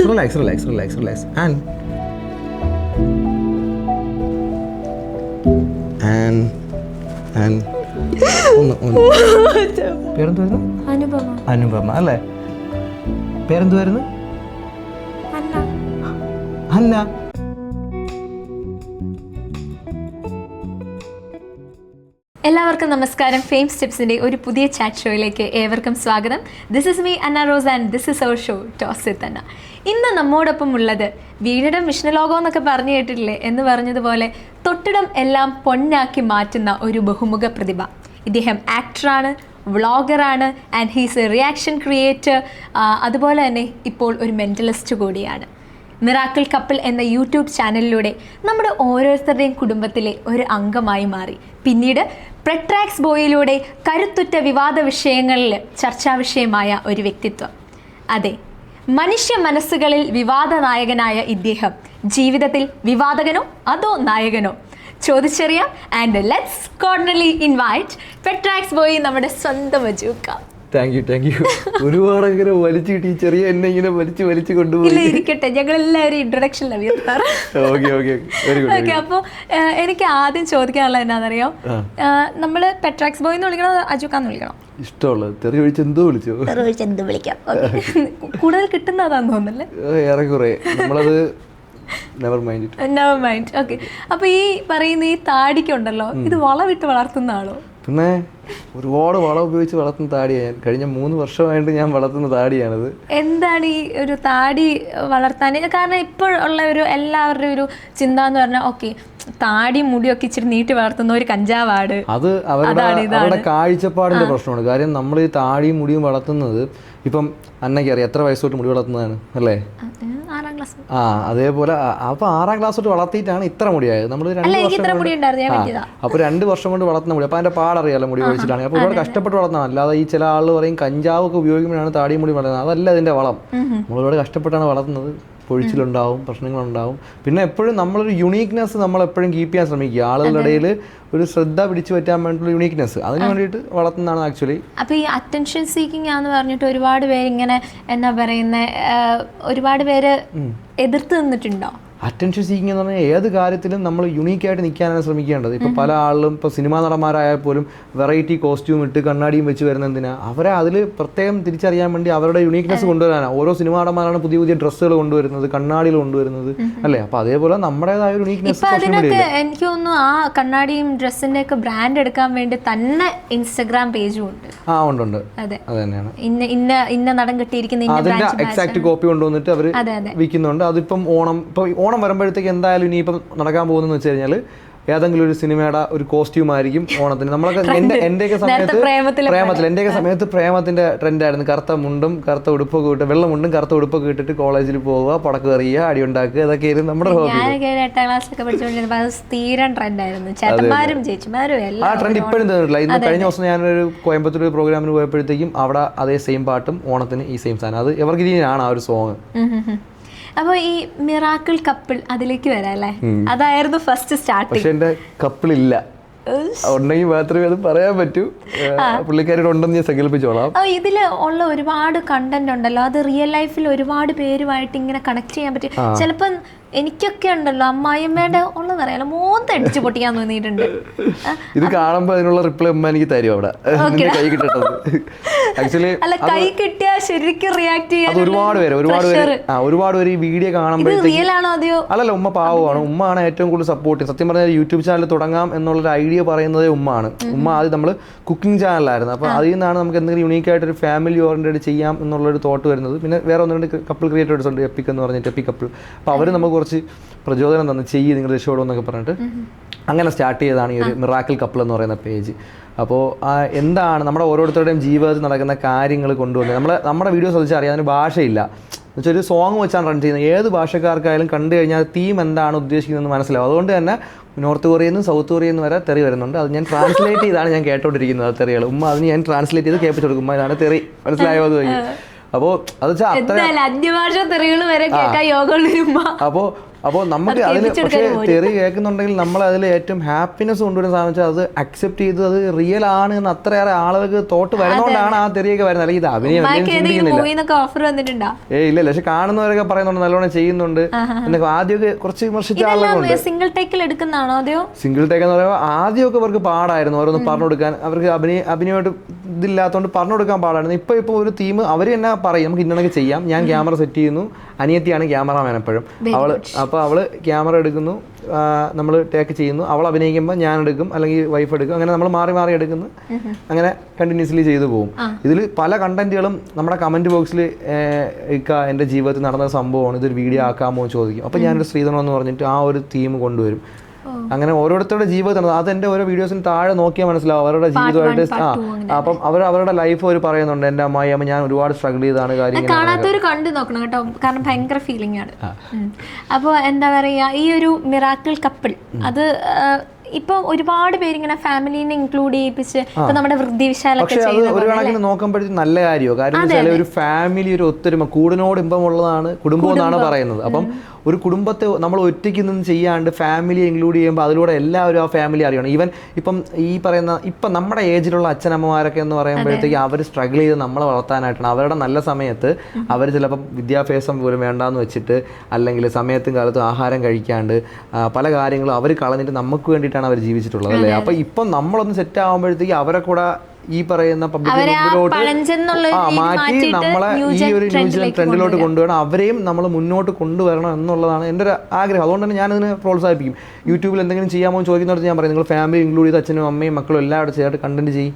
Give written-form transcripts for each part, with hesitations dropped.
Relax. പേരെന്തുവായിരുന്നു? Anupama അല്ലേ? പേരെന്തുവായിരുന്നു? Hannah. എല്ലാവർക്കും നമസ്കാരം. ഫെയിം സ്റ്റെപ്സിൻ്റെ ഒരു പുതിയ ചാറ്റ് ഷോയിലേക്ക് ഏവർക്കും സ്വാഗതം. This is me Anna Rose and this is our show talks with Anna. ഇന്ന് നമ്മോടൊപ്പം ഉള്ളത് വീടിടം വിഷ്ണുലോകം എന്നൊക്കെ പറഞ്ഞു കേട്ടിട്ടില്ലേ എന്ന് പറഞ്ഞതുപോലെ തൊട്ടിടം എല്ലാം പൊന്നാക്കി മാറ്റുന്ന ഒരു ബഹുമുഖ പ്രതിഭ. ഇദ്ദേഹം ആക്ടറാണ്, വ്ളോഗറാണ് and he's a reaction creator. അതുപോലെ തന്നെ ഇപ്പോൾ ഒരു മെൻ്റലിസ്റ്റ് കൂടിയാണ്. മിറാക്കിൾ കപ്പിൾ എന്ന യൂട്യൂബ് ചാനലിലൂടെ നമ്മുടെ ഓരോരുത്തരുടെയും കുടുംബത്തിലെ ഒരു അംഗമായി മാറി. പിന്നീട് പെട്രാക്സ് ബോയിലൂടെ കരുത്തുറ്റ വിവാദ വിഷയങ്ങളിൽ ചർച്ചാ വിഷയമായ ഒരു വ്യക്തിത്വം. അതെ, മനുഷ്യ മനസ്സുകളിൽ വിവാദ നായകനായ ഇദ്ദേഹം ജീവിതത്തിൽ വിവാദകനോ അതോ നായകനോ ചോദിച്ചറിയാം. And let's cordially invite Petrax boy, നമ്മുടെ സ്വന്തം അജൂക്ക. Thank you. ഒരുപാട് ഇങ്ങനെ വലിച്ചു കിട്ടി, ചെറിയ എന്നെ ഇങ്ങനെ വലിച്ചു കൊണ്ടുപോയി. ഇരിക്കട്ടെ, ഞങ്ങളെല്ലാവരും ഇൻട്രൊഡക്ഷനിലാണ് വരുത്താറ്. ഓക്കെ, അപ്പോൾ എനിക്ക് ആദ്യം ചോദിക്കാനുള്ളത് എന്താണെന്നറിയാം, നമ്മൾ പെട്രാക്സ് ബോയ് എന്ന് വിളിക്കണോ അജൂക്കാന്ന് വിളിക്കണോ? ഇഷ്ടമുള്ളത് തെറി ഒഴിച്ച് എന്തോ വിളിക്കാം. കൂടുതൽ കിട്ടുന്നതാന്ന് തോന്നുന്നല്ലേ? ഏറെക്കുറെ നമ്മളത് നെവർ മൈൻഡ്. ഓക്കെ, അപ്പൊ ഈ പറയുന്ന ഈ താടിക്കുണ്ടല്ലോ, ഇത് വളവിട്ട് വളർത്തുന്ന ആളോ? പിന്നെ ഒരുപാട് വളം ഉപയോഗിച്ച് വളർത്തുന്ന താടിയാണ്. കഴിഞ്ഞ 3 വർഷമായിട്ട് ഞാൻ വളർത്തുന്ന താടിയാണിത്. എന്താണ് ഈ ഒരു താടി വളർത്താൻ കാരണം? ഇപ്പോഴുള്ള ഒരു എല്ലാവരുടെയും ഒരു ചിന്ത എന്ന് പറഞ്ഞാൽ, ഓക്കെ താടി മുടിയൊക്കെ ഇച്ചിരി നീട്ടി വളർത്തുന്ന ഒരു കഞ്ചാവാട്, അത് അവരുടെ കാഴ്ചപ്പാടിന്റെ പ്രശ്നമാണ്. കാര്യം നമ്മൾ ഈ താടിയും മുടിയും വളർത്തുന്നത്, ഇപ്പം അന്നയ്ക്ക് അറിയാം എത്ര വയസ്സ് തൊട്ട് മുടി വളർത്തുന്നതാണ് അല്ലേ? 6ാം ക്ലാസ്. അതേപോലെ അപ്പൊ 6ാം ക്ലാസ് തൊട്ട് വളർത്തിയിട്ടാണ് ഇത്ര മുടിയായത്. നമ്മൾ 2 വർഷം കൊണ്ട് വളർത്തുന്ന മുടി. അപ്പൊ അതിന്റെ പാടറിയാലോ മുടി ഒഴിച്ചിട്ടാണ്. അപ്പൊ ഒരുപാട് കഷ്ടപ്പെട്ട് വളർത്തണം. അല്ലാതെ ഈ ചില ആൾ പറയും കഞ്ചാവൊക്കെ ഉപയോഗിക്കുമ്പോഴാണ് താടിയും മുടി വളർത്തുന്നത്. അതല്ല ഇതിന്റെ വളം. നമ്മൾ ഒരുപാട് കഷ്ടപ്പെട്ടാണ് വളർത്തുന്നത്. പൊഴിച്ചിലുണ്ടാവും, പ്രശ്നങ്ങളുണ്ടാവും. പിന്നെ എപ്പോഴും നമ്മളൊരു യുണീക്നെസ് നമ്മളെപ്പോഴും കീപ്പ് ചെയ്യാൻ ശ്രമിക്കുക. ആളുകളുടെ ഇടയിൽ ഒരു ശ്രദ്ധ പിടിച്ചു പറ്റാൻ വേണ്ടിയിട്ടുള്ള യുണീക്നെസ്, അതിന് വേണ്ടിയിട്ട് വളർത്തുന്നതാണ് ആക്ച്വലി. അപ്പോൾ ഈ അറ്റൻഷൻ സീക്കിംഗ് ആണെന്ന് പറഞ്ഞിട്ട് ഒരുപാട് പേര് ഇങ്ങനെ എന്താ പറയുന്നത്, ഒരുപാട് പേര് എതിർത്ത് നിന്നിട്ടുണ്ടോ? അറ്റൻഷൻ സീക്കിംഗ് എന്ന് പറഞ്ഞാൽ ഏത് കാര്യത്തിലും നമ്മൾ യുണീക്കായിട്ട് നിൽക്കാനാണ് ശ്രമിക്കേണ്ടത്. ഇപ്പോൾ പല ആളും ഇപ്പോൾ സിനിമാ നടന്മാരായാൽ പോലും വെറൈറ്റി കോസ്റ്റ്യൂം ഇട്ട് കണ്ണാടിയും വെച്ച് വരുന്ന എന്തിനാ? അവരെ അതിൽ പ്രത്യേകം തിരിച്ചറിയാൻ വേണ്ടി അവരുടെ യുണീക്നെസ് കൊണ്ടുവരാനാണ്. ഓരോ സിനിമാ നടന്മാരാണ് പുതിയ ഡ്രസ്സുകൾ കൊണ്ടുവരുന്നത്, കണ്ണാടികൾ കൊണ്ടുവരുന്നത് അല്ലേ? അപ്പോൾ അതേപോലെ നമ്മുടേതായ ഒരു യുണീക്നെസ്. എനിക്ക് തോന്നുന്നു ആ കണ്ണാടിയും ഡ്രസ്സിന്റെ ഒക്കെ ബ്രാൻഡ് എടുക്കാൻ വേണ്ടി തന്നെ ഇൻസ്റ്റഗ്രാം പേജും ഉണ്ട്. ഉണ്ട്. അതെ, അത് തന്നെയാണ്. ഇന്ന നടൻ കിട്ടിയിരിക്കുന്ന അതിന്റെ എക്സാക്ട് കോപ്പി കൊണ്ടുവന്നിട്ട് അവർ വിൽക്കുന്നുണ്ട്. അതിപ്പം ഓണം വരുമ്പോഴത്തേക്ക് എന്തായാലും ഇനിയിപ്പം നടക്കാൻ പോകുന്നതെന്ന് വെച്ച് കഴിഞ്ഞാൽ ഏതെങ്കിലും ഒരു സിനിമയുടെ ഒരു കോസ്റ്റ്യൂം ആയിരിക്കും ഓണത്തിന്. നമ്മളൊക്കെ എന്റെയൊക്കെ സമയത്ത് പ്രേമത്തിന്റെ ട്രെൻഡായിരുന്നു. കറുത്ത മുണ്ടും കറുത്ത ഉടുപ്പൊക്കെ ഇട്ട്, വെള്ള മുണ്ടും കറുത്ത ഉടുപ്പൊക്കെ ഇട്ടിട്ട് കോളേജിൽ പോവുക, പടക്ക് എറിയുക, അടി ഉണ്ടാക്കുക, ഇതൊക്കെയായിരുന്നു നമ്മുടെ ഹോബി. ആ ട്രെൻഡ് ഇപ്പോഴും തീർന്നിട്ടില്ല. ഇന്ന് കഴിഞ്ഞ ദിവസം ഞാനൊരു കോയമ്പത്തൂർ പ്രോഗ്രാമിന് പോയപ്പോഴത്തേക്കും അവിടെ അതേ സെയിം പാട്ടും ഓണത്തിന് ഈ സെയിം സാധനം. അത് എവർഗ്രീനാണ് ആ ഒരു സോങ്. അപ്പോൾ ഈ മിറാക്കിൾ കപ്പിൾ അതിലേക്ക് വരാം അല്ലേ? അതായിരുന്നു ഫസ്റ്റ് സ്റ്റാർട്ടിങ്. പക്ഷെ എന്റെ കപ്പിൾ ഇല്ല, ഉണ്ടെങ്കിൽ മാത്രമേ അത് പറയാൻ പറ്റൂ. പുള്ളിക്കാരുടെ ഉണ്ടെന്ന് ഞാൻ സങ്കല്പിച്ചോളാം. ഇതിൽ ഉള്ള ഒരുപാട് കണ്ടന്റ് ഉണ്ടല്ലോ, അത് റിയൽ ലൈഫിൽ ഒരുപാട് പേരുമായിട്ട് ഇങ്ങനെ കണക്ട് ചെയ്യാൻ പറ്റും. ചിലപ്പം എനിക്കൊക്കെ ഉണ്ടല്ലോ അമ്മായിയമ്മയുടെ ഉള്ളതറിയാലോ മോന്തടിച്ച് പൊട്ടിക്കാൻ തോന്നിയിട്ടുണ്ട്. ഇത് കാണുമ്പോൾ അതിനുള്ള റിപ്ലൈ അമ്മ എനിക്ക് തരും അവിടെ. കൈ കിട്ടട്ടത് ആക്ച്വലി അല്ല, കൈ കിട്ടിയാ ശരിക്കും റിയാക്ട് ചെയ്യാൻ ഒരുപാട് പേര് ഈ വീഡിയോ കാണുമ്പോഴത്തേക്കും അല്ലല്ല, ഉമ്മ പാവമാണ്. ഉമ്മയാണ് ഏറ്റവും കൂടുതൽ സപ്പോർട്ട്. സത്യം പറഞ്ഞാൽ യൂട്യൂബ് ചാനൽ തുടങ്ങാം എന്നുള്ളൊരു ഐഡിയ പറയുന്നത് ഉമ്മയാണ്. ഉമ്മ ആദ്യം നമ്മൾ കുക്കിംഗ് ചാനലായിരുന്നു. അപ്പോൾ അതിൽ നിന്നാണ് നമുക്ക് എന്തെങ്കിലും യുണീക്കായിട്ടൊരു ഫാമിലി ഓറിയന്റഡ് ചെയ്യാം എന്നുള്ളൊരു തോട്ട് വരുന്നത്. പിന്നെ വേറെ 1-2 കപ്പിൾ ക്രിയേറ്റേഴ്സ് ഉണ്ട്, എപ്പിക് എന്ന് പറഞ്ഞിട്ട്, എപ്പിക് കപ്പിൾ. അപ്പോൾ അവർ നമുക്ക് കുറച്ച് പ്രചോദനം തന്നു, ചെയ്യ് നിങ്ങൾ രക്ഷപ്പെടും എന്നൊക്കെ പറഞ്ഞിട്ട് അങ്ങനെ സ്റ്റാർട്ട് ചെയ്തതാണ് ഈ ഒരു മിറാക്കിൾ കപ്പിൾ എന്ന് പറയുന്ന പേജ്. അപ്പോൾ എന്താണ് നമ്മുടെ ഓരോരുത്തരുടെയും ജീവിതത്തിൽ നടക്കുന്ന കാര്യങ്ങൾ കൊണ്ടുവന്നത്. നമ്മുടെ വീഡിയോ ശ്രദ്ധിച്ചറിയാം, അതിന് ഭാഷയില്ല. എന്നുവെച്ചാൽ ഒരു സോങ് വെച്ചാണ് റൺ ചെയ്യുന്നത്. ഏത് ഭാഷക്കാർക്കായാലും കണ്ടു കഴിഞ്ഞാൽ തീം എന്താണ് ഉദ്ദേശിക്കുന്നതെന്ന് മനസ്സിലാവും. അതുകൊണ്ട് തന്നെ നോർത്ത് കൊറിയയിൽ നിന്ന് സൗത്ത് കൊറിയയിൽ നിന്ന് വരെ തെറി വരുന്നുണ്ട്. അത് ഞാൻ ട്രാൻസ്ലേറ്റ് ചെയ്താണ് ഞാൻ കേട്ടോണ്ടിരിക്കുന്നത്. ആ തെറികൾ ഉമ്മ അതിന് ഞാൻ ട്രാൻസ്ലേറ്റ് ചെയ്ത് കേൾപ്പിച്ചു കൊടുക്കും. ഇതാണ് തെറി, മനസ്സിലായോ എന്ന്. അപ്പോൾ അത് വെച്ചാൽ അന്യഭാഷ തെറികൾ വരെ കേൾക്കാൻ യോഗമുള്ള. അപ്പോൾ അപ്പോൾ നമുക്ക് അതിൽ പക്ഷേ തെറി കേൾക്കുന്നുണ്ടെങ്കിൽ നമ്മൾ അതിൽ ഏറ്റവും ഹാപ്പിനെസ് കൊണ്ടുവരുന്ന സാധനം വെച്ചാൽ അത് അക്സെപ്റ്റ് ചെയ്ത് അത് റിയൽ ആണ് എന്ന് അത്രയേറെ ആളുകൾക്ക് തോട്ട് വരുന്നതുകൊണ്ടാണ് ആ തെറിയൊക്കെ വരുന്നത്. അല്ലെങ്കിൽ ഇത് അഭിനയം ഇല്ല. പക്ഷെ കാണുന്നവരൊക്കെ പറയുന്നുണ്ട് നല്ലോണം ചെയ്യുന്നുണ്ട് എന്നൊക്കെ ആദ്യമൊക്കെ കുറച്ച് വിമർശിച്ച ആളുകളുണ്ട്. സിംഗിൾ ടേക്കിൽ എടുക്കുന്നതാണോ അതെയോ? സിംഗിൾ ടേക്ക് എന്ന് പറയുമ്പോൾ ആദ്യമൊക്കെ അവർക്ക് പാടായിരുന്നു ഓരോന്ന് പറഞ്ഞു കൊടുക്കാൻ. അവർക്ക് അഭിനയമായിട്ട് ഇതില്ലാത്തതുകൊണ്ട് പറഞ്ഞു കൊടുക്കാൻ പാടായിരുന്നു. ഇപ്പോൾ ഒരു ടീം അവർ തന്നെ പറയും നമുക്ക് ഇന്നൊക്കെ ചെയ്യാം, ഞാൻ ക്യാമറ സെറ്റ് ചെയ്യുന്നു, അനിയത്തിയാണ് ക്യാമറാമാൻ എപ്പോഴും, അവള് ക്യാമറ എടുക്കുന്നു, നമ്മൾ ടേക്ക് ചെയ്യുന്നു, അവൾ അഭിനയിക്കുമ്പോൾ ഞാൻ എടുക്കും അല്ലെങ്കിൽ വൈഫ് എടുക്കും, അങ്ങനെ നമ്മൾ മാറി മാറി എടുക്കുന്നു, അങ്ങനെ കണ്ടിന്യൂസ്ലി ചെയ്തു പോകും. ഇതിൽ പല കണ്ടന്റുകളും നമ്മുടെ കമന്റ് ബോക്സിൽ എൻ്റെ ജീവിതത്തിൽ നടന്ന സംഭവമാണ്, ഇതൊരു വീഡിയോ ആക്കാമോ ചോദിക്കും. അപ്പോൾ ഞാനൊരു ശ്രീധരൻ എന്ന് പറഞ്ഞിട്ട് ആ ഒരു തീം കൊണ്ടുവരും. അങ്ങനെ ഓരോരുത്തരുടെ ജീവിതത്തിൽ അതെൻ്റെ ഓരോ വീഡിയോസിന് താഴെ നോക്കിയാൽ മനസ്സിലാവും അവരുടെ ജീവിതമായിട്ട്. അപ്പം അവരുടെ ലൈഫ് അവർ പറയുന്നുണ്ട്. എൻ്റെ അമ്മ ഞാൻ ഒരുപാട് സ്ട്രഗിൾ ചെയ്താണ് കാര്യം. കാണാത്തവര് കണ്ടു നോക്കണം കേട്ടോ, കാരണം ഭയങ്കര ഫീലിംഗ് ആണ്. അപ്പോൾ എന്താ പറയാ, ഈ ഒരു മിറാക്കിൾ കപ്പിൾ അത് ഇപ്പൊ ഒരുപാട് പേരിങ്ങനെ ഫാമിലിനെ ഇൻക്ലൂഡ് ചെയ്യിപ്പിച്ച് നമ്മുടെ വൃദ്ധവിശാലൊക്കെ ഒരു കണക്കിന് നോക്കുമ്പോഴത്തേക്കും നല്ല കാര്യമോ. കാര്യം വെച്ചാൽ ഒരു ഫാമിലി ഒരു ഒത്തൊരുമ കൂടിനോട് ഇമ്പമുള്ളതാണ് കുടുംബം എന്നാണ് പറയുന്നത്. അപ്പം ഒരു കുടുംബത്തെ നമ്മൾ ഒറ്റയ്ക്ക് നിന്ന് ചെയ്യാണ്ട് ഫാമിലിയെ ഇൻക്ലൂഡ് ചെയ്യുമ്പോൾ അതിലൂടെ എല്ലാവരും ആ ഫാമിലി അറിയണം. ഈവൻ ഈ പറയുന്ന ഇപ്പം നമ്മുടെ ഏജിലുള്ള അച്ഛനമ്മമാരൊക്കെ എന്ന് പറയുമ്പോഴത്തേക്ക് അവർ സ്ട്രഗിൾ ചെയ്ത് നമ്മളെ വളർത്താനായിട്ടാണ്. അവരുടെ നല്ല സമയത്ത് അവർ ചിലപ്പം വിദ്യാഭ്യാസം പോലും വേണ്ടാന്ന് വെച്ചിട്ട് അല്ലെങ്കിൽ സമയത്തും കാലത്തും ആഹാരം കഴിക്കാണ്ട് പല കാര്യങ്ങളും അവർ കളഞ്ഞിട്ട് നമുക്ക് വേണ്ടിയിട്ടാണ് അവർ ജീവിച്ചിട്ടുള്ളത് അല്ലേ. അപ്പം ഇപ്പം നമ്മളൊന്ന് സെറ്റ് ആകുമ്പോഴത്തേക്ക് അവരെ കൂടെ ഈ പറയുന്ന പബ്ലിക് മാറ്റി നമ്മളെ ഈ ഒരു ന്യൂസിലൻഡ് ട്രെൻഡിലോട്ട് കൊണ്ടുവരണം, അവരെയും നമ്മൾ മുന്നോട്ട് കൊണ്ടുവരണം എന്നുള്ളതാണ് എൻ്റെ ഒരു ആഗ്രഹം. അതുകൊണ്ട് തന്നെ ഞാനതിനെ പ്രോത്സാഹിപ്പിക്കും. യൂട്യൂബിൽ എന്തെങ്കിലും ചെയ്യാമോ ചോദിക്കുന്നിടത്ത് ഞാൻ പറയും നിങ്ങൾ ഫാമിലി ഇൻക്ലൂഡ് ചെയ്ത് അച്ഛനും അമ്മയും മക്കളും എല്ലാവരും ചേർത്ത് കണ്ടന്റ് ചെയ്യും,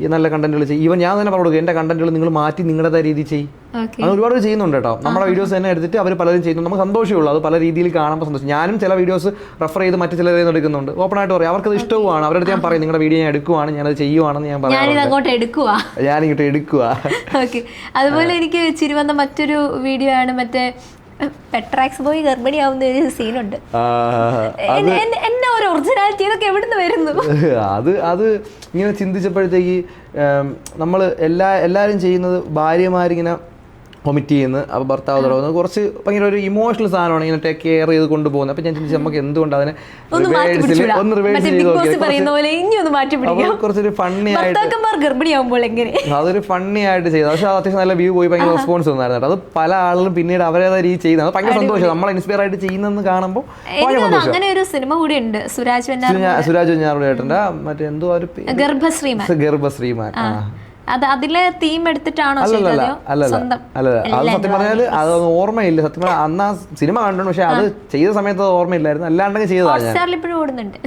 ഈ നല്ല കണ്ടന്റുകൾ ചെയ്യും. ഈവൻ ഞാൻ തന്നെ പറഞ്ഞു കൊടുക്കും എൻ്റെ കണ്ടന്റുകൾ നിങ്ങൾ മാറ്റി നിങ്ങളുടേതായ രീതി ചെയ്യും. അത് ഒരുപാട് ചെയ്യുന്നുണ്ട് കേട്ടോ. നമ്മുടെ വീഡിയോസ് തന്നെ എടുത്തിട്ട് അവർ പലരും ചെയ്യുന്നു. നമുക്ക് സന്തോഷമേ ഉള്ളൂ അത് പല രീതിയിൽ കാണുമ്പോൾ സന്തോഷം. ഞാനും ചില വീഡിയോസ് റെഫർ ചെയ്ത് മറ്റു ചിലരിൽ നിന്ന് എടുക്കുന്നുണ്ട്. ഓപ്പൺ ആയിട്ട് പറയും, അവർക്കത് ഇഷ്ടവുമാണ്. അവരുടെ അടുത്ത് ഞാൻ പറയും നിങ്ങളുടെ വീഡിയോ ഞാൻ എടുക്കുവാണ്, ഞാനത് ചെയ്യുവാണെന്ന് ഞാൻ പറയാം. ഞാനിങ്ങോട്ട് എടുക്കുക. അതുപോലെ എനിക്ക് ചിരി വന്ന മറ്റൊരു വീഡിയോ ആണ് മറ്റേ പെട്രാക്സ് ബോയ് ഗർഭിണിയാവുന്ന ഒരു സീനുണ്ട്. എന്നെ ഒരു ഒറിജിനാലിറ്റി ഇതൊക്കെ എവിടുന്ന് വരുന്നു? അത് ഇങ്ങനെ ചിന്തിച്ചപ്പോഴത്തേക്ക് നമ്മൾ എല്ലാവരും ചെയ്യുന്നത് ഭാര്യമാരിങ്ങനെ വൊമിറ്റ് ചെയ്യുന്നു, അപ്പോൾ ഭർത്താവ് തുടങ്ങുന്നത് കുറച്ച് ഭയങ്കര ഒരു ഇമോഷണൽ സാധനമാണ് ഇങ്ങനെ ടേക്ക് കെയർ ചെയ്ത് കൊണ്ടുപോകുന്നത്. അപ്പം ഞാൻ ചിന്തിച്ചു നമുക്ക് എന്തുകൊണ്ട് അതിനെ ഒന്ന് റിവേഴ്സ് ചെയ്ത് നോക്കിയാൽ കുറച്ചൊരു ഫണ്ണി ആയിട്ട് അതൊരു ഫണ്ണി ആയിട്ട് ചെയ്തു. പക്ഷേ അത് അത്യാവശ്യം നല്ല വ്യൂ പോയി ഭയങ്കര റെസ്പോൺസ് വന്നായിരുന്നു. അത് പല ആളുകളും പിന്നീട് അവരേതായ രീതി ചെയ്യുന്നത് അത് ഭയങ്കര സന്തോഷം. നമ്മളെ ഇൻസ്പയർ ആയിട്ട് ചെയ്യുന്നതെന്ന് കാണുമ്പോൾ ഭയങ്കര സന്തോഷം. അങ്ങനെ ഒരു സിനിമ കൂടി ഉണ്ട് സുരാജ് വെഞ്ഞാറുടെ ഏട്ടൻ്റെ മറ്റേ എന്തോ ഒരു ഗർഭശ്രീമാൻ. അതിലെ തീം എടുത്തിട്ടാണോ? അല്ല അത് സത്യം പറഞ്ഞാല് അതൊന്നും ഓർമ്മയില്ല. സത്യം പറഞ്ഞാൽ അന്ന് ആ സിനിമ കണ്ടു, പക്ഷെ അത് ചെയ്ത സമയത്ത് അത് ഓർമ്മയില്ലായിരുന്നു. അല്ലാണ്ടൊക്കെ ചെയ്തതാണ് ഇപ്പോഴും ഓടുന്നുണ്ട്.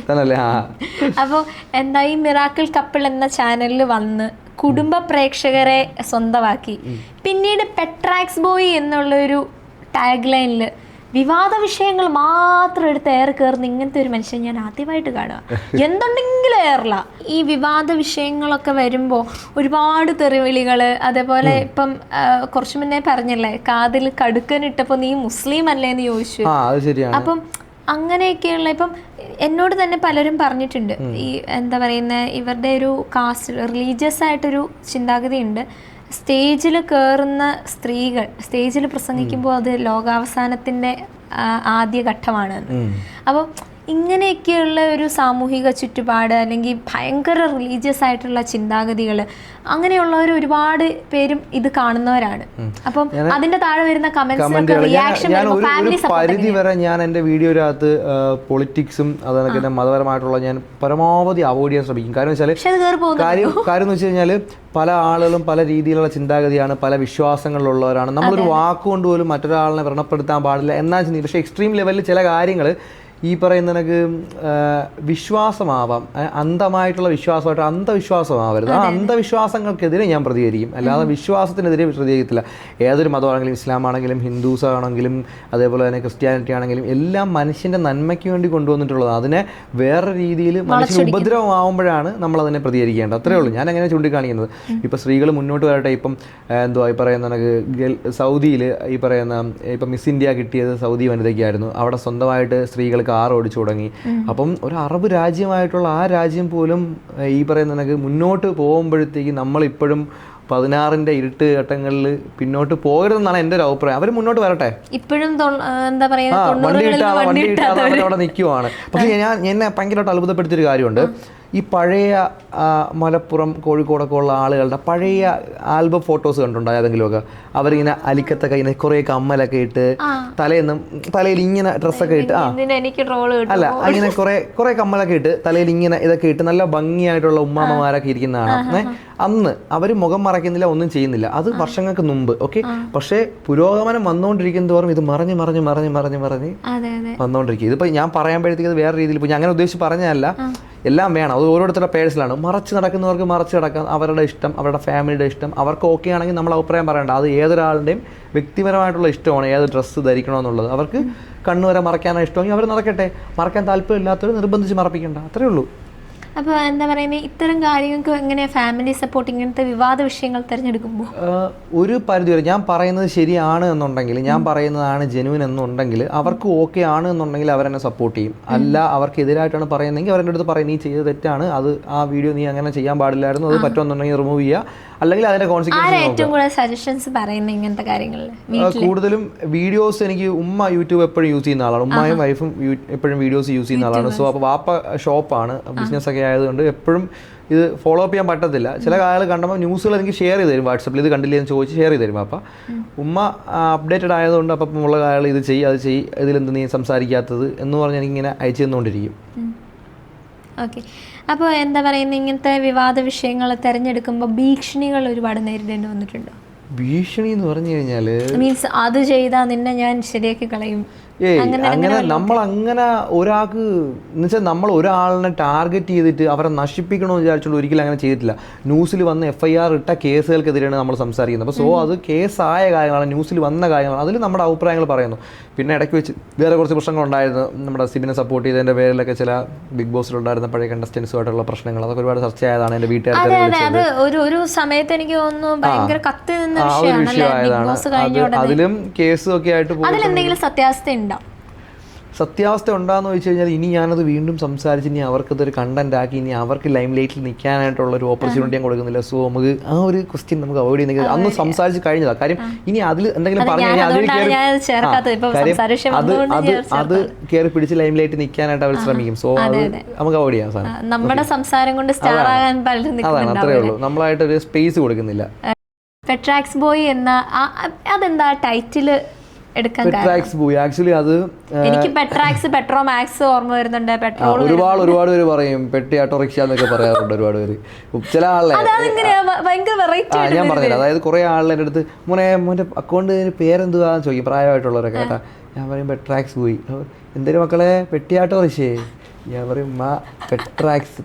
അപ്പോൾ എന്താ ഈ മിറാക്കിൾ കപ്പിൾ എന്ന ചാനലിൽ വന്ന് കുടുംബ പ്രേക്ഷകരെ സ്വന്തമാക്കി പിന്നീട് പെട്രാക്സ് ബോയ് എന്നുള്ളൊരു ടാഗ് ലൈനിൽ വിവാദ വിഷയങ്ങൾ മാത്രം എടുത്ത് ഏറെ കയറുന്ന ഇങ്ങനത്തെ ഒരു മനുഷ്യൻ ഞാൻ ആദ്യമായിട്ട് കാണുക. എന്തുണ്ടെങ്കിലും ഏറില്ല. ഈ വിവാദ വിഷയങ്ങളൊക്കെ വരുമ്പോൾ ഒരുപാട് തെറിവിളികൾ, അതേപോലെ ഇപ്പം കുറച്ചു മുന്നേ പറഞ്ഞല്ലേ കാതിൽ കടുക്കനിട്ടപ്പോൾ നീ മുസ്ലിം അല്ലേ എന്ന് ചോദിച്ചു. അപ്പം അങ്ങനെയൊക്കെയുള്ള ഇപ്പം എന്നോട് തന്നെ പലരും പറഞ്ഞിട്ടുണ്ട് ഈ എന്താ പറയുന്ന ഇവരുടെ ഒരു കാസ്റ്റ് റിലീജിയസ് ആയിട്ടൊരു ചിന്താഗതി ഉണ്ട്. സ്റ്റേജിൽ കയറുന്ന സ്ത്രീകൾ സ്റ്റേജിൽ പ്രസംഗിക്കുമ്പോൾ അത് ലോകാവസാനത്തിൻ്റെ ആദ്യ ഘട്ടമാണ്. അപ്പം ഇങ്ങനെയൊക്കെയുള്ള ഒരു സാമൂഹിക ചുറ്റുപാട് അല്ലെങ്കിൽ ഭയങ്കര റിലീജിയസ് ആയിട്ടുള്ള ചിന്താഗതികൾ അങ്ങനെയുള്ളവർ ഒരുപാട് പേരും ഇത് കാണുന്നവരാണ്. അപ്പം അതിന്റെ താഴെ വരുന്ന കമന്റ്സിനൊക്കെ റിയാക്ഷൻ പരിധി വരെ ഞാൻ എൻ്റെ വീഡിയോയിനകത്ത് പൊളിറ്റിക്സും അതൊക്കെ മതപരമായിട്ടുള്ള ഞാൻ പരമാവധി അവോയ്ഡ് ചെയ്യാൻ ശ്രമിക്കും. കാരണം എന്ന് വെച്ച് കഴിഞ്ഞാൽ പല ആളുകളും പല രീതിയിലുള്ള ചിന്താഗതിയാണ്, പല വിശ്വാസങ്ങളിലുള്ളവരാണ്. നമ്മളൊരു വാക്കുകൊണ്ട് പോലും മറ്റൊരാളിനെ വ്രണപ്പെടുത്താൻ പാടില്ല എന്നാ ചിന്തിക്കും. പക്ഷേ എക്സ്ട്രീം ലെവലിൽ ചില കാര്യങ്ങൾ ഈ പറയുന്ന എനിക്ക് വിശ്വാസമാവാം, അന്ധമായിട്ടുള്ള വിശ്വാസമായിട്ട് അന്ധവിശ്വാസമാവരുത്. ആ അന്ധവിശ്വാസങ്ങൾക്കെതിരെ ഞാൻ പ്രതികരിക്കും, അല്ലാതെ വിശ്വാസത്തിനെതിരെ പ്രതികരിക്കത്തില്ല. ഏതൊരു മതമാണെങ്കിലും ഇസ്ലാം ആണെങ്കിലും ഹിന്ദുസ് ആണെങ്കിലും അതേപോലെ തന്നെ ക്രിസ്ത്യാനിറ്റി ആണെങ്കിലും എല്ലാം മനുഷ്യൻ്റെ നന്മയ്ക്ക് വേണ്ടി കൊണ്ടുവന്നിട്ടുള്ളത്. അതിനെ വേറെ രീതിയിൽ മനുഷ്യന് ഉപദ്രവമാവുമ്പോഴാണ് നമ്മളതിനെ പ്രതികരിക്കേണ്ടത്. അത്രേ ഉള്ളൂ ഞാൻ അങ്ങനെ ചൂണ്ടിക്കാണിക്കുന്നത്. ഇപ്പോൾ സ്ത്രീകൾ മുന്നോട്ട് വരട്ടെ. ഇപ്പം എന്തുവാ ഈ പറയുന്ന സൗദിയിൽ ഈ പറയുന്ന ഇപ്പം മിസ് ഇന്ത്യ കിട്ടിയത് സൗദി വനിതയ്ക്കായിരുന്നു. അവിടെ സ്വന്തമായിട്ട് സ്ത്രീകൾ കാർ ഓടിച്ചു തുടങ്ങി. അപ്പം ഒരു അറബ് രാജ്യമായിട്ടുള്ള ആ രാജ്യം പോലും ഈ പറയുന്ന മുന്നോട്ട് പോകുമ്പോഴത്തേക്ക് നമ്മളിപ്പോഴും 16ന്റെ ഇരുട്ട് ഘട്ടങ്ങളിൽ പിന്നോട്ട് പോകരുതെന്നാണ് എൻ്റെ ഒരു അഭിപ്രായം. അവർ മുന്നോട്ട് വരട്ടെ. ഇപ്പോഴും എന്താ പറയാ വണ്ടി കിട്ടാതെ അവരവിടെ നിൽക്കുവാണ്. പക്ഷെ എന്നെ ഭയങ്കരമായിട്ട് അത്ഭുതപ്പെടുത്തിയൊരു കാര്യമുണ്ട്. ഈ പഴയ മലപ്പുറം കോഴിക്കോടൊക്കെ ഉള്ള ആളുകളുടെ പഴയ ആൽബം ഫോട്ടോസ് കണ്ടുണ്ടോ ഏതെങ്കിലുമൊക്കെ? അവരിങ്ങനെ അലിക്കത്തൊക്കെ ഇങ്ങനെ കുറേ കമ്മലൊക്കെ ഇട്ട് തലയിൽ ഇങ്ങനെ ഡ്രസ്സൊക്കെ ഇട്ട് അല്ല അങ്ങനെ കുറെ കമ്മലൊക്കെ ഇട്ട് തലയിൽ ഇങ്ങനെ ഇതൊക്കെ ഇട്ട് നല്ല ഭംഗിയായിട്ടുള്ള ഉമ്മാമ്മമാരൊക്കെ ഇരിക്കുന്നതാണ്. അന്ന് അവർ മുഖം മറയ്ക്കുന്നില്ല, ഒന്നും ചെയ്യുന്നില്ല. അത് വർഷങ്ങൾക്ക് മുമ്പ്. ഓക്കെ. പക്ഷേ പുരോഗമനം വന്നുകൊണ്ടിരിക്കും തോറും ഇത് മറിഞ്ഞ് വന്നുകൊണ്ടിരിക്കും. ഇതിപ്പോൾ ഞാൻ പറയുമ്പോഴത്തേക്ക് അത് വേറെ രീതിയിൽ പോയി. ഞാൻ അങ്ങനെ ഉദ്ദേശിച്ച് പറഞ്ഞതല്ല. എല്ലാം വേണം, അത് ഓരോരുത്തരുടെ പേഴ്സണലാണ്. മറച്ച് നടക്കുന്നവർക്ക് മറച്ച് നടക്കാം, അവരുടെ ഇഷ്ടം, അവരുടെ ഫാമിലിയുടെ ഇഷ്ടം. അവർക്ക് ഓക്കെ ആണെങ്കിൽ നമ്മൾ അഭിപ്രായം പറയേണ്ട. അത് ഏതൊരാളുടെയും വ്യക്തിപരമായിട്ടുള്ള ഇഷ്ടമാണ് ഏത് ഡ്രസ്സ് ധരിക്കണമെന്നുള്ളത്. അവർക്ക് കണ്ണുവരെ മറയ്ക്കാനാണ് ഇഷ്ടമെങ്കിൽ അവർ നടക്കട്ടെ. മറക്കാൻ താല്പര്യമില്ലാത്തവർ നിർബന്ധിച്ച് മറപ്പിക്കണ്ട, അത്രേ ഉള്ളൂ. അപ്പോൾ എന്താ പറയുന്നത്, ഇത്തരം കാര്യങ്ങൾക്ക് എങ്ങനെയാണ് ഫാമിലി സപ്പോർട്ട് ഇങ്ങനത്തെ വിവാദ വിഷയങ്ങൾ തിരഞ്ഞെടുക്കുമ്പോൾ? ഒരു പരിധി വരെ ഞാൻ പറയുന്നത് ശരിയാണ് എന്നുണ്ടെങ്കിൽ, ഞാൻ പറയുന്നതാണ് ജെനുവിൻ എന്നുണ്ടെങ്കിൽ, അവർക്ക് ഓക്കെ ആണ് എന്നുണ്ടെങ്കിൽ അവരെന്നെ സപ്പോർട്ട് ചെയ്യും. അല്ല അവർക്ക് എതിരായിട്ടാണ് പറയുന്നതെങ്കിൽ അവരുടെ അടുത്ത് പറയും നീ ചെയ്ത് തെറ്റാണ്, അത് ആ വീഡിയോ നീ അങ്ങനെ ചെയ്യാൻ പാടില്ലായിരുന്നു, അത് പറ്റുമെന്നുണ്ടെങ്കിൽ റിമൂവ് ചെയ്യുക, അല്ലെങ്കിൽ അതിന്റെ സജഷൻസ് പറയുന്നത് ഇങ്ങനത്തെ കാര്യങ്ങളിൽ. കൂടുതലും വീഡിയോസ് എനിക്ക് ഉമ്മ യൂട്യൂബ് എപ്പോഴും യൂസ് ചെയ്യുന്ന ആളാണ്. ഉമ്മയും വൈഫും എപ്പോഴും വീഡിയോസ് യൂസ് ചെയ്യുന്ന ആളാണ്. സോ അപ്പോൾ വാപ്പ ഷോപ്പാണ്, ബിസിനസ് ഒക്കെ ആയതുകൊണ്ട് എപ്പോഴും ഇത് ഫോളോ അപ്പ് ചെയ്യാൻ പറ്റത്തില്ല. ചില കാര്യങ്ങൾ കണ്ടപ്പോൾ ന്യൂസുകൾ എനിക്ക് ഷെയർ ചെയ്ത് തരും വാട്സപ്പിൽ, ഇത് കണ്ടില്ലേ എന്ന് ചോദിച്ച് ഷെയർ ചെയ്ത് തരും. അപ്പം ഉമ്മ അപ്ഡേറ്റഡ് ആയതുകൊണ്ട് അപ്പം ഉള്ള കാര്യങ്ങൾ ഇത് ചെയ്യും, അത് ചെയ്യും, ഇതിലെന്ത് നീ സംസാരിക്കാത്തത് എന്ന് പറഞ്ഞ് എനിക്കിങ്ങനെ അയച്ചു തന്നുകൊണ്ടിരിക്കും. ഓക്കെ. അപ്പോൾ എന്താ പറയുന്നത്, ഇങ്ങനത്തെ വിവാദ വിഷയങ്ങൾ തിരഞ്ഞെടുക്കുമ്പോൾ ഭീഷണികൾ ഒരുപാട് നേരിടേണ്ടി വന്നിട്ടുണ്ടോ? ഭീഷണി എന്ന് പറഞ്ഞു കഴിഞ്ഞാൽ മീൻസ് അത് ചെയ്താൽ നിന്നെ ഞാൻ ശരിയാക്കി കളയും, അങ്ങനെ നമ്മൾ അങ്ങനെ ഒരാൾക്ക് എന്നുവെച്ചാൽ നമ്മൾ ഒരാളിനെ ടാർഗറ്റ് ചെയ്തിട്ട് അവരെ നശിപ്പിക്കണമെന്ന് വിചാരിച്ചുകൊണ്ട് ഒരിക്കലും അങ്ങനെ ചെയ്തിട്ടില്ല. ന്യൂസിൽ വന്ന് FIR ഇട്ട കേസുകൾക്കെതിരെയാണ് നമ്മൾ സംസാരിക്കുന്നത്. അപ്പോൾ സോ അത് കേസായ കാര്യങ്ങളാണ്, ന്യൂസിൽ വന്ന കാര്യങ്ങളാണ്, അതിൽ നമ്മുടെ അഭിപ്രായങ്ങൾ പറയുന്നു. പിന്നെ ഇടയ്ക്ക് വെച്ച് വേറെ കുറച്ച് പ്രശ്നങ്ങളുണ്ടായിരുന്നു. നമ്മുടെ സിബിനെ സപ്പോർട്ട് ചെയ്തതിൻ്റെ പേരിലൊക്കെ ചില ബിഗ് ബോസിലുണ്ടായിരുന്ന പഴയ കണ്ടസ്റ്റൻസുമായിട്ടുള്ള പ്രശ്നങ്ങൾ, അതൊക്കെ ഒരുപാട് ചർച്ചയായതാണ്. എൻ്റെ വീട്ടുകാർ ഒരു സമയത്ത് എനിക്ക് തോന്നുന്നു ഭയങ്കര കത്തി നിന്ന വിഷയമായതാണ്. അതിലും കേസും ഒക്കെ ആയിട്ട് അതിലെന്തെങ്കിലും സത്യാവസ്ഥ സത്യാവസ്ഥ ഉണ്ടാകുന്ന ചോദിച്ചു കഴിഞ്ഞാൽ ഇനി ഞാനത് വീണ്ടും സംസാരിച്ച് ഇനി അവർക്കതൊരു കണ്ടന്റ് ആക്കി ഇനി അവർക്ക് ലൈം ലൈറ്റിൽ നിൽക്കാനായിട്ടുള്ള ഒരു ഓപ്പർച്യൂണിറ്റി ഞാൻ കൊടുക്കുന്നില്ല. സോ നമുക്ക് ആ ഒരു ക്വസ്റ്റ്യൻ നമുക്ക് അവോയ്ഡ് ചെയ്യുന്നത് അന്ന് സംസാരിച്ച് കഴിഞ്ഞതാണ്. കാര്യം ഇനി അതിൽ എന്തെങ്കിലും പറഞ്ഞു കഴിഞ്ഞാൽ അത് കയറി പിടിച്ച് ലൈം ലൈറ്റ് നിൽക്കാനായിട്ട് അവർ ശ്രമിക്കും. സോ അത് നമുക്ക് അവോയ്ഡ് ചെയ്യാം. സാധനം നമ്മുടെ സംസാരം കൊണ്ട് സ്റ്റാർ ആകാൻ പലരും അതാണ്, അത്രേ ഉള്ളൂ. നമ്മളായിട്ടൊരു സ്പേസ് കൊടുക്കുന്നില്ല. പെട്രാക്സ് ബോയ് എന്ന അതെന്താ ടൈറ്റില് ആക്ച്വലി അത് എനിക്ക് പെട്രാക്സ് പെട്രോമാക്സ് ഓർമ്മ വരുന്നുണ്ട്. പെട്രോൾ ഒരുപാട് പേര് പറയും പെട്ടി ഓട്ടോറിക്ഷ എന്നൊക്കെ പറയാറുണ്ട് ഒരുപാട് പേര്. ചില ആളെ ഞാൻ പറഞ്ഞില്ല, അതായത് കുറെ ആളുടെ അടുത്ത് മോൻ്റെ അക്കൗണ്ട് പേരെന്തുവാന്ന് ചോദിക്കും പ്രായമായിട്ടുള്ളവരൊക്കെ കേട്ടാ. ഞാൻ പറയും പെട്രാക്സ് പോയി. എന്തൊരു മക്കളെ പെട്ടി ഓട്ടോറിക്ഷേ? ഞാൻ പറയും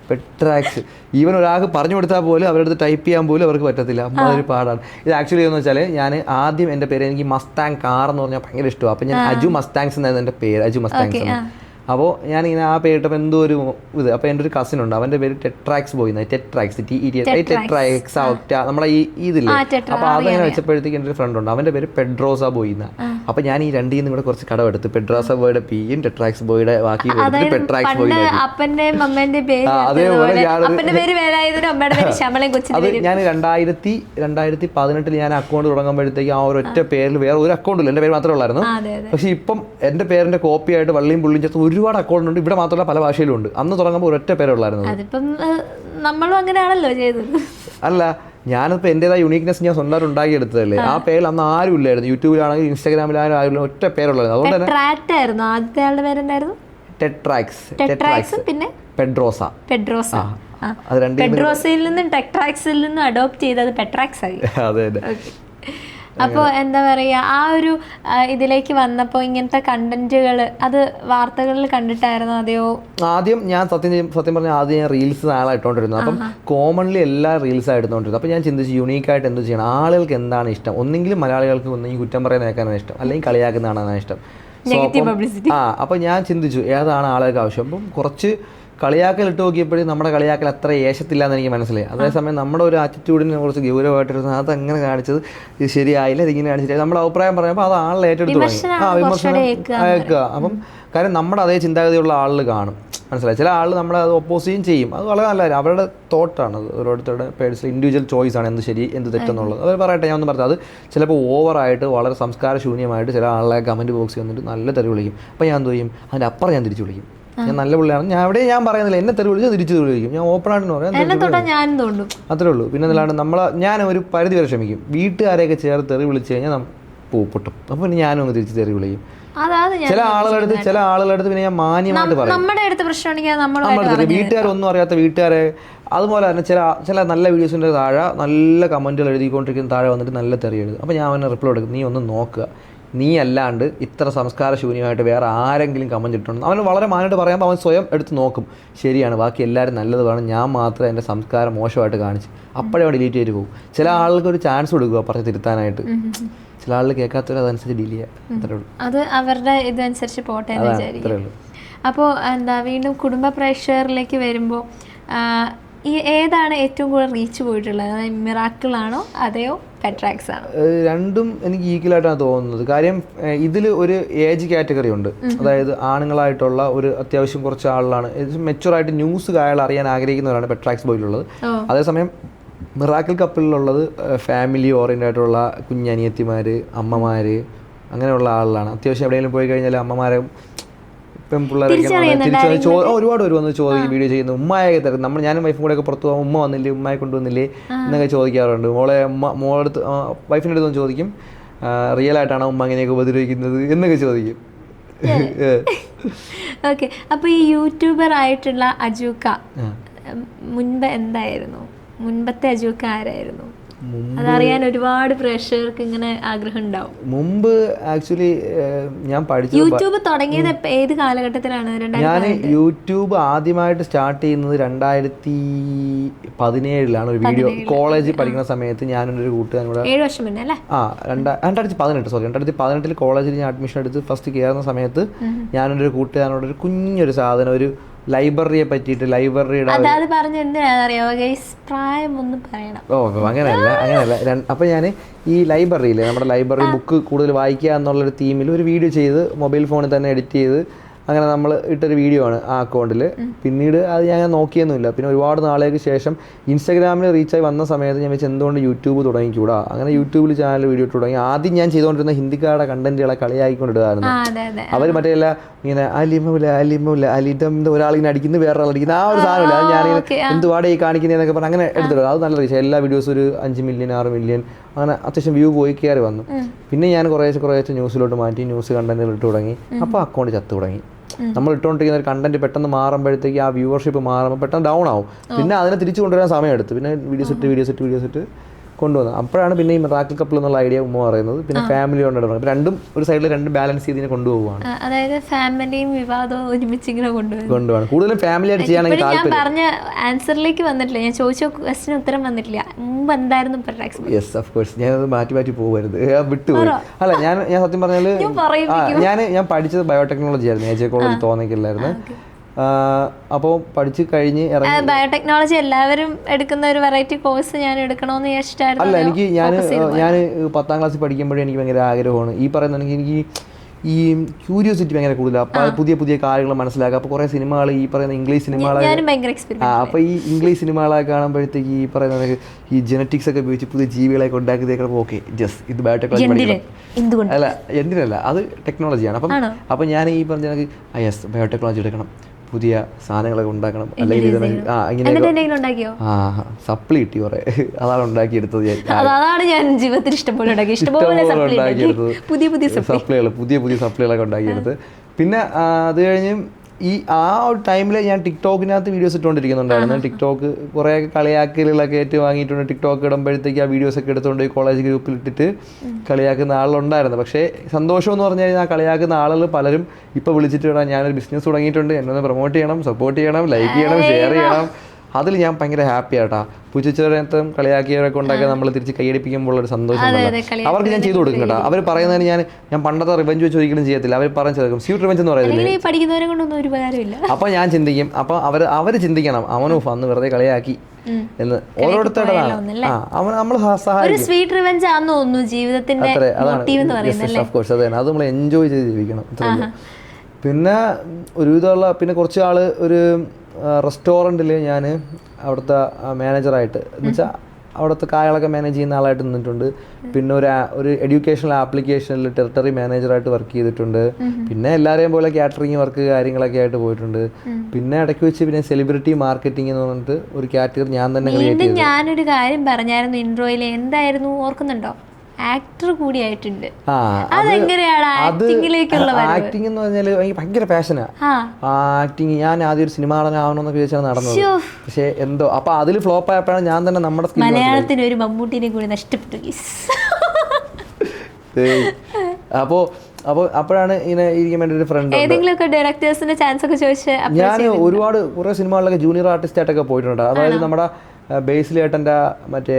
പെട്രാക്സ്. ഈവൻ ഒരാൾക്ക് പറഞ്ഞു കൊടുത്താൽ പോലും അവരുടെ അടുത്ത് ടൈപ്പ് ചെയ്യാൻ പോലും അവർക്ക് പറ്റത്തില്ല. അതൊരു പാടാണ്. ഇത് ആക്ച്വലി എന്ന് വെച്ചാൽ ഞാൻ ആദ്യം എൻ്റെ പേര് എനിക്ക് മസ്താങ് കാർ എന്ന് പറഞ്ഞാൽ ഭയങ്കര ഇഷ്ടമാണ്. അപ്പം ഞാൻ അജു മസ്താങ്സ് എന്നായിരുന്നു എൻ്റെ പേര്, അജു മസ്താങ്സ് എന്ന്. അപ്പോൾ ഞാനിങ്ങനെ ആ പേരിട്ടപ്പോൾ എന്തോ ഒരു ഇത്. അപ്പോൾ എൻ്റെ ഒരു കസിൻ ഉണ്ട്, അവൻ്റെ പേര് ടെട്രാക്സ് ബോയ് എന്നായി. ടെട്രാക്സ് ടെട്രാക്സ് ഒറ്റ നമ്മളെ ഈ ഇതില്ലേ. അപ്പോൾ അതങ്ങനെ വെച്ചപ്പോഴത്തേക്ക് എൻ്റെ ഒരു ഫ്രണ്ട് ഉണ്ട്, അവൻ്റെ പേര് പെഡ്രോസ ബോയ് എന്നാണ്. അപ്പോൾ ഞാൻ ഈ രണ്ടിൽ നിന്നും കൂടെ കുറച്ച് കടമെടുത്ത് പെഡ്രോസ ബോയുടെ പിയും ടെട്രാക്സ് ബോയുടെ ബാക്കി പെട്രാക്സ് ബോയ്. അതേപോലെ അത് ഞാൻ 2018 ഞാൻ അക്കൗണ്ട് തുടങ്ങുമ്പോഴത്തേക്ക് ആ ഒരൊറ്റ പേരിൽ വേറെ ഒരു അക്കൗണ്ട് ഇല്ല, എൻ്റെ പേര് മാത്രമേ ഉള്ളായിരുന്നു. പക്ഷേ ഇപ്പം എൻ്റെ പേരിൻ്റെ കോപ്പിയായിട്ട് വള്ളിയും പുള്ളിയും ചേർത്ത് ഒരുപാട് അക്കൗണ്ട് ഉണ്ട്. ഇവിടെ മാത്രമല്ല പല ഭാഷയിലും ഉണ്ട്. അന്ന് തുടങ്ങുമ്പോൾ ഒരൊറ്റ പേരേ ഉള്ളായിരുന്നു. അല്ല, ഞാനിപ്പോൾ എൻ്റെതായ യുണീക്നെസ് ഞാൻ സ്വന്തമായിട്ട് ഉണ്ടാക്കിയെടുത്തതല്ലേ. ആ പേരിൽ അന്ന് ആരും ഇല്ലായിരുന്നു. യൂട്യൂബിലാണെങ്കിൽ ഇൻസ്റ്റാഗ്രാമിലായാലും ആരും ഒറ്റ പേരുള്ളായിരുന്നു. അതുകൊണ്ട് തന്നെ ടെട്രാക്സ് പിന്നെ പെഡ്രോസ. അത് പെഡ്രോസയിൽ നിന്നും ടെട്രാക്സിൽ നിന്നും അഡോപ്റ്റ് ചെയ്തത് പെട്രാക്സ് ആയി. അതെ. അപ്പോൾ എന്താ പറയുക, ആ ഒരു ഇതിലേക്ക് വന്നപ്പോൾ ഇങ്ങനത്തെ കണ്ടന്റുകൾ അത് വാർത്തകളിൽ കണ്ടിട്ടായിരുന്നു അതെയോ? ആദ്യം ഞാൻ സത്യം പറഞ്ഞാൽ ആദ്യം ഞാൻ റീൽസ് ആളായിട്ടോണ്ടിരുന്നത്. അപ്പം കോമൺലി എല്ലാ റീൽസ് ആയിടുന്നോണ്ടിരുന്നത്. അപ്പോൾ ഞാൻ ചിന്തിച്ചു യൂണീക്കായിട്ട് എന്ത് ചെയ്യണം, ആളുകൾക്ക് എന്താണ് ഇഷ്ടം. ഒന്നെങ്കിലും മലയാളികൾക്ക് ഒന്നെങ്കിൽ കുറ്റം പറയാനാണ് ഇഷ്ടം, അല്ലെങ്കിൽ കളിയാക്കുന്നതാണ് ഇഷ്ടം. അപ്പോൾ ഞാൻ ചിന്തിച്ചു ഏതാണ് ആളുകൾക്ക് ആവശ്യം. അപ്പം കുറച്ച് കളിയാക്കൽ ഇട്ട് നോക്കിയപ്പോഴും നമ്മുടെ കളിയാക്കൽ അത്ര ഏശത്തില്ല എന്ന് എനിക്ക് മനസ്സിലായി. അതേസമയം നമ്മുടെ ഒരു ആറ്റിറ്റ്യൂഡിനെ കുറച്ച് ഗൗരവമായിട്ടിരുന്നു. അതങ്ങനെ കാണിച്ചത് ഇത് ശരിയായില്ല, ഇതിങ്ങനെ കാണിച്ചിട്ട് നമ്മുടെ അഭിപ്രായം പറയുമ്പോൾ അത് ആളിൽ ഏറ്റെടുത്ത് തുടങ്ങി. വിമർശനം അയക്കുക. അപ്പം കാര്യം നമ്മുടെ അതേ ചിന്താഗതിയുള്ള ആളിൽ കാണും. മനസ്സിലായി. ചില ആൾ നമ്മളെ അത് ഒപ്പോസിയും ചെയ്യും, അത് വളരെ നല്ല കാര്യം. അവരുടെ തോട്ടാണ് അത്, ഓരോരുത്തരുടെ പേഴ്സണൽ ഇൻഡിവിജ്വൽ ചോയ്സ് ആണ് എന്ത് ശരി എന്ത് തെറ്റെന്നുള്ളത്. അവർ പറയട്ടെ, ഞാൻ ഒന്ന് പറഞ്ഞത് അത് ചിലപ്പോൾ ഓവറായിട്ട് വളരെ സംസ്കാരശൂന്യമായിട്ട് ചില ആളെ കമൻറ്റ് ബോക്സിൽ വന്നിട്ട് നല്ല തെറി വിളിക്കും. അപ്പോൾ ഞാൻ എന്ത് ചെയ്യും, അതിൻ്റെ അപ്പുറം ഞാൻ തിരിച്ചു വിളിക്കും. ഞാൻ നല്ല പിള്ളേരാണ്, ഞാൻ അവിടെ ഞാൻ പറയുന്നില്ല, എന്നെ തെറി വിളിച്ച് തിരിച്ചു വിളിക്കും. ഞാൻ ഓപ്പണായിട്ട് പറയാം, അത്രേ ഉള്ളൂ. പിന്നെ അല്ലാണ്ട് ഞാൻ ഒരു പരിധി വരെ ക്ഷമിക്കും. വീട്ടുകാരെയൊക്കെ ചേർത്ത് തെറി വിളിച്ച് കഴിഞ്ഞാൽ പൊട്ടും. അപ്പോൾ പിന്നെ ഞാനും അങ്ങ് തിരിച്ച് തെറി വിളിക്കും. ചില ആളുകളടുത്ത് പിന്നെ ഞാൻ മാന്യമായിട്ട് പറയും. നമ്മൾ വീട്ടുകാരൊന്നും അറിയാത്ത വീട്ടുകാരെ, അതുപോലെ തന്നെ ചില നല്ല വീഡിയോസിൻ്റെ താഴെ നല്ല കമൻറ്റുകൾ എഴുതിക്കൊണ്ടിരിക്കുന്ന താഴെ വന്നിട്ട് നല്ല തെറി എഴുതും. അപ്പോൾ ഞാൻ അവനെ റിപ്ലൈ എടുക്കും, നീ ഒന്ന് നോക്കുക, നീ അല്ലാണ്ട് ഇത്ര സംസ്കാരശൂന്യമായിട്ട് വേറെ ആരെങ്കിലും കമൻറ്റ് ഇട്ടുണ്ടോ. അവന് വളരെ മാനായിട്ട് പറയുമ്പോൾ അവൻ സ്വയം എടുത്ത് നോക്കും, ശരിയാണ്, ബാക്കി എല്ലാവരും നല്ലത് വേണം, ഞാൻ മാത്രം എൻ്റെ സംസ്കാരം മോശമായിട്ട് കാണിച്ച്, അപ്പോഴേ അവൻ ഡിലീറ്റ് ചെയ്ത് പോകും. ചില ആൾക്ക് ഒരു ചാൻസ് കൊടുക്കുക പറഞ്ഞ് തിരുത്താനായിട്ട്. ചില ആളുകൾ കേൾക്കാത്തവർ അതനുസരിച്ച് ഡീൽ ചെയ്യുക, അത്രേ ഉള്ളൂ. അത് അവരുടെ ഇതനുസരിച്ച് പോട്ടെ എന്ന് വിചാരിക്കും. അപ്പോൾ വീണ്ടും കുടുംബ പ്രേക്ഷകരിലേക്ക് വരുമ്പോൾ ഏതാണ് ഏറ്റവും കൂടുതൽ റീച്ച് പോയിട്ടുള്ളത്? മിറാക്കിൾ ആണോ അതെയോ പെട്രാക്സ് ആണോ? രണ്ടും എനിക്ക് ഈക്വലായിട്ടാണ് തോന്നുന്നത്. കാര്യം ഇതിൽ ഒരു ഏജ് കാറ്റഗറി ഉണ്ട്. അതായത് ആണുങ്ങളായിട്ടുള്ള ഒരു അത്യാവശ്യം കുറച്ച് ആളുകളാണ്, മെച്ചുവറായിട്ട് ന്യൂസ് അയാൾ അറിയാൻ ആഗ്രഹിക്കുന്നവരാണ് പെട്രാക്സ് ബോയിലുള്ളത്. അതേസമയം മിറാക്കിൾ കപ്പിളിലുള്ളത് ഫാമിലി ഓറിയൻ്റ് ആയിട്ടുള്ള കുഞ്ഞനിയത്തിമാർ, അമ്മമാർ, അങ്ങനെയുള്ള ആളുകളാണ്. അത്യാവശ്യം എവിടെയെങ്കിലും പോയി കഴിഞ്ഞാൽ അമ്മമാരെ പെൺപിള്ളേരൊക്കെ ഒരുപാട് പേര് വന്ന് ചോദിക്കും, വീഡിയോ ചെയ്യുന്നു, ഉമ്മയൊക്കെ തരും. ഞാനും വൈഫും കൂടെ ഒക്കെ പുറത്ത് പോകും, ഉമ്മ വന്നില്ലേ, ഉമ്മയെ കൊണ്ടുവന്നില്ലേ എന്നൊക്കെ ചോദിക്കാറുണ്ട്. മോളടുത്ത് വൈഫിൻ്റെ അടുത്ത് വന്ന് ചോദിക്കും, റിയൽ ആയിട്ടാണോ ഉമ്മ അങ്ങനെയൊക്കെ ഉപദ്രവിക്കുന്നത് എന്നൊക്കെ ചോദിക്കും. ഓക്കെ, അപ്പോൾ ഈ യൂട്യൂബർ ആയിട്ടുള്ള അജൂക്ക മുൻപ് എന്തായിരുന്നു? മുൻപത്തെ അജൂക്ക ആരായിരുന്നു? അതറിയാൻ ഒരുപാട് പ്രേക്ഷകർക്ക് ഇങ്ങനെ ആഗ്രഹം ഉണ്ടാവും. മുമ്പ് ആക്ച്വലി ഞാൻ പഠിച്ചത് യൂട്യൂബ് തുടങ്ങിയത് ഏത് കാലഘട്ടത്തിലാണ്? ഞാൻ യൂട്യൂബ് ആദ്യമായിട്ട് സ്റ്റാർട്ട് ചെയ്യുന്നത് 2017 ഒരു വീഡിയോ. കോളേജിൽ പഠിക്കുന്ന സമയത്ത് ഞാനൊരു കൂട്ടുകാരനോട് 7 വർഷം മുന്നേ അല്ലേ? 2018 കോളേജിൽ ഞാൻ അഡ്മിഷൻ എടുത്ത് ഫസ്റ്റ് കയറുന്ന സമയത്ത് ഞാനൊരു കൂട്ടുകാരനോട് ഒരു കുഞ്ഞൊരു സാധനം, ഒരു ലൈബ്രറിയെ പറ്റിയിട്ട്, ലൈബ്രറിയുടെ അങ്ങനെയല്ല. അപ്പോൾ ഞാൻ ഈ ലൈബ്രറിയിൽ നമ്മുടെ ലൈബ്രറി ബുക്ക് കൂടുതൽ വായിക്കുക എന്നുള്ളൊരു തീമിൽ ഒരു വീഡിയോ ചെയ്ത് മൊബൈൽ ഫോണിൽ തന്നെ എഡിറ്റ് ചെയ്ത് അങ്ങനെ നമ്മൾ ഇട്ടൊരു വീഡിയോ ആണ് ആ അക്കൗണ്ടിൽ. പിന്നീട് അത് ഞാൻ നോക്കിയൊന്നുമില്ല. പിന്നെ ഒരുപാട് നാളേക്ക് ശേഷം ഇൻസ്റ്റാഗ്രാമിൽ റീച്ചായി വന്ന സമയത്ത് ഞാൻ വെച്ച് എന്തുകൊണ്ട് യൂട്യൂബ് തുടങ്ങിക്കൂടാ, അങ്ങനെ യൂട്യൂബിൽ ചാനൽ വീഡിയോ ഇട്ട് തുടങ്ങി. ആദ്യം ഞാൻ ചെയ്തുകൊണ്ടിരുന്ന ഹിന്ദിക്കാരുടെ കണ്ടന്റുകളെ കളിയായിക്കൊണ്ടിടുകയായിരുന്നു. അവർ മറ്റേ ഇങ്ങനെ അലിമില്ല അലിദം ഒരാളിങ്ങനെ അടിക്കുന്നു, വേറെ ആളടിക്കുന്നു, ആ ഒരു സാധനമില്ല. അത് ഞാൻ എന്തുവാടെ ഈ കാണിക്കുന്നതെന്നൊക്കെ പറഞ്ഞ് അങ്ങനെ എടുത്തിടും. അത് നല്ല റീച്ച്. എല്ലാ വീഡിയോസും ഒരു 5 മില്യൺ 6 മില്യൺ അങ്ങനെ അത്യാവശ്യം വ്യൂ പോയി കയറി വന്നു. പിന്നെ ഞാൻ കുറേശ്ശെ ന്യൂസിലോട്ട് മാറ്റി, ന്യൂസ് കണ്ടന്റുകൾ ഇട്ട് തുടങ്ങി. അപ്പോൾ അക്കൗണ്ട് ചത്തു തുടങ്ങി. നമ്മൾ ഇട്ടുകൊണ്ടിരിക്കുന്ന ഒരു കണ്ടന്റ് പെട്ടെന്ന് മാറുമ്പോഴത്തേക്ക് ആ വ്യൂവർഷിപ്പ് മാറുമ്പോൾ പെട്ടെന്ന് ഡൗൺ ആവും. പിന്നെ അതിനെ തിരിച്ചു കൊണ്ടുവരാൻ സമയമെടുത്തു. പിന്നെ വീഡിയോസ് ഇട്ട് കൊണ്ടുവന്നത്. അപ്പോഴാണ് പിന്നെ ഈ മിറാക്കിൾ കപ്പിൾ എന്നുള്ള ഐഡിയ ഉമ്മ പറയുന്നത്. പിന്നെ ഫാമിലി കൊണ്ടുവരണം. രണ്ടും ഒരു സൈഡിൽ രണ്ട് ബാലൻസ് ചെയ്തിനെ കൊണ്ടുപോകുവാണ്. അതായത് ഫാമിലിയും വിവാദവും ഒരുമിച്ച് ഇങ്ങനെ കൊണ്ടുപോകണം. കൂടുതലും ഫാമിലി ആയിട്ട് ചെയ്യാണെങ്കിൽ ഞാൻ പറഞ്ഞ ആൻസറിലേക്ക് വന്നിട്ടില്ല, ഞാൻ ചോദിച്ച ക്വസ്റ്റിന് ഉത്തരം വന്നിട്ടില്ല. മുമ്പ് എന്തായിരുന്നു പെട്രാക്സ്? Yes of course. ഞാനത് മാറ്റി പോകരുത്, വിട്ടുപോയി. അല്ല, ഞാൻ സത്യം പറഞ്ഞാൽ ഞാൻ പഠിച്ചത് ബയോടെക്നോളജി ആയിരുന്നു. AJ കോളേജിൽ തോന്നിക്കില്ലായിരുന്നു. അപ്പോൾ പഠിച്ച് കഴിഞ്ഞ് ഇറങ്ങി. ബയോടെക്നോളജി എല്ലാവരും എടുക്കുന്ന ഒരു വെറൈറ്റി കോഴ്സ് ഞാൻ എടുക്കണമെന്ന് വിചാരിച്ചിട്ടായിരുന്നു. അല്ല, ഞാൻ 10ാം ക്ലാസ്സിൽ പഠിക്കുമ്പോഴേ എനിക്ക് ഭയങ്കര ആഗ്രഹമാണ്. ഈ പറയുന്നുണ്ടെങ്കിൽ എനിക്ക് ഈ ക്യൂരിയോസിറ്റി ഭയങ്കര കൂടുതലാണ്. അപ്പോൾ പുതിയ കാര്യങ്ങൾ മനസ്സിലാക്കുക. അപ്പോൾ കുറേ സിനിമകൾ, ഈ പറയുന്ന ഇംഗ്ലീഷ് സിനിമകളെ, അപ്പോൾ ഈ ഇംഗ്ലീഷ് സിനിമകളെ കാണുമ്പോഴത്തേക്ക് ഈ പറയുന്ന ഈ ജെനറ്റിക്സ് ഒക്കെ ഉപയോഗിച്ച് പുതിയ ജീവികളൊക്കെ ഉണ്ടാക്കിയതേക്കുമ്പോൾ ഓക്കെ ജസ്റ്റ് ഇത് ബയോടെക്നോളജി പഠിക്കണം. അല്ല, എന്തിനല്ല, അത് ടെക്നോളജിയാണ്. അപ്പം ഞാൻ ഈ പറഞ്ഞ യെസ് ബയോടെക്നോളജി എടുക്കണം, പുതിയ സാധനങ്ങളൊക്കെ ഉണ്ടാക്കണം, അല്ലെങ്കിൽ ഇങ്ങനെ സപ്ലി കിട്ടി കുറേ, അതാണ് ഉണ്ടാക്കിയെടുത്തത്. പുതിയ സപ്ലികളൊക്കെ ഉണ്ടാക്കിയെടുത്ത്. പിന്നെ അത് കഴിഞ്ഞ് ആ ഒരു ടൈമിൽ ഞാൻ ടിക്ടോക്കിനകത്ത് വീഡിയോസ് ഇട്ടുകൊണ്ടിരിക്കുന്നുണ്ടായിരുന്നു. ടിക്ടോക്ക് കുറേ കളിയാക്കലുകളൊക്കെ വാങ്ങിയിട്ടുണ്ട്. ടിക്ടോക്ക് ഇടുമ്പോഴത്തേക്ക് ആ വീഡിയോസൊക്കെ എടുത്തുകൊണ്ട് കോളേജ് ഗ്രൂപ്പിൽ ഇട്ടിട്ട് കളിയാക്കുന്ന ആളുണ്ടായിരുന്നു. പക്ഷേ സന്തോഷം എന്ന് പറഞ്ഞു കഴിഞ്ഞാൽ ആ കളിയാക്കുന്ന ആളുകൾ പലരും ഇപ്പോൾ വിളിച്ചിട്ട് വേണം, ഞാനൊരു ബിസിനസ് തുടങ്ങിയിട്ടുണ്ട്, എന്നൊന്ന് പ്രൊമോട്ട് ചെയ്യണം, സപ്പോർട്ട് ചെയ്യണം, ലൈക്ക് ചെയ്യണം, ഷെയർ ചെയ്യണം. അതിൽ ഞാൻ ഭയങ്കര ഹാപ്പി ആട്ടാ. പുച്ഛിച്ചവരത്തും കളിയാക്കിയവരൊക്കെ ഉണ്ടാക്കി നമ്മൾ തിരിച്ച് കൈയടിപ്പിക്കുമ്പോൾ ഒരു സന്തോഷം. അവർക്ക് ഞാൻ ചെയ്തു കൊടുക്കും കേട്ടോ. അവർ പറയുന്നതിന് ഞാൻ പണ്ടത്തെ റിവെഞ്ച് വെച്ച് ഒരിക്കലും ചെയ്യത്തില്ല. അവർ പറഞ്ഞു ചേർക്കും സ്വീറ്റ് റിവെഞ്ച് എന്ന് പറയുന്നത്. അപ്പോൾ ഞാൻ ചിന്തിക്കും, അപ്പോൾ അവർ ചിന്തിക്കണം, അവനോ അന്ന് വെറുതെ കളിയാക്കി എന്ന്. ഓരോരുത്തരുടേതാണ്. നമ്മൾ സഹായിക്കും. അത് നമ്മൾ എൻജോയ് ചെയ്ത് ജീവിക്കണം. പിന്നെ ഒരുവിധമുള്ള പിന്നെ കുറച്ച് ആൾ ഒരു റെസ്റ്റോറൻറ്റിൽ ഞാൻ അവിടുത്തെ മാനേജറായിട്ട് എന്ന് വെച്ചാൽ അവിടുത്തെ കാര്യങ്ങളൊക്കെ മാനേജ് ചെയ്യുന്ന ആളായിട്ട് നിന്നിട്ടുണ്ട്. പിന്നെ ഒരു എഡ്യൂക്കേഷണൽ ആപ്ലിക്കേഷനിൽ ടെറിട്ടറി മാനേജറായിട്ട് വർക്ക് ചെയ്തിട്ടുണ്ട്. പിന്നെ എല്ലാവരെയും പോലെ കാറ്ററിംഗ് വർക്ക് കാര്യങ്ങളൊക്കെ ആയിട്ട് പോയിട്ടുണ്ട്. പിന്നെ ഇടയ്ക്ക് വെച്ച് പിന്നെ സെലിബ്രിറ്റി മാർക്കറ്റിംഗ് എന്ന് പറഞ്ഞിട്ട് ഒരു കാറ്റഗറി ഞാൻ തന്നെ ക്രിയേറ്റ് ചെയ്തു. ഞാനൊരു കാര്യം പറഞ്ഞായിരുന്നു ഇൻട്രോയിൽ, എന്തായിരുന്നു ഓർക്കുന്നുണ്ടോ? ആക്ടർ കൂടിയായിട്ടുണ്ട്. അതെങ്ങനെയാണ് ആക്ടിങ്ങിലേക്കുള്ള ആക്ടിംഗ് എന്ന് പറഞ്ഞാൽ എനിക്ക് ഭയങ്കര പാഷനാ ആക്ടിങ്. ഞാൻ ആദ്യം ഒരു സിനിമ നടനാവണമെന്നൊക്കെ വിചാരിച്ചാണ് നടന്നത്. പക്ഷെ എന്തോ അപ്പൊ അതിൽ ഫ്ലോപ്പ് ആയപ്പോഴാണ് ഞാൻ തന്നെ നമ്മുടെ മലയാളത്തിന് ഒരു മമ്മൂട്ടിനെ കൂടി നഷ്ടപ്പെട്ടു. അപ്പോഴാണ് ഇങ്ങനെ ഇരിക്കാൻ വേണ്ടി ഒരു ഫ്രണ്ട് ഞാൻ ഒരുപാട് കുറെ സിനിമകളിലൊക്കെ ജൂനിയർ ആർട്ടിസ്റ്റ് ആയിട്ടൊക്കെ പോയിട്ടുണ്ട്. അതായത് നമ്മുടെ ബേസിലേട്ടൻ്റെ മറ്റേ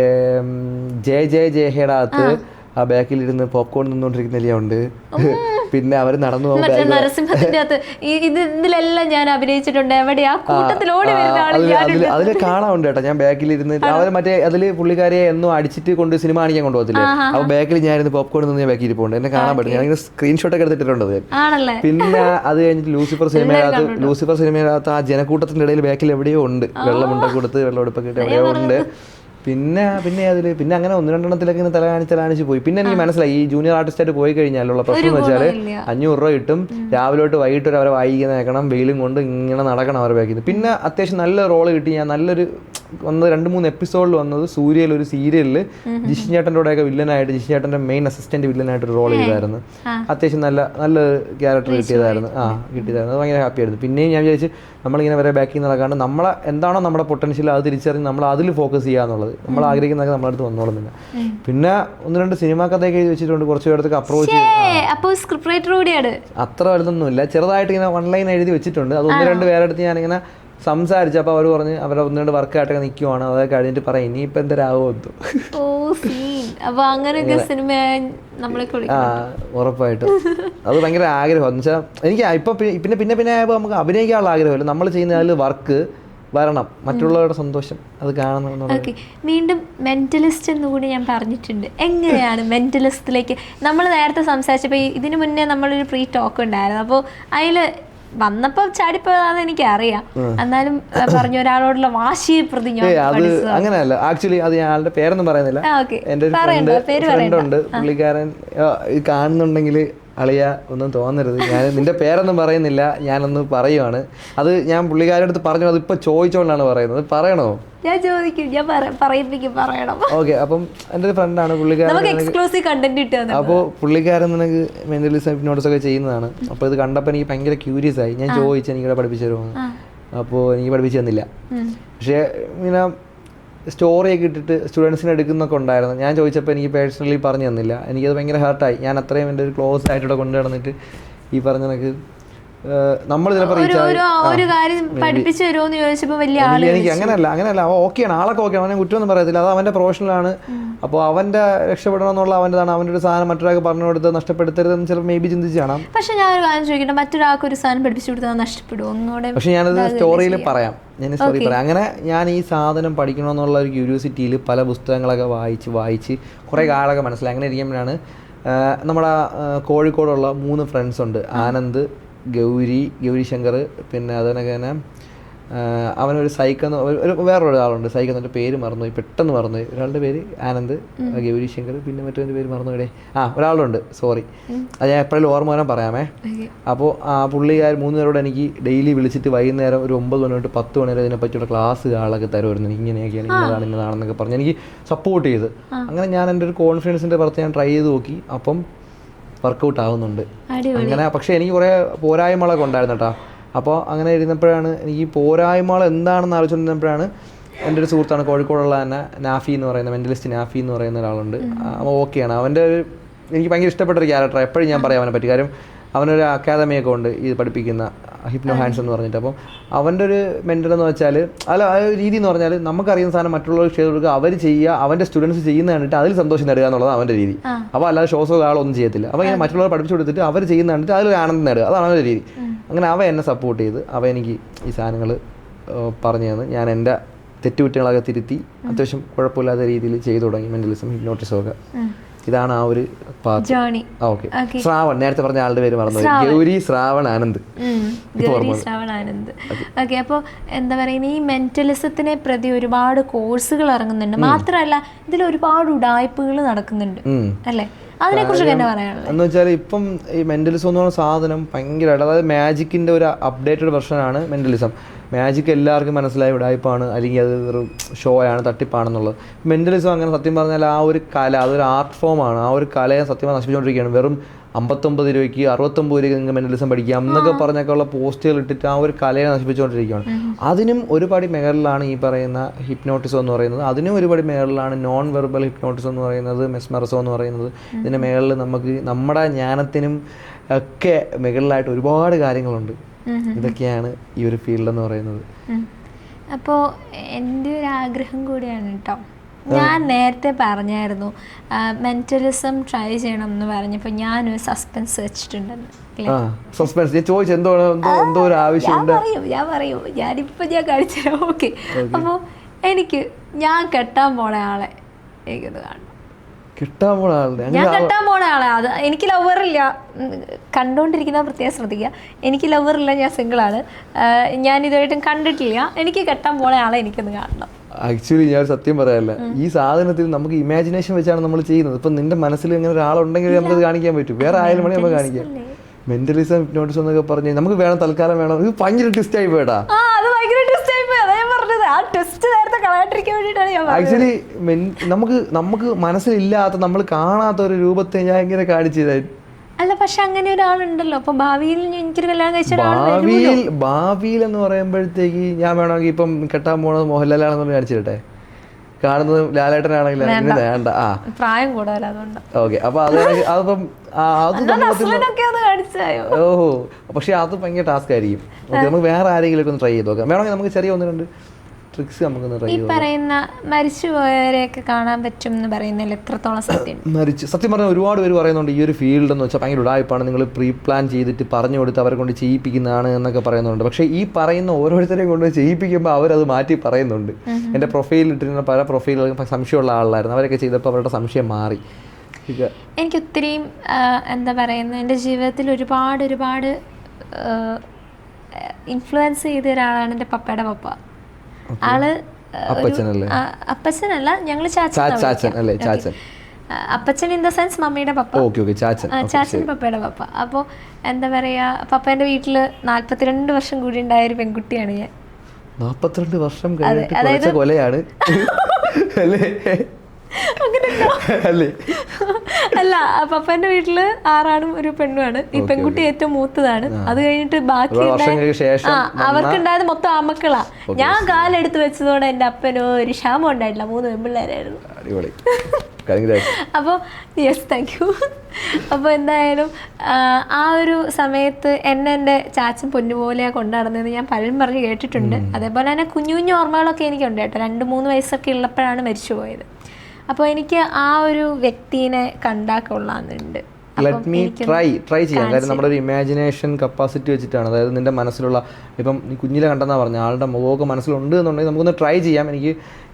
ജയഹയുടെ അകത്ത് ആ ബാക്കിലിരുന്ന് പോപ്കോൺ നിന്നുകൊണ്ടിരിക്കുന്നില്ല ഉണ്ട്. പിന്നെ അവർ നടന്നു നരസിംഹത്തിന്റെ അകത്ത് ഇതിലെല്ലാം ഞാൻ അഭിനയിച്ചിട്ടുണ്ട്. എവിടെയാ കൂട്ടത്തിലോടി അതിൽ കാണാറുണ്ട് കേട്ടോ. ഞാൻ ബാക്കിലിരുന്ന് അവർ മറ്റേ അതിൽ പുള്ളിക്കാരിയെ എന്നും അടിച്ചിട്ട് കൊണ്ട് സിനിമ കാണിക്കാൻ കൊണ്ടുപോകത്തില്ലേ, അപ്പൊ ബാക്കിൽ ഞാൻ ഇരുന്ന് പോപ്കോൺ നിന്ന് ഞാൻ ബാക്കിൽ ഇരിപ്പുണ്ട്. എന്നെ കാണാൻ പറ്റും. ഞാൻ സ്ക്രീൻഷോട്ട് ഒക്കെ എടുത്തിട്ടുണ്ട്. പിന്നെ അത് കഴിഞ്ഞിട്ട് ലൂസിഫർ സിനിമയിനകത്ത് ആ ജനക്കൂട്ടത്തിന്റെ ഇടയിൽ ബാക്കിൽ എവിടെയോ ഉണ്ട്, വെള്ളമുണ്ട കൊടുത്ത് വെള്ളമെടുപ്പൊക്കെ ഇട്ട് എവിടെയോ ഉണ്ട്. പിന്നെ പിന്നെ അങ്ങനെ 1-2 ഇങ്ങനെ തലകാണിച്ച് പോയി. പിന്നെ എനിക്ക് മനസ്സിലായി ഈ ജൂനിയർ ആർട്ടിസ്റ്റായിട്ട് പോയി കഴിഞ്ഞാലുള്ള പ്രശ്നം എന്ന് വെച്ചാൽ 500 രൂപ കിട്ടും, രാവിലെ തൊട്ട് വൈകിട്ട് വരെ അവരെ വായിക്കുന്ന കേൾക്കണം, വെയിലും കൊണ്ട് ഇങ്ങനെ നടക്കണം അവരെ ബാക്കിൽ. പിന്നെ അത്യാവശ്യം നല്ല റോള് കിട്ടി. ഞാൻ നല്ലൊരു 2-3 എപ്പിസോഡിൽ വന്നത് സൂര്യയിൽ ഒരു സീരിയലിൽ ജിഷിൻ ചേട്ടൻ്റെ കൂടെയൊക്കെ വില്ലനായിട്ട്, ജിഷിൻ ചേട്ടൻ്റെ മെയിൻ അസിസ്റ്റന്റ് വില്ലനായിട്ട് ഒരു റോൾ ചെയ്തായിരുന്നു. അത്യാവശ്യം നല്ല ക്യാരക്ടർ കിട്ടിയതായിരുന്നു. അത് ഭയങ്കര ഹാപ്പി ആയിരുന്നു. പിന്നെയും ഞാൻ വിചാരിച്ചു നമ്മളിങ്ങനെ വരെ ബാക്കിൽ നടക്കാണ്ട് നമ്മളെ എന്താണോ നമ്മുടെ പൊട്ടൻഷ്യൽ അത് തിരിച്ചറിഞ്ഞ് നമ്മൾ അതിൽ ഫോക്കസ് ചെയ്യുക എന്നുള്ളത്. നമ്മൾ ആഗ്രഹിക്കുന്നതൊക്കെ നമ്മുടെ അടുത്ത് വന്നോളുന്നില്ല. പിന്നെ 1-2 സിനിമാ കഥയൊക്കെ എഴുതി വെച്ചിട്ടുണ്ട്. കുറച്ച് പേർക്ക് അപ്രോച്ച് അത്ര വലുതൊന്നുമില്ല, ചെറുതായിട്ട് ഇങ്ങനെ 1 ലൈൻ എഴുതി വെച്ചിട്ടുണ്ട്. അത് 1-2 പേരുടെ അടുത്ത് ഞാനിങ്ങനെ സംസാരിച്ചപ്പോൾ അവർ പറഞ്ഞ് അവരെ 1-2 വർക്കായിട്ടൊക്കെ നിൽക്കുവാണ്, അതൊക്കെ കഴിഞ്ഞിട്ട് പറയാം ഇനിയിപ്പോൾ എന്തരാവോ. ഉറപ്പായിട്ടും അത് ഭയങ്കര ആഗ്രഹം എന്ന് വെച്ചാൽ എനിക്ക് ഇപ്പൊ പിന്നെ ആയപ്പോൾ നമുക്ക് അഭിനയിക്കാനുള്ള ആഗ്രഹമില്ല. നമ്മൾ ചെയ്യുന്ന അതിൽ വർക്ക് വരണം, മറ്റുള്ളവരുടെ സന്തോഷം അത് കാണണം. വീണ്ടും മെന്റലിസ്റ്റ് എന്നുകൂടി ഞാൻ പറഞ്ഞിട്ടുണ്ട്. എങ്ങനെയാണ് മെന്റലിസ്റ്റിലേക്ക് നമ്മൾ നേരത്തെ സംസാരിച്ചപ്പോൾ ഇതിനു മുന്നേ നമ്മളൊരു പ്രീ ടോക്ക് ഉണ്ടായിരുന്നു. അപ്പോൾ അതിൽ വന്നപ്പോ ചാടിപ്പോയതാന്ന് എനിക്ക് അറിയാം. എന്നാലും പറഞ്ഞ ഒരാളോടുള്ള വാശിയെ പ്രതി ഞാൻ അങ്ങനെയല്ല. ആക്ച്വലി അത് ഞാൻ ആളുടെ പേരൊന്നും പറയുന്നില്ല. എൻ്റെ ഒരു ഫ്രണ്ട് ഉണ്ട്, പുള്ളിക്കാരൻ ഇത് കാണുന്നുണ്ടെങ്കിൽ അളിയ ഒന്നും തോന്നരുത്, ഞാൻ നിന്റെ പേരൊന്നും പറയുന്നില്ല, ഞാനൊന്ന് പറയുവാണ്. അത് ഞാൻ പുള്ളിക്കാരുടെ അടുത്ത് പറഞ്ഞു, അത് ഇപ്പൊ ചോദിച്ചോണ്ടാണ് പറയുന്നത്. പറയണോ? ഞാൻ ചോദിക്കും, ഞാൻ പറയണം. ഓക്കെ. അപ്പം എൻ്റെ ഒരു ഫ്രണ്ടാണ് പുള്ളിക്കാരൻ. അപ്പോൾ പുള്ളിക്കാരൻ നിനക്ക് മെന്റലിസം ഹിപ്നോട്ടിസം ഒക്കെ ചെയ്യുന്നതാണ്. അപ്പോൾ ഇത് കണ്ടപ്പോൾ എനിക്ക് ഭയങ്കര ക്യൂരിയസ് ആയി. ഞാൻ ചോദിച്ചു എനിക്കിവിടെ പഠിപ്പിച്ചു തരുമോ. അപ്പോൾ എനിക്ക് പഠിപ്പിച്ചു തന്നില്ല. പക്ഷേ ഇങ്ങനെ സ്റ്റോറിയൊക്കെ ഇട്ടിട്ട് സ്റ്റുഡൻസിന് എടുക്കുന്നൊക്കെ ഉണ്ടായിരുന്നു. ഞാൻ ചോദിച്ചപ്പോൾ എനിക്ക് പേഴ്സണലി പറഞ്ഞു തന്നില്ല. എനിക്കത് ഭയങ്കര ഹേർട്ടായി. ഞാൻ അത്രയും എൻ്റെ ഒരു ക്ലോസ് ആയിട്ടിവിടെ കൊണ്ടു നടന്നിട്ട് ഈ പറഞ്ഞ കണക്ക് നമ്മൾ ചിലപ്പോൾ എനിക്ക് അങ്ങനെയല്ല ഓക്കെയാണ്, ആളൊക്കെ ഓക്കെയാണ്, അവനെ കുറ്റമൊന്നും പറയത്തില്ല. അത് അവൻ്റെ പ്രൊഫഷണലാണ്. അപ്പോൾ അവൻ്റെ രക്ഷപ്പെടണമെന്നുള്ള അവൻ്റെതാണ്. അവൻ്റെ ഒരു സാധനം മറ്റൊരാൾക്ക് പറഞ്ഞു കൊടുത്ത് നഷ്ടപ്പെടുത്തരുതെന്ന് ചിലപ്പോൾ മേ ബി ചിന്തിച്ച് കാണാം. പക്ഷേ ഞാൻ ഒരു കാര്യം ചോദിക്കട്ടെ, മറ്റൊരാൾക്ക് ഒരു സാധനം പഠിപ്പിച്ചു കൊടുത്താൽ നഷ്ടപ്പെടുമോ? പക്ഷേ ഞാനത് സ്റ്റോറിയിൽ പറയാം. അങ്ങനെ ഞാൻ ഈ സാധനം പഠിക്കണമെന്നുള്ള ഒരു ക്യൂരിയോസിറ്റിയിൽ പല പുസ്തകങ്ങളൊക്കെ വായിച്ച് കുറേ കാലമൊക്കെ മനസ്സിലായി. അങ്ങനെ ഇരിക്കുമ്പോഴാണ് നമ്മുടെ കോഴിക്കോടുള്ള 3 ഫ്രണ്ട്സ് ഉണ്ട്. ആനന്ദ്, ഗൗരി ശങ്കർ, പിന്നെ അതിനൊക്കെ തന്നെ അവനൊരു സൈക്കെന്ന് വേറൊരാളുണ്ട്. സൈക്ക് എന്നിട്ട് പേര് മറന്നുപോയി, പെട്ടെന്ന് മറന്നുപോയി. ഒരാളുടെ പേര് ആനന്ദ്, ഗൗരി ശങ്കർ, പിന്നെ മറ്റൊരു പേര് മറന്നുപോയി. ഒരാളുണ്ട്, സോറി, അത് ഞാൻ എപ്പോഴും ഓർമ്മ വരാൻ പറയാമേ. അപ്പോൾ ആ പുള്ളിക്കാർ 3 പേരോട് എനിക്ക് ഡെയിലി വിളിച്ചിട്ട് വൈകുന്നേരം ഒരു 9 മണി തൊട്ട് 10 മണി വരെ ഇതിനെപ്പറ്റിയുള്ള ക്ലാസ്സുകളൊക്കെ തരുമായിരുന്നു. ഇങ്ങനെയൊക്കെയാണ് ഇന്നതാണെന്നൊക്കെ പറഞ്ഞ് എനിക്ക് സപ്പോർട്ട് ചെയ്ത്. അങ്ങനെ ഞാൻ എൻ്റെ ഒരു കോൺഫിഡൻസിൻ്റെ പുറത്ത് ഞാൻ ട്രൈ ചെയ്ത് നോക്കി. അപ്പം വർക്കൗട്ട് ആവുന്നുണ്ട് അങ്ങനെ. പക്ഷേ എനിക്ക് കുറേ പോരായ്മകളൊക്കെ ഉണ്ടായിരുന്നു കേട്ടോ. അപ്പോൾ അങ്ങനെ ഇരുന്നപ്പോഴാണ് എനിക്ക് പോരായ്മകൾ എന്താണെന്ന് ആലോചിച്ചുകൊണ്ടിരുന്നപ്പോഴാണ് എൻ്റെ ഒരു സുഹൃത്താണ് കോഴിക്കോടുള്ള തന്നെ നാഫി എന്ന് പറയുന്ന മെൻ്റലിസ്റ്റ് നാഫി എന്ന് പറയുന്ന ഒരാളുണ്ട്. അപ്പോൾ ഓക്കെയാണ്. അവൻ്റെ ഒരു എനിക്ക് ഭയങ്കര ഇഷ്ടപ്പെട്ടൊരു ക്യാരക്ടർ. എപ്പോഴും ഞാൻ പറയാം അവനെ പറ്റി. കാര്യം അവനൊരു അക്കാദമിയൊക്കെ ഉണ്ട് ഇത് പഠിപ്പിക്കുന്ന, ഹിപ്നോ ഹാൻഡ്സ് എന്ന് പറഞ്ഞിട്ട്. അപ്പം അവൻ്റെ ഒരു മെൻ്റൽ എന്ന് വെച്ചാൽ അല്ല ആ ഒരു രീതി എന്ന് പറഞ്ഞാൽ നമുക്കറിയുന്ന സാധനം മറ്റുള്ളവർക്ക് ചെയ്ത് കൊടുക്കുക, അവർ ചെയ്യുക, അവൻ്റെ സ്റ്റുഡൻസ് ചെയ്യുന്ന കണ്ടിട്ട് അതിൽ സന്തോഷം നേടുക എന്നുള്ളത് അവൻ്റെ രീതി. അപ്പോൾ അല്ലാതെ ഷോസോ ആളൊന്നും ചെയ്യത്തില്ല. അപ്പോൾ ഇങ്ങനെ മറ്റുള്ളവർ പഠിപ്പിച്ചു കൊടുത്തിട്ട് അവർ ചെയ്യുന്ന കണ്ടിട്ട് അതിൽ ആനന്ദം നേടുക, അതാണ് അവൻ്റെ രീതി. അങ്ങനെ അവ എന്നെ സപ്പോർട്ട് ചെയ്ത് എനിക്ക് ഈ സാധനങ്ങൾ പറഞ്ഞു തന്ന് ഞാൻ എൻ്റെ തെറ്റുകുറ്റങ്ങളൊക്കെ തിരുത്തി അത്യാവശ്യം കുഴപ്പമില്ലാത്ത രീതിയിൽ ചെയ്തു തുടങ്ങി മെൻ്റലിസം ഹിപ്നോട്ടിസം ഒക്കെ. ഇതാണ് ആ ഒരു പാർട്ട്. ജേണി. ഓക്കെ. ശ്രാവൺ, നേരത്തെ പറഞ്ഞ ആളുടെ പേര് മറന്നു, ഗൗരി ശ്രാവൺ ആനന്ദ്. ഗൗരി ശ്രാവൺ ആനന്ദ്. ഓക്കെ. അപ്പോൾ എന്താ പറയുക, ഈ മെന്റലിസത്തിനെ പ്രതി ഒരുപാട് കോഴ്സുകൾ ഇറങ്ങുന്നുണ്ട്. മാത്രമല്ല ഇതിൽ ഒരുപാട് ഉടായ്പകൾ നടക്കുന്നുണ്ട് അല്ലേ? അതിനെ കുറിച്ച് എന്നാ പറയാനുള്ളത് എന്ന് വെച്ചാൽ ഇപ്പം ഈ മെന്റലിസം എന്ന് പറയുന്ന സാധനം ഭയങ്കരമായിട്ട്, അതായത് മാജിക്കിന്റെ ഒരു അപ്ഡേറ്റഡ് വെർഷനാണ് മെന്റലിസം. മാജിക് എല്ലാവർക്കും മനസ്സിലായി ഉടായ്പാണ്, അല്ലെങ്കിൽ അത് ഒരു ഷോ ആണ്, തട്ടിപ്പാണെന്നുള്ളത്. മെന്റലിസം അങ്ങനെ സത്യം പറഞ്ഞാൽ ആ ഒരു കല, അതൊരു ആർട്ട് ഫോമാണ്. ആ ഒരു കലയെ സത്യം നശിപ്പിച്ചുകൊണ്ടിരിക്കുകയാണ്. വെറും 59 രൂപയ്ക്ക് 69 രൂപയ്ക്ക് നിങ്ങൾക്ക് മെന്റലിസം പഠിക്കാം എന്നൊക്കെ പറഞ്ഞൊക്കെ ഉള്ള പോസ്റ്റുകൾ ഇട്ടിട്ട് ആ ഒരു കലയെ നശിപ്പിച്ചുകൊണ്ടിരിക്കുകയാണ്. അതിനും ഒരുപാട് മേഖലയിലാണ് ഈ പറയുന്ന ഹിപ്നോട്ടിസം എന്ന് പറയുന്നത്. അതിനും ഒരുപാട് മേഖലയിലാണ് നോൺ വെർബൽ ഹിപ്നോട്ടിസം എന്ന് പറയുന്നത്, മെസ്മറിസം എന്ന് പറയുന്നത്. ഇതിൻ്റെ മേഖലയിൽ നമുക്ക് നമ്മുടെ ജ്ഞാനത്തിനും ഒക്കെ മുകളിലായിട്ട് ഒരുപാട് കാര്യങ്ങളുണ്ട്. ഇതൊക്കെയാണ് ഈ ഒരു ഫീൽഡ് എന്ന് പറയുന്നത്. അപ്പോൾ എൻ്റെ ഒരു ആഗ്രഹം കൂടിയാണ് കേട്ടോ. ഞാൻ നേരത്തെ പറഞ്ഞായിരുന്നു മെന്റലിസം ട്രൈ ചെയ്യണം എന്ന് പറഞ്ഞപ്പോൾ ഞാനൊരു സസ്പെൻസ് വെച്ചിട്ടുണ്ടെന്ന്. ഞാൻ പറയും ഞാനിപ്പോൾ ഞാൻ കാണിച്ചു. ഓക്കെ. അപ്പോൾ ഞാൻ കെട്ടാൻ പോണ ആളെ എനിക്കൊന്ന് കാണണം. ഞാൻ കെട്ടാൻ പോണ ആളെ, അത് എനിക്ക് ലവറില്ല. കണ്ടോണ്ടിരിക്കുന്ന പ്രത്യേകം ശ്രദ്ധിക്കുക, എനിക്ക് ലവറില്ല, ഞാൻ സിംഗിളാണ്, ഞാൻ ഇതുമായിട്ടും കണ്ടിട്ടില്ല. എനിക്ക് കെട്ടാൻ പോണ ആളെ എനിക്കൊന്ന് കാണണം. ആക്ച്വലി ഞാൻ സത്യം പറയാനല്ല, ഈ സാധനത്തിൽ നമുക്ക് ഇമാജിനേഷൻ വെച്ചാണ് നമ്മൾ ചെയ്യുന്നത്. ഇപ്പം നിന്റെ മനസ്സിൽ ഇങ്ങനെ ഒരാളുണ്ടെങ്കിൽ നമുക്കത് കാണിക്കാൻ പറ്റും, വേറെ ആയാലും വേണമെങ്കിൽ നമുക്ക് കാണിക്കാം. മെന്റലിസം ഹിപ്നോട്ടിസം എന്നൊക്കെ പറഞ്ഞ് നമുക്ക് വേണം, തൽക്കാലം വേണം. ഇത് ഭയങ്കര ട്വിസ്റ്റ് ആയി പോയിട്ടാ. ആക്ച്വലി നമുക്ക് മനസ്സിലില്ലാത്ത, നമ്മൾ കാണാത്ത ഒരു രൂപത്തെ ഞാൻ ഇങ്ങനെ കാണിച്ചതായിരുന്നു. അല്ല, പക്ഷെ അങ്ങനെ ഒരാളുണ്ടല്ലോ. അപ്പൊ ഭാവിയിൽ എനിക്കൊരു കല്യാണം കഴിച്ച ഭാവിയിൽ എന്ന് പറയുമ്പോഴത്തേക്ക് ഞാൻ വേണമെങ്കിൽ ഇപ്പം കെട്ടാൻ പോണത് മോഹൻലാലാണെന്ന് കാണിച്ചിട്ടെ, കാണുന്നത് ലാലേട്ടനാണെങ്കിൽ വേണ്ട. പ്രായം കൂടുതൽ. ഓക്കെ. അപ്പൊ അതിപ്പം ഓഹോ, പക്ഷെ അത് ഭയങ്കര ടാസ്ക് ആയിരിക്കും. ഓക്കെ, നമുക്ക് വേറെ ആരെങ്കിലും ഒക്കെ ഒന്ന് ട്രൈ ചെയ്ത് നോക്കാം. വേണമെങ്കിൽ നമുക്ക് ചെറിയ 1-2 ട്രിക്സ് നമുക്ക് ട്രൈ ചെയ്യാം. ഈ പറയുന്ന മരിച്ചുപോയവരെയൊക്കെ കാണാൻ പറ്റും എന്ന് പറയുന്നതിൽ എത്രത്തോളം സത്യം? സത്യം പറഞ്ഞാൽ ഒരുപാട് പേര് പറയുന്നുണ്ട് ഈ ഒരു ഫീൽഡ് എന്ന് വെച്ചാൽ ഭയങ്കര ഉടായ്പാണ്, നിങ്ങൾ പ്രീ പ്ലാൻ ചെയ്തിട്ട് പറഞ്ഞു കൊടുത്ത് അവരെ കൊണ്ട് ചെയ്യിപ്പിക്കുന്നതാണ് എന്നൊക്കെ പറയുന്നുണ്ട്. പക്ഷേ ഈ പറയുന്ന ഓരോരുത്തരെയും കൊണ്ട് ചെയ്യിപ്പിക്കുമ്പോൾ അവരത് മാറ്റി പറയുന്നുണ്ട്. എൻ്റെ പ്രൊഫൈലിൽ ഇട്ടിരുന്ന പല പ്രൊഫൈലുകളും സംശയമുള്ള ആളായിരുന്നു, അവരൊക്കെ ചെയ്തപ്പോൾ അവരുടെ സംശയം മാറി. എനിക്ക് ഒത്തിരിയും എന്താ പറയുന്നത്, എൻ്റെ ജീവിതത്തിൽ ഒരുപാട് ഇൻഫ്ലുവൻസ് ചെയ്ത ഒരാളാണ് എൻ്റെ പപ്പയുടെ പപ്പ. ആള് അപ്പച്ചനല്ല, ഞങ്ങള് ചാച്ചൻ. അപ്പച്ചൻ ഇൻ ദ സെൻസ് മമ്മിയുടെ പപ്പ, ചാച്ചൻ പപ്പയുടെ പപ്പ. അപ്പോൾ എന്താ പറയാ, പപ്പേന്റെ വീട്ടില് 42 വർഷം കൂടി ഉണ്ടായ ഒരു പെൺകുട്ടിയാണ് ഞാൻ. 42 വർഷം കഴിഞ്ഞിട്ട് കൊലയാണ് അല്ല, പപ്പന്റെ വീട്ടില് 6 ആണും ഒരു പെണ്ണുമാണ്. ഈ പെൺകുട്ടി ഏറ്റവും മൂത്തതാണ്. അത് കഴിഞ്ഞിട്ട് ബാക്കി അവർക്കുണ്ടായത് മൊത്തം ആമക്കളാ. ഞാൻ കാലെടുത്ത് വെച്ചതോടെ എന്റെ അപ്പനോ ഒരു ക്ഷാമം ഉണ്ടായിട്ടില്ല. 3 പെൺപിള്ളേരായിരുന്നു. അപ്പോൾ യെസ്, താങ്ക് യു. അപ്പോൾ എന്തായാലും ആ ഒരു സമയത്ത് എൻ്റെ ചാച്ചൻ പൊന്നുപോലെയാണ് കൊണ്ടുനടന്നതെന്ന് ഞാൻ പലരും പറഞ്ഞ് കേട്ടിട്ടുണ്ട്. അതേപോലെ തന്നെ കുഞ്ഞു കുഞ്ഞു ഓർമ്മകളൊക്കെ എനിക്കുണ്ട് കേട്ടോ. 2-3 വയസ്സൊക്കെ ഉള്ളപ്പോഴാണ് മരിച്ചുപോയത്. അപ്പോൾ എനിക്ക് ആ ഒരു വ്യക്തിനെ കണ്ടാൽ കൊള്ളാമെന്നുണ്ട്. ലെറ്റ് മീ ട്രൈ ചെയ്യാം. കാര്യം നമ്മുടെ ഒരു ഇമാജിനേഷൻ കപ്പാസിറ്റി വെച്ചിട്ടാണ്. അതായത് നിൻ്റെ മനസ്സിലുള്ള, ഇപ്പം നീ കുഞ്ഞിലെ കണ്ടെന്നാ പറഞ്ഞ ആളുടെ മുഖമൊക്കെ മനസ്സിലുണ്ട് എന്നുണ്ടെങ്കിൽ നമുക്കൊന്ന് ട്രൈ ചെയ്യാം. എനിക്ക്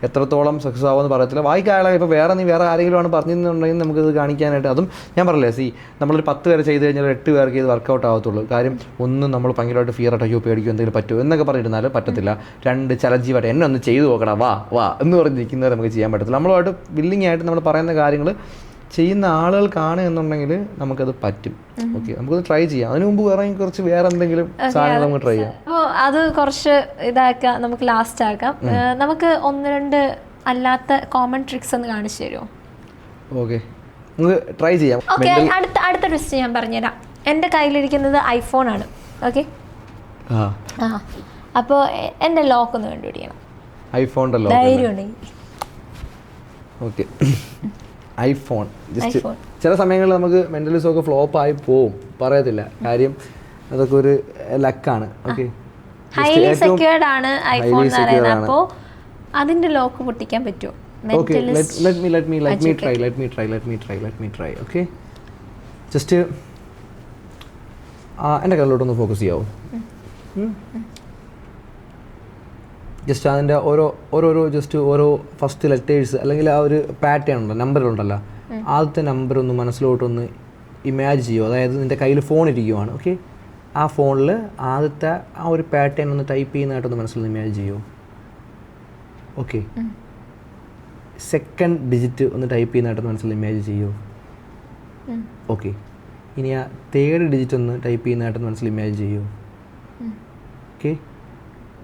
എത്രത്തോളം സക്സസ് ആവുമെന്ന് പറയത്തില്ല. വായിക്കാളെ ഇപ്പോൾ വേറെ ആരെങ്കിലും ആണ് പറഞ്ഞിരുന്നുണ്ടെങ്കിൽ നമുക്കിത് കാണിക്കാനായിട്ട്. അതും ഞാൻ പറഞ്ഞില്ലേ, നമ്മളൊരു 10 പേരെ ചെയ്ത് കഴിഞ്ഞാൽ 8 പേർക്ക് ഇത് വർക്കൗട്ട് ആവത്തുള്ളൂ. കാര്യം ഒന്നും നമ്മൾ ഭയങ്കരമായിട്ട് ഫിയർ അയ്യോ പേടിക്കും എന്തെങ്കിലും പറ്റുമോ എന്നൊക്കെ പറഞ്ഞിരുന്നാലും പറ്റത്തില്ല. 2 ചലഞ്ചീവായിട്ട് എന്നെ ഒന്ന് ചെയ്തു നോക്കണം, വാ എന്ന് പറഞ്ഞ് നിൽക്കുന്നവരെ നമുക്ക് ചെയ്യാൻ പറ്റത്തില്ല. നമ്മളുമായിട്ട് വില്ലിങ് ആയിട്ട് നമ്മൾ പറയുന്ന കാര്യങ്ങൾ ചെയ്യുന്ന ആളുകൾ കാണുകയെന്നുണ്ടെങ്കിൽ നമുക്കത് പറ്റും. ഓക്കെ, നമുക്കത് ട്രൈ ചെയ്യാം. അതിന് മുമ്പ് വേറെ എന്തെങ്കിലും സാധനങ്ങൾ നമുക്ക് ട്രൈ ചെയ്യാം. അപ്പോൾ അത് കുറച്ച് ഇതാക്കാം, നമുക്ക് ലാസ്റ്റ് ആക്കാം. നമുക്ക് 1-2 അല്ലാത്ത കോമൺ ട്രിക്സ് ഒന്ന് കാണിച്ചു തരുമോ? ഓക്കെ, നമുക്ക് ട്രൈ ചെയ്യാം. ഓക്കെ, അടുത്ത ട്വിസ്റ്റ് ഞാൻ പറഞ്ഞുതരാം. എൻ്റെ കയ്യിലിരിക്കുന്നത് ഐഫോൺ ആണ്. ഓക്കെ, അപ്പോൾ എൻ്റെ ലോക്ക് ഒന്ന് കണ്ടുപിടിക്കണം. ഐഫോണിൻ്റെ ലോക്ക് ധൈര്യം ഉണ്ടെങ്കിൽ. ഓക്കെ, ഐഫോൺ ജസ്റ്റ് ചില സമയങ്ങളിൽ നമുക്ക് മെന്റലിസം ഒക്കെ ഫ്ലോപ്പ് ആയി പോവും, പറയത്തില്ല. കാര്യം അതൊക്കെ ഒരു ലക്കാണ്. ഓക്കെ, ഹൈലി സെക്യൂർഡ് ആണ് ഐഫോൺ എന്ന് പറയുന്നത്. അപ്പോൾ അതിന്റെ ലോക്ക് പൊട്ടിക്കാൻ പറ്റുമോ? Okay, let me try. Okay, just എൻ്റെ കയ്യിലോട്ടൊന്ന് ഫോക്കസ് ചെയ്യാവോ? ജസ്റ്റ് അതിൻ്റെ ഓരോ ഫസ്റ്റ് ലെറ്റേഴ്സ് അല്ലെങ്കിൽ ആ ഒരു പാറ്റേൺ ഉണ്ടല്ലോ, നമ്പറുണ്ടല്ലോ, ആദ്യത്തെ നമ്പർ ഒന്ന് മനസ്സിലോട്ടൊന്ന് ഇമാജിൻ ചെയ്യുമോ, അതായത് നിൻ്റെ കയ്യിൽ ഫോൺ ഇരിക്കുവാണ്. ഓക്കെ, ആ ഫോണിൽ ആദ്യത്തെ ആ ഒരു പാറ്റേൺ ഒന്ന് ടൈപ്പ് ചെയ്യുന്നതായിട്ടൊന്ന് മനസ്സിലൊന്ന് ഇമാജിൻ ചെയ്യുമോ. ഓക്കെ, സെക്കൻഡ് ഡിജിറ്റ് ഒന്ന് ടൈപ്പ് ചെയ്യുന്നതായിട്ടൊന്ന് മനസ്സിൽ ഇമാജിൻ ചെയ്യുമോ. ഓക്കെ, ഇനി ആ തേർഡ് ഡിജിറ്റ് ഒന്ന് ടൈപ്പ് ചെയ്യുന്നതായിട്ടൊന്ന് മനസ്സിൽ ഇമാജിൻ ചെയ്യുമോ. ഓക്കെ,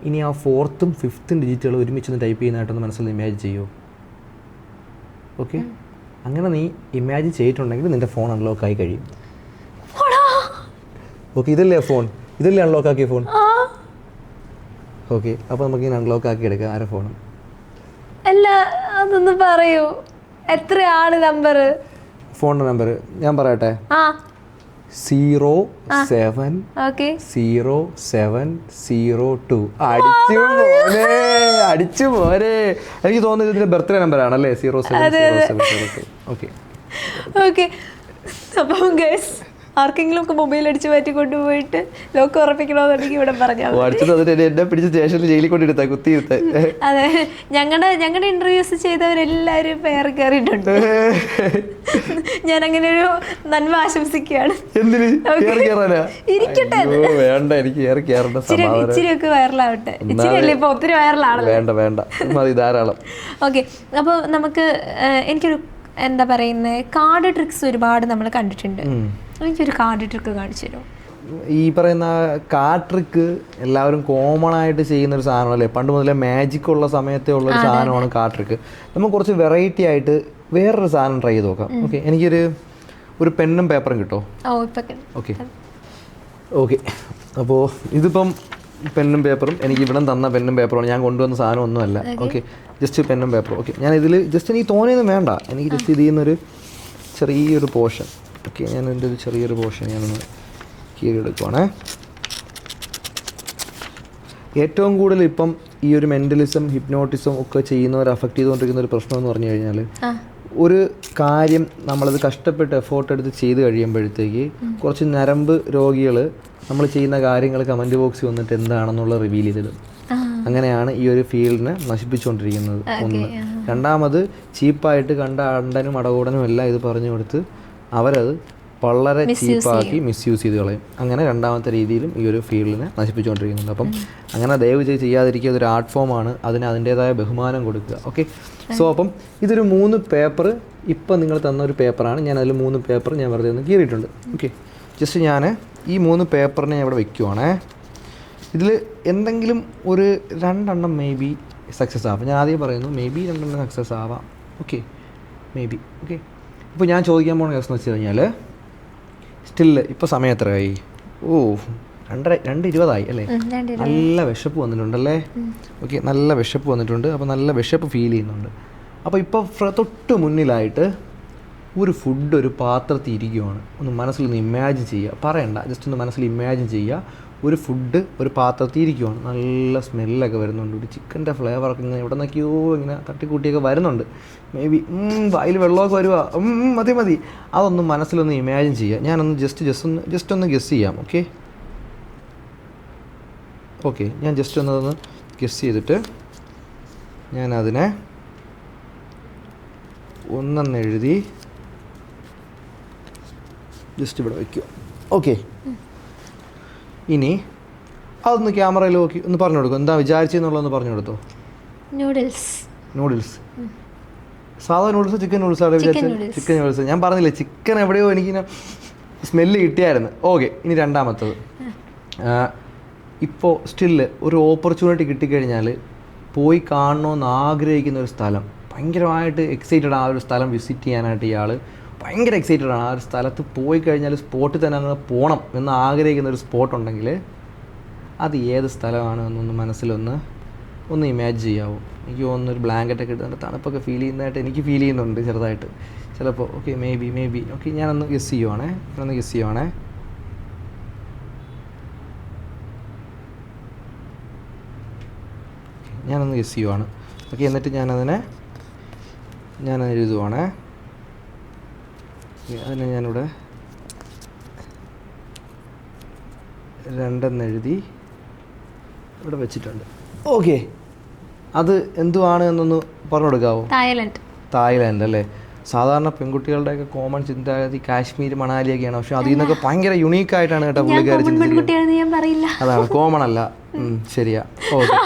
ഇനി ആ ഫോർത്തും ഫിഫ്ത്തും ഡിജിറ്റുകൾ ഒരുമിച്ചൊന്ന് ടൈപ്പ് ചെയ്യുന്നതായിട്ടൊന്ന് മനസ്സിൽ ഇമാജിൻ ചെയ്യുമോ. ഓക്കെ, അങ്ങനെ നീ ഇമാജിൻ ചെയ്തിട്ടുണ്ടെങ്കിൽ നിൻ്റെ ഫോൺ അൺലോക്ക് ആയി കഴിയും. ഓക്കെ, ഇതല്ലേ ഫോൺ, ഇതല്ലേ അൺലോക്ക് ആക്കിയ ഫോൺ. ഓക്കെ, അപ്പോൾ നമുക്ക് ഇങ്ങനെ അൺലോക്ക് ആക്കി എടുക്കാം ആരെ ഫോൺ. അല്ല, അതൊന്ന് പറയൂ, എത്രയാണ് നമ്പർ? ഫോണിൻ്റെ നമ്പർ ഞാൻ പറയട്ടെ. 070702. അടിച്ചു പോരെ. എനിക്ക് തോന്നുന്നത് ഇതിന്റെ ബർത്ത്ഡേ നമ്പർ ആണല്ലേ 070702. Okay okay. അപ്പം ഗൈസ്, ആർക്കെങ്കിലും ഒക്കെ മൊബൈൽ അടിച്ചു മാറ്റി കൊണ്ടുപോയിട്ട് ലോക്ക് ഉറപ്പിക്കണമെന്നുണ്ടെങ്കിൽ ഇവിടെ പറഞ്ഞാൽ എന്നെ പിടിച്ച് സ്റ്റേഷനിൽ ജയിലിൽ കൊണ്ടിരുത്താ, കുത്തിയിരുത്ത. അതെ, ഞങ്ങളുടെ ഇന്റർവ്യൂസ് ചെയ്തവരെല്ലാവരും പേർ കയറിയിട്ടുണ്ട്. ഞാൻ അങ്ങനെ ഒരു നന്മ ആശംസിക്കുകയാണ്. ഇരിക്കട്ടെ, വേണ്ട, എനിക്ക് ഇച്ചിരിയൊക്കെ വൈറലാവട്ടെ. ഇച്ചിരിയല്ലേ ഇപ്പൊ, ഒത്തിരി വൈറലാണല്ലോ. വേണ്ട വേണ്ട, മതി, ധാരാളം. ഓക്കെ, അപ്പോൾ നമുക്ക് എനിക്കൊരു എന്താ പറയുന്നത്, കാർഡ് ട്രിക്സ് ഒരുപാട് നമ്മൾ കണ്ടിട്ടുണ്ട്. എനിക്കൊരു കാർഡ് ട്രിക്ക് കാണിച്ചു തരുമോ? ഈ പറയുന്ന കാർഡ് ട്രിക്ക് എല്ലാവരും കോമൺ ആയിട്ട് ചെയ്യുന്ന ഒരു സാധനമല്ലേ, പണ്ട് മുതലേ മാജിക് ഉള്ള സമയത്തെ ഉള്ളൊരു സാധനമാണ് കാർഡ് ട്രിക്ക്. നമുക്ക് കുറച്ച് വെറൈറ്റി ആയിട്ട് വേറൊരു സാധനം ട്രൈ ചെയ്ത് നോക്കാം. ഓക്കെ, എനിക്കൊരു പെന്നും പേപ്പറും കിട്ടോ? ഓക്കെ ഓക്കെ, അപ്പോൾ ഇതിപ്പം പെന്നും പേപ്പറും എനിക്ക് ഇവിടെ തന്ന പെന്നും പേപ്പറുമാണ്, ഞാൻ കൊണ്ടുവന്ന സാധനം ഒന്നുമല്ല. ഓക്കെ, ജസ്റ്റ് പെന്നും പേപ്പറും. ഓക്കെ, ഞാൻ ഇതിൽ ജസ്റ്റ് എനിക്ക് തോന്നിയൊന്നും വേണ്ട, എനിക്ക് ജസ്റ്റ് ഇതിൽ നിന്നൊരു ചെറിയൊരു പോർഷൻ. ഓക്കെ, ഞാൻ എൻ്റെ ഒരു ചെറിയൊരു പോർഷൻ ഞാനൊന്ന് കീറിയെടുക്കുവാണേ. ഏറ്റവും കൂടുതൽ ഇപ്പം ഈ ഒരു മെൻ്റലിസം, ഹിപ്നോട്ടിസം ഒക്കെ ചെയ്യുന്നവർ അഫക്റ്റ് ചെയ്തുകൊണ്ടിരിക്കുന്ന ഒരു പ്രശ്നം എന്ന് പറഞ്ഞു കഴിഞ്ഞാൽ, ഒരു കാര്യം നമ്മളത് കഷ്ടപ്പെട്ട് എഫേർട്ട് എടുത്ത് ചെയ്ത് കഴിയുമ്പോഴത്തേക്ക് കുറച്ച് ഞരമ്പ് രോഗികൾ നമ്മൾ ചെയ്യുന്ന കാര്യങ്ങൾ കമൻറ്റ് ബോക്സിൽ വന്നിട്ട് എന്താണെന്നുള്ള റിവീൽ ചെയ്തിടും. അങ്ങനെയാണ് ഈ ഒരു ഫീൽഡിനെ നശിപ്പിച്ചുകൊണ്ടിരിക്കുന്നത്. ഒന്ന്. രണ്ടാമത് ചീപ്പായിട്ട് കണ്ട അണ്ടനും അടകൂടനും എല്ലാം ഇത് പറഞ്ഞു കൊടുത്ത് അവരത് വളരെ ചീപ്പാക്കി മിസ്യൂസ് ചെയ്ത് കളയും. അങ്ങനെ രണ്ടാമത്തെ രീതിയിലും ഈ ഒരു ഫീൽഡിനെ നശിപ്പിച്ചുകൊണ്ടിരിക്കുന്നുണ്ട്. അപ്പം അങ്ങനെ ദയവ് ചെയ്ത് ചെയ്യാതിരിക്കുക. ഇതൊരു ആർട്ട് ഫോമാണ്, അതിന് അതിൻ്റേതായ ബഹുമാനം കൊടുക്കുക. ഓക്കെ, സോ അപ്പം ഇതൊരു 3 പേപ്പർ, ഇപ്പം നിങ്ങൾ തന്ന ഒരു പേപ്പറാണ്. ഞാൻ അതിൽ 3 പേപ്പർ ഞാൻ വെറുതെ ഒന്ന് കീറിയിട്ടുണ്ട്. ഓക്കെ, ജസ്റ്റ് ഞാൻ ഈ 3 പേപ്പറിനെ ഞാൻ ഇവിടെ വയ്ക്കുവാണേ. ഇതിൽ എന്തെങ്കിലും ഒരു 2 എണ്ണം മേ ബി സക്സസ് ആവാം. ഞാൻ ആദ്യം പറയുന്നു, മേ ബി 2 എണ്ണം സക്സസ് ആവാം. Okay, may be. ഓക്കെ, ഇപ്പോൾ ഞാൻ ചോദിക്കാൻ പോകുന്ന കേസ് എന്ന് വെച്ച് കഴിഞ്ഞാൽ, സ്റ്റിൽ ഇപ്പോൾ സമയം എത്രയായി? 2:20 അല്ലേ? നല്ല വിശപ്പ് വന്നിട്ടുണ്ടല്ലേ? ഓക്കെ, നല്ല വിശപ്പ് വന്നിട്ടുണ്ട്. അപ്പോൾ നല്ല വിശപ്പ് ഫീൽ ചെയ്യുന്നുണ്ട്. അപ്പോൾ ഇപ്പോൾ തൊട്ട് മുന്നിലായിട്ട് ഒരു ഫുഡ് ഒരു പാത്രത്തിൽ ഇരിക്കുവാണ്. ഒന്ന് മനസ്സിലൊന്ന് ഇമാജിൻ ചെയ്യുക, പറയണ്ട, ജസ്റ്റ് ഒന്ന് മനസ്സിൽ ഇമാജിൻ ചെയ്യുക. ഒരു ഫുഡ് ഒരു പാത്രത്തിൽ ഇരിക്കുവാണ്. നല്ല സ്മെല്ലൊക്കെ വരുന്നുണ്ട്, ഒരു ചിക്കൻ്റെ ഫ്ലേവറൊക്കെ ഇങ്ങനെ എവിടെ നിന്നൊക്കെയോ ഇങ്ങനെ തട്ടിക്കൂട്ടിയൊക്കെ വരുന്നുണ്ട്. മേ ബി വായിൽ വെള്ളമൊക്കെ വരുക. മതി, അതൊന്ന് മനസ്സിലൊന്ന് ഇമാജിൻ ചെയ്യുക. ഞാനൊന്ന് ജസ്റ്റ് ഒന്ന് ഗസ് ചെയ്യാം. ഓക്കെ, ഞാൻ ജസ്റ്റ് ഒന്നതൊന്ന് ഗസ് ചെയ്തിട്ട് ഞാനതിനെ ഒന്നെഴുതി ജസ്റ്റ് ഇവിടെ വയ്ക്കുക. ഓക്കെ, ഇനി അതൊന്ന് ക്യാമറയിൽ നോക്കി ഒന്ന് പറഞ്ഞു കൊടുക്കും, എന്താ വിചാരിച്ചെന്നുള്ളതൊന്ന് പറഞ്ഞു കൊടുത്തോ. നൂഡിൽസ്. സാധാ നൂഡിൽസ്, ചിക്കൻ നൂഡിൽസ് അവിടെ വിചാരിച്ചത്? Chicken noodles. ഞാൻ പറഞ്ഞില്ലേ, ചിക്കൻ എവിടെയോ എനിക്കിങ്ങനെ സ്മെല്ല് കിട്ടിയായിരുന്നു. ഓക്കെ, ഇനി രണ്ടാമത്തത്. ഇപ്പോൾ സ്റ്റില്ല് ഒരു ഓപ്പർച്യൂണിറ്റി കിട്ടിക്കഴിഞ്ഞാൽ പോയി കാണണമെന്ന് ആഗ്രഹിക്കുന്ന ഒരു സ്ഥലം, ഭയങ്കരമായിട്ട് എക്സൈറ്റഡ് ആ ഒരു സ്ഥലം വിസിറ്റ് ചെയ്യാനായിട്ട് ഇയാൾ ഭയങ്കര എക്സൈറ്റഡ് ആണ്. ആ ഒരു സ്ഥലത്ത് പോയി കഴിഞ്ഞാൽ സ്പോട്ടിൽ തന്നെ അങ്ങ് പോകണം എന്ന് ആഗ്രഹിക്കുന്ന ഒരു സ്പോട്ട് ഉണ്ടെങ്കിൽ അത് ഏത് സ്ഥലമാണ് എന്നൊന്ന് മനസ്സിലൊന്ന് ഇമാജിൻ ചെയ്യാവോ? എനിക്ക് തോന്നുന്നൊരു ബ്ലാങ്കറ്റൊക്കെ ഇട്ട് തണുപ്പൊക്കെ ഫീൽ ചെയ്യുന്നതായിട്ട് എനിക്ക് ഫീൽ ചെയ്യുന്നുണ്ട് ചെറുതായിട്ട് ചിലപ്പോൾ. Okay, may be. ഓക്കെ, ഞാനൊന്ന് ഗസ് ചെയ്യുവാണേ. ഞാനൊന്ന് ഗസ് ചെയ്യുവാണ്. ഓക്കെ, എന്നിട്ട് ഞാനത് എഴുതുവാണേ. അതിനെ ഞാനിവിടെ 2 എഴുതി ഇവിടെ വെച്ചിട്ടുണ്ട്. ഓക്കെ, അത് എന്തുവാണ് എന്നൊന്ന് പറഞ്ഞു കൊടുക്കാവോ? തായ്ലൻഡ് അല്ലേ? സാധാരണ പെൺകുട്ടികളുടെയൊക്കെ കോമൺ ചിന്താഗതി കാശ്മീർ മണാലിയൊക്കെയാണ്, പക്ഷെ അതിൽ നിന്നൊക്കെ ഭയങ്കര യുണീക്കായിട്ടാണ് കേട്ടോ പുള്ളിക്കാരി ചിന്തിക്കുന്നത്. അതാണ് കോമൺ അല്ല. ശരിയാ. ഓക്കെ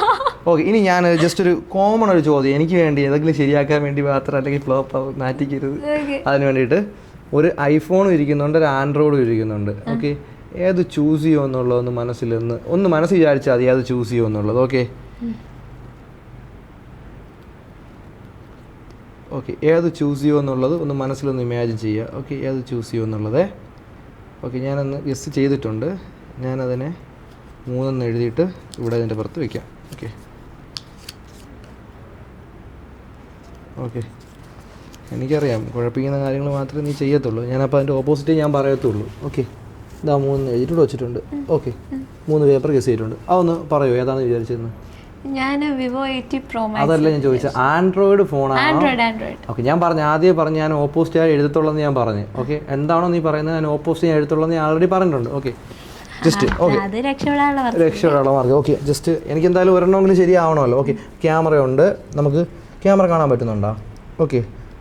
ഓക്കെ, ഇനി ഞാൻ ജസ്റ്റ് ഒരു കോമൺ ഒരു ചോദ്യം എനിക്ക് വേണ്ടി ഏതെങ്കിലും ശരിയാക്കാൻ വേണ്ടി മാത്രം, അല്ലെങ്കിൽ ഫ്ലോപ്പ് മാറ്റിക്കരുത്, അതിന് വേണ്ടിയിട്ട് ഒരു ഐഫോണും ഇരിക്കുന്നുണ്ട്, ഒരു ആൻഡ്രോയിഡും ഇരിക്കുന്നുണ്ട്. ഓക്കെ, ഏത് ചൂസ് ചെയ്യുമെന്നുള്ളതൊന്ന് ഒന്ന് മനസ്സ് വിചാരിച്ചാൽ മതി, ഏത് ചൂസ് ചെയ്യുമെന്നുള്ളത്. ഓക്കെ ഓക്കെ, ഏത് ചൂസ് ചെയ്യുമെന്നുള്ളത് ഒന്ന് മനസ്സിലൊന്ന് ഇമാജിൻ ചെയ്യുക. ഓക്കെ, ഏത് ചൂസ് ചെയ്യുമെന്നുള്ളത്. ഓക്കെ, ഞാനൊന്ന് ഗസ് ചെയ്തിട്ടുണ്ട്. ഞാനതിനെ 3 എഴുതിയിട്ട് ഇവിടെ അതിൻ്റെ പുറത്ത് വയ്ക്കാം. ഓക്കെ ഓക്കെ, എനിക്കറിയാം കുഴപ്പിക്കുന്ന കാര്യങ്ങൾ മാത്രമേ നീ ചെയ്യത്തുള്ളൂ. ഞാനപ്പോൾ അതിൻ്റെ ഓപ്പോസിറ്റ് ഞാൻ പറയത്തുള്ളൂ. ഓക്കെ, ഇതാ 3 എഴുതിയിട്ട് വെച്ചിട്ടുണ്ട്. ഓക്കെ, 3 പേപ്പർ ഗസ് ചെയ്തിട്ടുണ്ട്. അതൊന്ന് പറയൂ, ഏതാണെന്ന് വിചാരിച്ചിരുന്നത്? ഞാൻ വിവോ 80 Pro Max. അതല്ല ഞാൻ ചോദിച്ചത്, ആൻഡ്രോയിഡ് ഫോണാണ്. ആൻഡ്രോയിഡ്. ഓക്കെ, ഞാൻ ആദ്യം പറഞ്ഞു ഞാൻ ഓപ്പോസിറ്റ് ഞാൻ എഴുതത്തുള്ളതെന്ന് ഞാൻ പറഞ്ഞു. ഓക്കെ, എന്താണോ നീ പറയുന്നത്, ഞാൻ ഓപ്പോസിറ്റ് ഞാൻ എഴുതത്തുള്ളതെന്ന് ഞാൻ ആൾറെഡി പറഞ്ഞിട്ടുണ്ട്. ഓക്കെ, ജസ്റ്റ് ഓക്കെ, രക്ഷപ്പെടാനുള്ള മാർഗ്ഗം. ഓക്കെ, ജസ്റ്റ് എനിക്ക് എന്തായാലും ഒരെണ്ണമെങ്കിലും ശരിയാവണമല്ലോ. ഓക്കെ, ക്യാമറ ഉണ്ട്, നമുക്ക് ക്യാമറ കാണാൻ പറ്റുന്നുണ്ടോ? ഓക്കെ,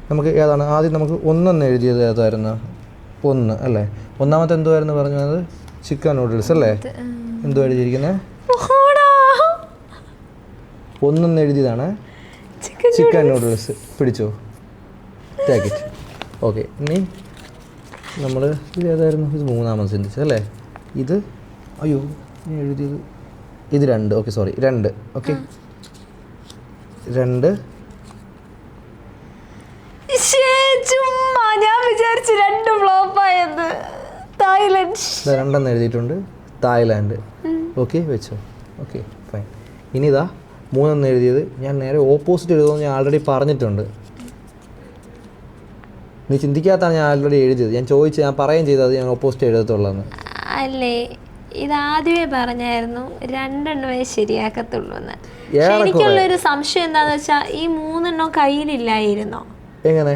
നമുക്ക് ഏതാണ് ആദ്യം നമുക്ക് 1 എഴുതിയത് ഏതായിരുന്നു? 1 അല്ലേ? ഒന്നാമത്തെ എന്തുവായിരുന്നു പറഞ്ഞു? അത് ചിക്കൻ നൂഡിൽസ് അല്ലേ? എന്തോ എഴുതിയിരിക്കുന്നത്? 1 എഴുതിയതാണ് ചിക്കൻ നൂഡിൽസ്. പിടിച്ചോ, ടേക്ക് ഇറ്റ്. ഓക്കെ, ഇനി നമ്മൾ ഇത് ഏതായിരുന്നു? ഇത് 3ാമത് സെൻറ്റൻസ് അല്ലേ? ഇത് അയ്യോ ഞാൻ എഴുതിയത് ഇത് 2. Okay sorry, 2. ഓക്കെ, 2. ഞാൻ വിചാരിച്ചു 2 ഫ്ലോപ്പായത്. തായ്ലൻഡ് 2 എഴുതിയിട്ടുണ്ട്, തായ്ലാൻഡ്. ഓക്കെ, വെച്ചോ. Okay fine. ഇനി ഇതാ 3 എഴുതിയത് ഞാൻ നേരെ ഓപ്പോസിറ്റ് എഴുതുമെന്ന് ഞാൻ ആൾറെഡി പറഞ്ഞിട്ടുണ്ട്. നീ ചിന്തിക്കാത്താണ് ഞാൻ ആൾറെഡി എഴുതിയത്. ഞാൻ പറയുകയും ചെയ്തത് ഞാൻ ഓപ്പോസിറ്റ് എഴുതത്തുള്ളതെന്ന്. അല്ലേ, ഇതാദ്യമേ പറഞ്ഞായിരുന്നു 2 ശരിയാക്കത്തുള്ളൂ എന്ന്. എനിക്കുള്ളൊരു സംശയം എന്താന്ന് വെച്ചാൽ ഈ 3 കയ്യിലില്ലായിരുന്നോ? എങ്ങനെ?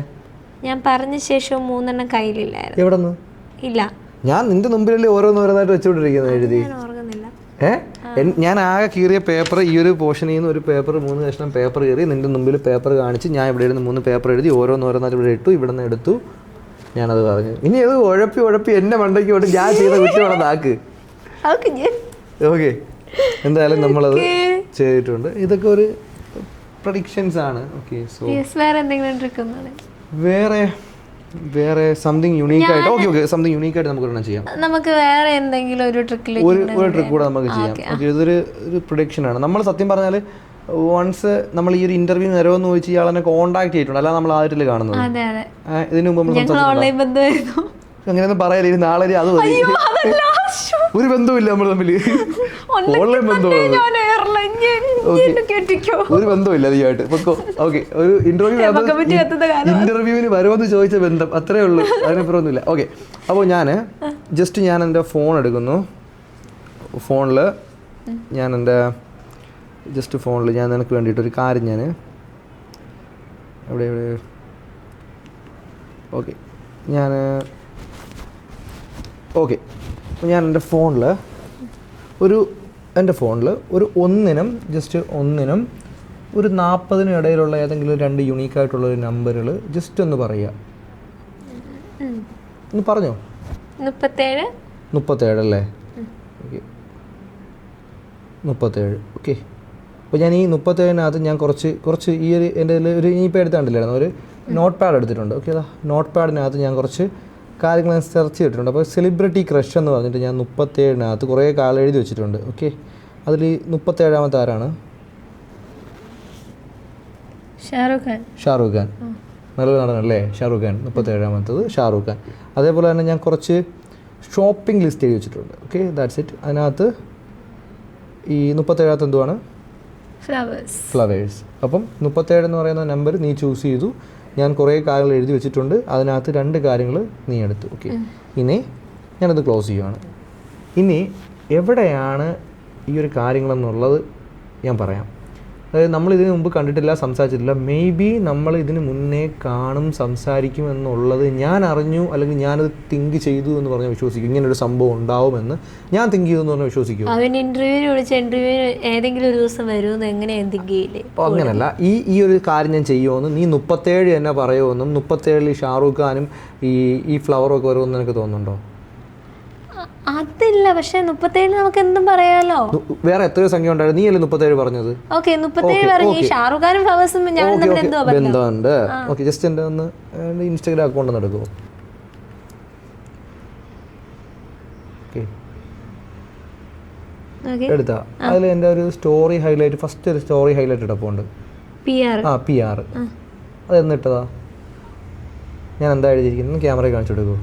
ഞാൻ പറഞ്ഞ ശേഷം 3 കയ്യിലില്ലായിരുന്നു. എവിടെ? ഇല്ല, ഞാൻ നിന്റെ മുമ്പിലല്ലേ ഓരോന്നോരോന്നായിട്ട് വെച്ചുകൊണ്ടിരിക്കുന്നത് എഴുതി. ഞാൻ ആകെ കീറിയ പേപ്പർ ഈ ഒരു പോർഷനിൽ നിന്ന് ഒരു പേപ്പർ 3 കഷ്ണം പേപ്പർ കീറി നിന്റെ മുമ്പിൽ പേപ്പർ കാണിച്ച് ഞാൻ ഇവിടെ ഇരുന്ന് 3 പേപ്പർ എഴുതി ഓരോന്നോരോന്നായിട്ട് ഇവിടെ ഇട്ടു. ഇവിടെ നിന്ന് എടുത്തു, ഞാനത് പറഞ്ഞു. ഇനി അത് ഉഴപ്പി എന്നെ മണ്ടയ്ക്ക് പോയിട്ട് ഞാൻ ചെയ്ത കുറ്റമാണ് നാക്ക്. ഓക്കെ, എന്തായാലും നമ്മളത് ചെയ്തിട്ടുണ്ട്. ഇതൊക്കെ ഒരു പ്രഡിക്ഷൻസ് ആണ്. ഓക്കെ, സോ വേറെ സംതിങ് യൂണീക്കായിട്ട്. ഓക്കെ, സംതിങ് യൂണീക്കായിട്ട് നമുക്ക് ഒരെണ്ണം ചെയ്യാം. നമുക്ക് വേറെ എന്തെങ്കിലും ഒരു ട്രിക്ക് കൂടെ നമുക്ക് ചെയ്യാം. ഓക്കെ, ഇതൊരു പ്രഡിക്ഷൻ ആണ്. നമ്മൾ സത്യം പറഞ്ഞാൽ വൺസ് നമ്മൾ ഈ ഒരു ഇന്റർവ്യൂ നിരവെന്ന് ചോദിച്ച് ഇയാളെന്നെ കോൺടാക്ട് ചെയ്തിട്ടുണ്ട്, അല്ല നമ്മൾ ആയിട്ടില്ല കാണുന്നത്. ഇതിനു മുമ്പ് അങ്ങനെയൊന്നും പറയല്ലേ, ഇനി നാളെ അത് ഒരു ബന്ധവുമില്ല നമ്മൾ തമ്മിൽ. ഓൺലൈൻ ബന്ധമാണ്, ഒരു ബന്ധമില്ല നീയായിട്ട്. ഓക്കെ, ഒരു ഇന്റർവ്യൂവിന് വരുമെന്ന് ചോദിച്ച ബന്ധം അത്രേ ഉള്ളൂ, അതിനപ്പുറമൊന്നുമില്ല. ഓക്കെ, അപ്പോൾ ഞാൻ എൻ്റെ ഫോൺ എടുക്കുന്നു. ഫോണിൽ ഞാൻ നിനക്ക് വേണ്ടിയിട്ടൊരു കാര്യം ഞാൻ എവിടെ ഓക്കെ ഞാൻ എൻ്റെ ഫോണിൽ ഒരു 1-നും ജസ്റ്റ് 1-നും ഒരു 40-നും ഇടയിലുള്ള ഏതെങ്കിലും 2 യുണീക്കായിട്ടുള്ള ഒരു നമ്പറുകൾ ജസ്റ്റ് ഒന്ന് പറയുക. ഒന്ന് പറഞ്ഞോ. 37 അല്ലേ? ഓക്കെ, 37. ഓക്കെ, അപ്പോൾ ഞാൻ ഈ 37-നകത്ത് ഞാൻ കുറച്ച് ഈ ഒരു എൻ്റെ ഒരു ഇനിയിപ്പോൾ എടുത്താണ്ടില്ലായിരുന്നു, ഒരു നോട്ട് പാഡ് എടുത്തിട്ടുണ്ട്. ഓക്കെ, അതാ നോട്ട് പാഡിനകത്ത് ഞാൻ കുറച്ച് കാര്യങ്ങൾ ഞാൻ സെർച്ച് ചെയ്തിട്ടുണ്ട്. അപ്പോൾ സെലിബ്രിറ്റി ക്രഷ് എന്ന് പറഞ്ഞിട്ട് ഞാൻ 37-നകത്ത് കുറേ കാലം എഴുതി വെച്ചിട്ടുണ്ട്. ഓക്കെ, അതിൽ 37-ാമത്തെ ആരാണ്? ഷാറൂഖ് ഖാൻ. നല്ല നടനല്ലേ ഷാറൂഖ് ഖാൻ. 37-ാമത്തത് ഷാറൂഖ് ഖാൻ. അതേപോലെ തന്നെ ഞാൻ കുറച്ച് ഷോപ്പിംഗ് ലിസ്റ്റ് എഴുതി വെച്ചിട്ടുണ്ട്. Okay, that's it. അതിനകത്ത് ഈ 37-ാമത്തെ എന്തുവാണ്? ഫ്ലവേഴ്സ്. അപ്പം 37 എന്ന് പറയുന്ന നമ്പർ നീ ചൂസ് ചെയ്തു. ഞാൻ കുറേ കാര്യങ്ങൾ എഴുതി വെച്ചിട്ടുണ്ട്, അതിനകത്ത് 2 കാര്യങ്ങൾ നീ എടുത്തു. ഓക്കെ, ഇനി ഞാനത് ക്ലോസ് ചെയ്യുവാണ്. ഇനി എവിടെയാണ് ഈ ഒരു കാര്യങ്ങളെന്നുള്ളത് ഞാൻ പറയാം. അതായത് നമ്മൾ ഇതിന് മുമ്പ് കണ്ടിട്ടില്ല, സംസാരിച്ചിട്ടില്ല. മേ ബി നമ്മൾ ഇതിന് മുന്നേ കാണും, സംസാരിക്കും എന്നുള്ളത് ഞാൻ അറിഞ്ഞു, അല്ലെങ്കിൽ ഞാനത് തിങ്ക് ചെയ്തു എന്ന് പറഞ്ഞാൽ വിശ്വസിക്കും. ഇങ്ങനൊരു സംഭവം ഉണ്ടാവുമെന്ന് ഞാൻ തിങ്ക് ചെയ്തു എന്ന് പറഞ്ഞാൽ വിശ്വസിക്കും. അവൻ ഇന്റർവ്യൂവിന് വിളിച്ച ഇന്റർവ്യൂ ഏതെങ്കിലും ഒരു ദിവസം വരുമെന്ന് എങ്ങനെ തിങ്ക് ചെയ്യില്ലേ? അപ്പോൾ അങ്ങനല്ല, ഈ ഒരു കാര്യം ഞാൻ ചെയ്യുമെന്ന് നീ 37 തന്നെ പറയുമെന്നും 37 ഷാറൂഖ് ഖാനും ഈ ഫ്ലവറും ഒക്കെ വരുമെന്ന് എനിക്ക് തോന്നുന്നുണ്ടോ? അതില്ല, പക്ഷെ 37 നമുക്ക് എന്തും പറയാലോ. വേറെ എത്രയോ സംഖ്യ ഉണ്ടായിരുന്നു, നീ അല്ലേ 37 പറഞ്ഞത്? ഓക്കെ 37 പറഞ്ഞു. ഷാറൂഖ് ഖാനും ഫ്ലവേഴ്സും ബന്ധമുണ്ട്. ഓക്കെ, ജസ്റ്റ് എൻ്റെ ഒന്ന് ഇൻസ്റ്റാഗ്രാം അക്കൗണ്ട് ഒന്ന് എടുക്കുമോ? ഓക്കെ, എടുത്താ. അതിൽ എൻ്റെ ഒരു സ്റ്റോറി ഹൈലൈറ്റ്, ഫസ്റ്റ് ഒരു സ്റ്റോറി ഹൈലൈറ്റ് ഇടപ്പുണ്ട്. PR അത് എന്നിട്ടതാ? ഞാൻ എന്താ എഴുതിയിരിക്കുന്നത് ക്യാമറ കാണിച്ചു കൊടുക്കൂ.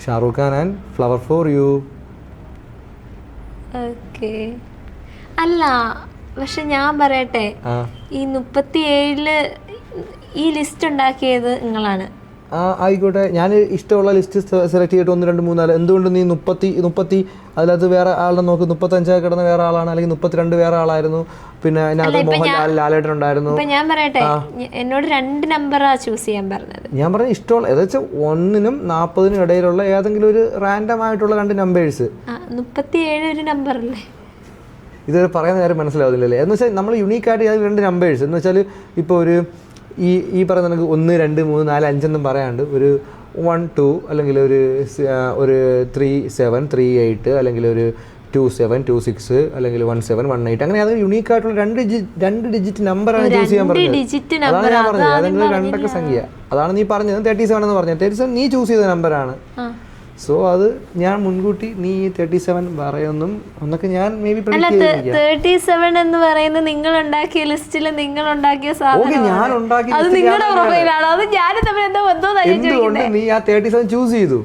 Shah Rukh Khan and flower for you. Okay, അല്ല പക്ഷെ ഞാൻ പറയട്ടെ, ഈ 37 ഈ ലിസ്റ്റ് ഉണ്ടാക്കിയത് നിങ്ങളാണ്. ആയിക്കോട്ടെ, ഞാൻ ഇഷ്ടമുള്ള ലിസ്റ്റ് സെലക്ട് ചെയ്തിട്ട് 1 2 3 4. എന്തുകൊണ്ട് നീ 30 അതിനകത്ത് വേറെ ആളുടെ നോക്ക്? 35 കിടന്ന വേറെ ആളാണ്, അല്ലെങ്കിൽ 32 വേറെ ആളായിരുന്നു, പിന്നെ അതിനകത്ത് മോഹൻലാൽ, ലാലേട്ടൻ ഉണ്ടായിരുന്നു. ഞാൻ പറയട്ടെ, എന്നോട് 2 നമ്പറാ ചൂസ് ചെയ്യാൻ പറഞ്ഞത്. ഞാൻ പറഞ്ഞ ഇഷ്ടമുള്ള ഏതാ 1നും 40നും ഇടയിലുള്ള ഏതെങ്കിലും ഒരു റാൻഡം ആയിട്ടുള്ള 2 നമ്പേഴ്സ്. 37 ഒരു നമ്പർ അല്ലേ? ഇതൊരു പറയുന്ന കാര്യം മനസ്സിലാവുന്നില്ലല്ലേ? എന്ന് വെച്ചാൽ നമ്മൾ യുണീക്കായിട്ട് 2 നമ്പേഴ്സ് എന്ന് വെച്ചാൽ ഇപ്പോൾ ഒരു ഈ പറയുന്ന നമുക്ക് 1 2 3 4 5 എന്നും പറയാണ്ട് ഒരു 1 2 അല്ലെങ്കിൽ ഒരു 3 7 3 8 അല്ലെങ്കിൽ ഒരു 2 7 2 6 അല്ലെങ്കിൽ 1 7 1 8 അങ്ങനെ അത് യുണീക്ക് ആയിട്ടുള്ള 2 ഡിജിറ്റ് നമ്പറാണ് ചൂസ് ചെയ്യാൻ പറഞ്ഞത്. അതാണ് ഞാൻ പറഞ്ഞത്, ഏതെങ്കിലും 2 അക്ക സംഖ്യ. അതാണ് നീ പറഞ്ഞത് 37 എന്ന് പറഞ്ഞത്. 37 നീ ചൂസ് ചെയ്ത നമ്പറാണ്. സോ അത് ഞാൻ മുൻകൂട്ടി നീ 37 പറയുന്നു എന്നൊക്കെ ഞാൻ മേ ബി 37 എന്ന് പറയുന്നത് നിങ്ങൾ ഉണ്ടാക്കിയ ലിസ്റ്റിൽ നിങ്ങൾ ഉണ്ടാക്കിയ എന്തുകൊണ്ട് നീ ആ 37 ചൂസ് ചെയ്തു?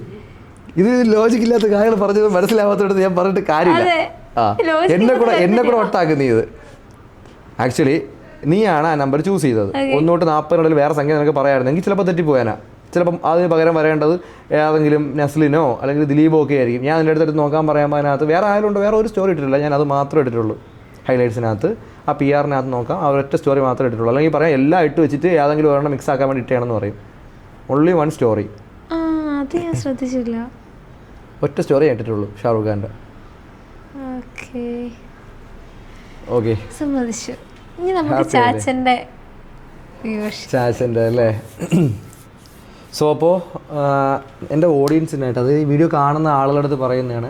ഇത് ലോജിക് ഇല്ലാത്ത കാര്യങ്ങൾ പറഞ്ഞത് മനസ്സിലാവാത്തോട് ഞാൻ പറഞ്ഞിട്ട് കാര്യമില്ല. എന്നെ കൂടെ ഒട്ടാക്കുന്നു ഇത്. ആക്ച്വലി നീയാണ് ആ നമ്പർ ചൂസ് ചെയ്തത്. 1 തൊട്ട് 40 വേറെ സംഖ്യ നിനക്ക് പറയാമായിരുന്നെങ്കിൽ ചിലപ്പോൾ തെറ്റിപ്പോയാനാ. ചിലപ്പം അതിന് പകരം വരേണ്ടത് ഏതെങ്കിലും നസ്ലിനോ അല്ലെങ്കിൽ ദിലീപോ ഒക്കെ ആയിരിക്കും. ഞാൻ അതിൻ്റെ അടുത്ത് നോക്കാൻ പറയാൻ അതിനകത്ത് വേറെ ആയാലുണ്ട്, വേറെ ഒരു സ്റ്റോറി ഇട്ടിട്ടില്ല, ഞാൻ അത് മാത്രമേ ഇട്ടിട്ടുള്ളൂ. ഹൈലൈറ്റ്സിനകത്ത് ആ PR-നകത്ത് നോക്കാം, അവരൊറ്റ സ്റ്റോറി മാത്രമേ ഇട്ടിട്ടുള്ളൂ. അല്ലെങ്കിൽ പറയാം എല്ലാം ഇട്ട് വെച്ചിട്ട് ഏതെങ്കിലും ഒരെണ്ണം മിക്സ് ആക്കാൻ വേണ്ടി ഇട്ടേണെന്ന് പറയും. Only 1 story. ഞാൻ ശ്രദ്ധിച്ചില്ല, ഒറ്റ സ്റ്റോറി ഇട്ടിട്ടുള്ളൂ ഷാറൂഖ് ഖാൻ്റെ. ഓക്കെ, സമ്മതിച്ചു. ഇനി നമുക്ക് ചാച്ചൻ്റെ അല്ലേ? സോ അപ്പോൾ എൻ്റെ ഓഡിയൻസിനായിട്ട്, അത് ഈ വീഡിയോ കാണുന്ന ആളുകളുടെ അടുത്ത് പറയുന്നതാണ്,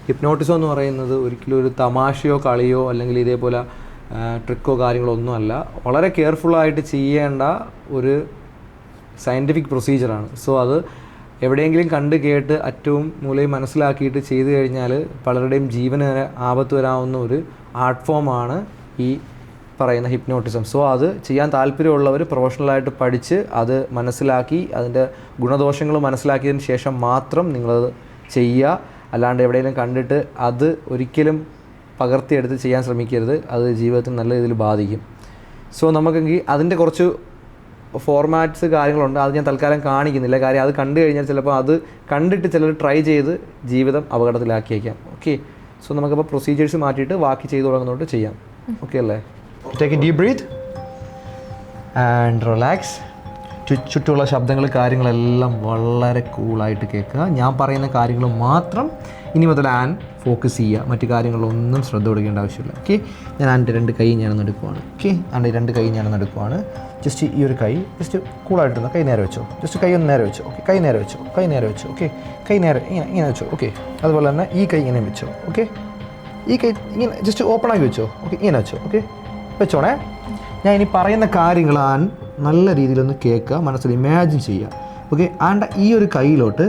ഹിപ്നോട്ടിസം എന്ന് പറയുന്നത് ഒരിക്കലും ഒരു തമാശയോ കളിയോ അല്ലെങ്കിൽ ഇതേപോലെ ട്രിക്കോ കാര്യങ്ങളോ ഒന്നുമല്ല. വളരെ കെയർഫുള്ളായിട്ട് ചെയ്യേണ്ട ഒരു സയൻറ്റിഫിക് പ്രൊസീജിയറാണ്. സോ അത് എവിടെയെങ്കിലും കണ്ട് കേട്ട് അറ്റവും മൂലയും മനസ്സിലാക്കിയിട്ട് ചെയ്തു കഴിഞ്ഞാൽ പലരുടെയും ജീവന് ആപത്ത് വരാവുന്ന ഒരു ആർട്ട് ഫോമാണ് ഈ പറയുന്ന ഹിപ്നോട്ടിസം. സോ അത് ചെയ്യാൻ താല്പര്യമുള്ളവർ പ്രൊഫഷണലായിട്ട് പഠിച്ച് അത് മനസ്സിലാക്കി അതിൻ്റെ ഗുണദോഷങ്ങൾ മനസ്സിലാക്കിയതിന് ശേഷം മാത്രം നിങ്ങളത് ചെയ്യുക. അല്ലാണ്ട് എവിടെയെങ്കിലും കണ്ടിട്ട് അത് ഒരിക്കലും പകർത്തിയെടുത്ത് ചെയ്യാൻ ശ്രമിക്കരുത്. അത് ജീവിതത്തിൽ നല്ല രീതിയിൽ ബാധിക്കും. സോ നമുക്കെങ്കിൽ അതിൻ്റെ കുറച്ച് ഫോർമാറ്റ്സ് കാര്യങ്ങളുണ്ട്, അത് ഞാൻ തൽക്കാലം കാണിക്കുന്നില്ല. കാര്യം അത് കണ്ടു കഴിഞ്ഞാൽ ചിലപ്പോൾ അത് കണ്ടിട്ട് ചിലർ ട്രൈ ചെയ്ത് ജീവിതം അപകടത്തിലാക്കിയേക്കാം. ഓക്കെ, സോ നമുക്കപ്പോൾ പ്രൊസീജിയേഴ്സ് മാറ്റിയിട്ട് ബാക്കി ചെയ്തു തുടങ്ങുന്നതുകൊണ്ട് ചെയ്യാം. ഓക്കെ അല്ലേ? Take a deep breath and relax. ചുറ്റുമുള്ള ശബ്ദങ്ങൾ കാര്യങ്ങളെല്ലാം വളരെ കൂളായിട്ട് കേൾക്കുക. ഞാൻ പറയുന്ന കാര്യങ്ങൾ മാത്രം ഇനി മുതൽ ഫോക്കസ് ചെയ്യുക. മറ്റു കാര്യങ്ങളൊന്നും ശ്രദ്ധ കൊടുക്കേണ്ട ആവശ്യമില്ല. ഓക്കെ, ഞാൻ എൻ്റെ 2 കൈ ഞാനൊന്ന് എടുക്കുവാണ്. ഓക്കെ, എൻ്റെ 2 കൈ ഞാനൊന്ന് എടുക്കുവാണ്. ജസ്റ്റ് ഈ ഒരു കൈ ജസ്റ്റ് കൂളായിട്ടിരുന്ന കൈ നേരെ വെച്ചോ. ജസ്റ്റ് കൈ ഒന്ന് നേരെ വെച്ചോ. ഓക്കെ, കൈ നേരെ വെച്ചോ, കൈ നേരെ വെച്ചോ. ഓക്കെ, കൈ നേരെ ഇങ്ങനെ വെച്ചോ. ഓക്കെ, അതുപോലെ തന്നെ ഈ കൈ ഇങ്ങനെ വെച്ചോ. ഓക്കെ, ഈ കൈ ഇങ്ങനെ ജസ്റ്റ് ഓപ്പൺ ആക്കി വെച്ചോ. ഓക്കെ, ഇങ്ങനെ വെച്ചോ. ഓക്കെ, വെച്ചോണേ. ഞാൻ ഇനി പറയുന്ന കാര്യങ്ങൾ നല്ല രീതിയിലൊന്ന് കേൾക്കുക, മനസ്സിൽ ഇമാജിൻ ചെയ്യുക. ഓക്കെ, ആൻഡ് ഈ ഒരു കയ്യിലോട്ട്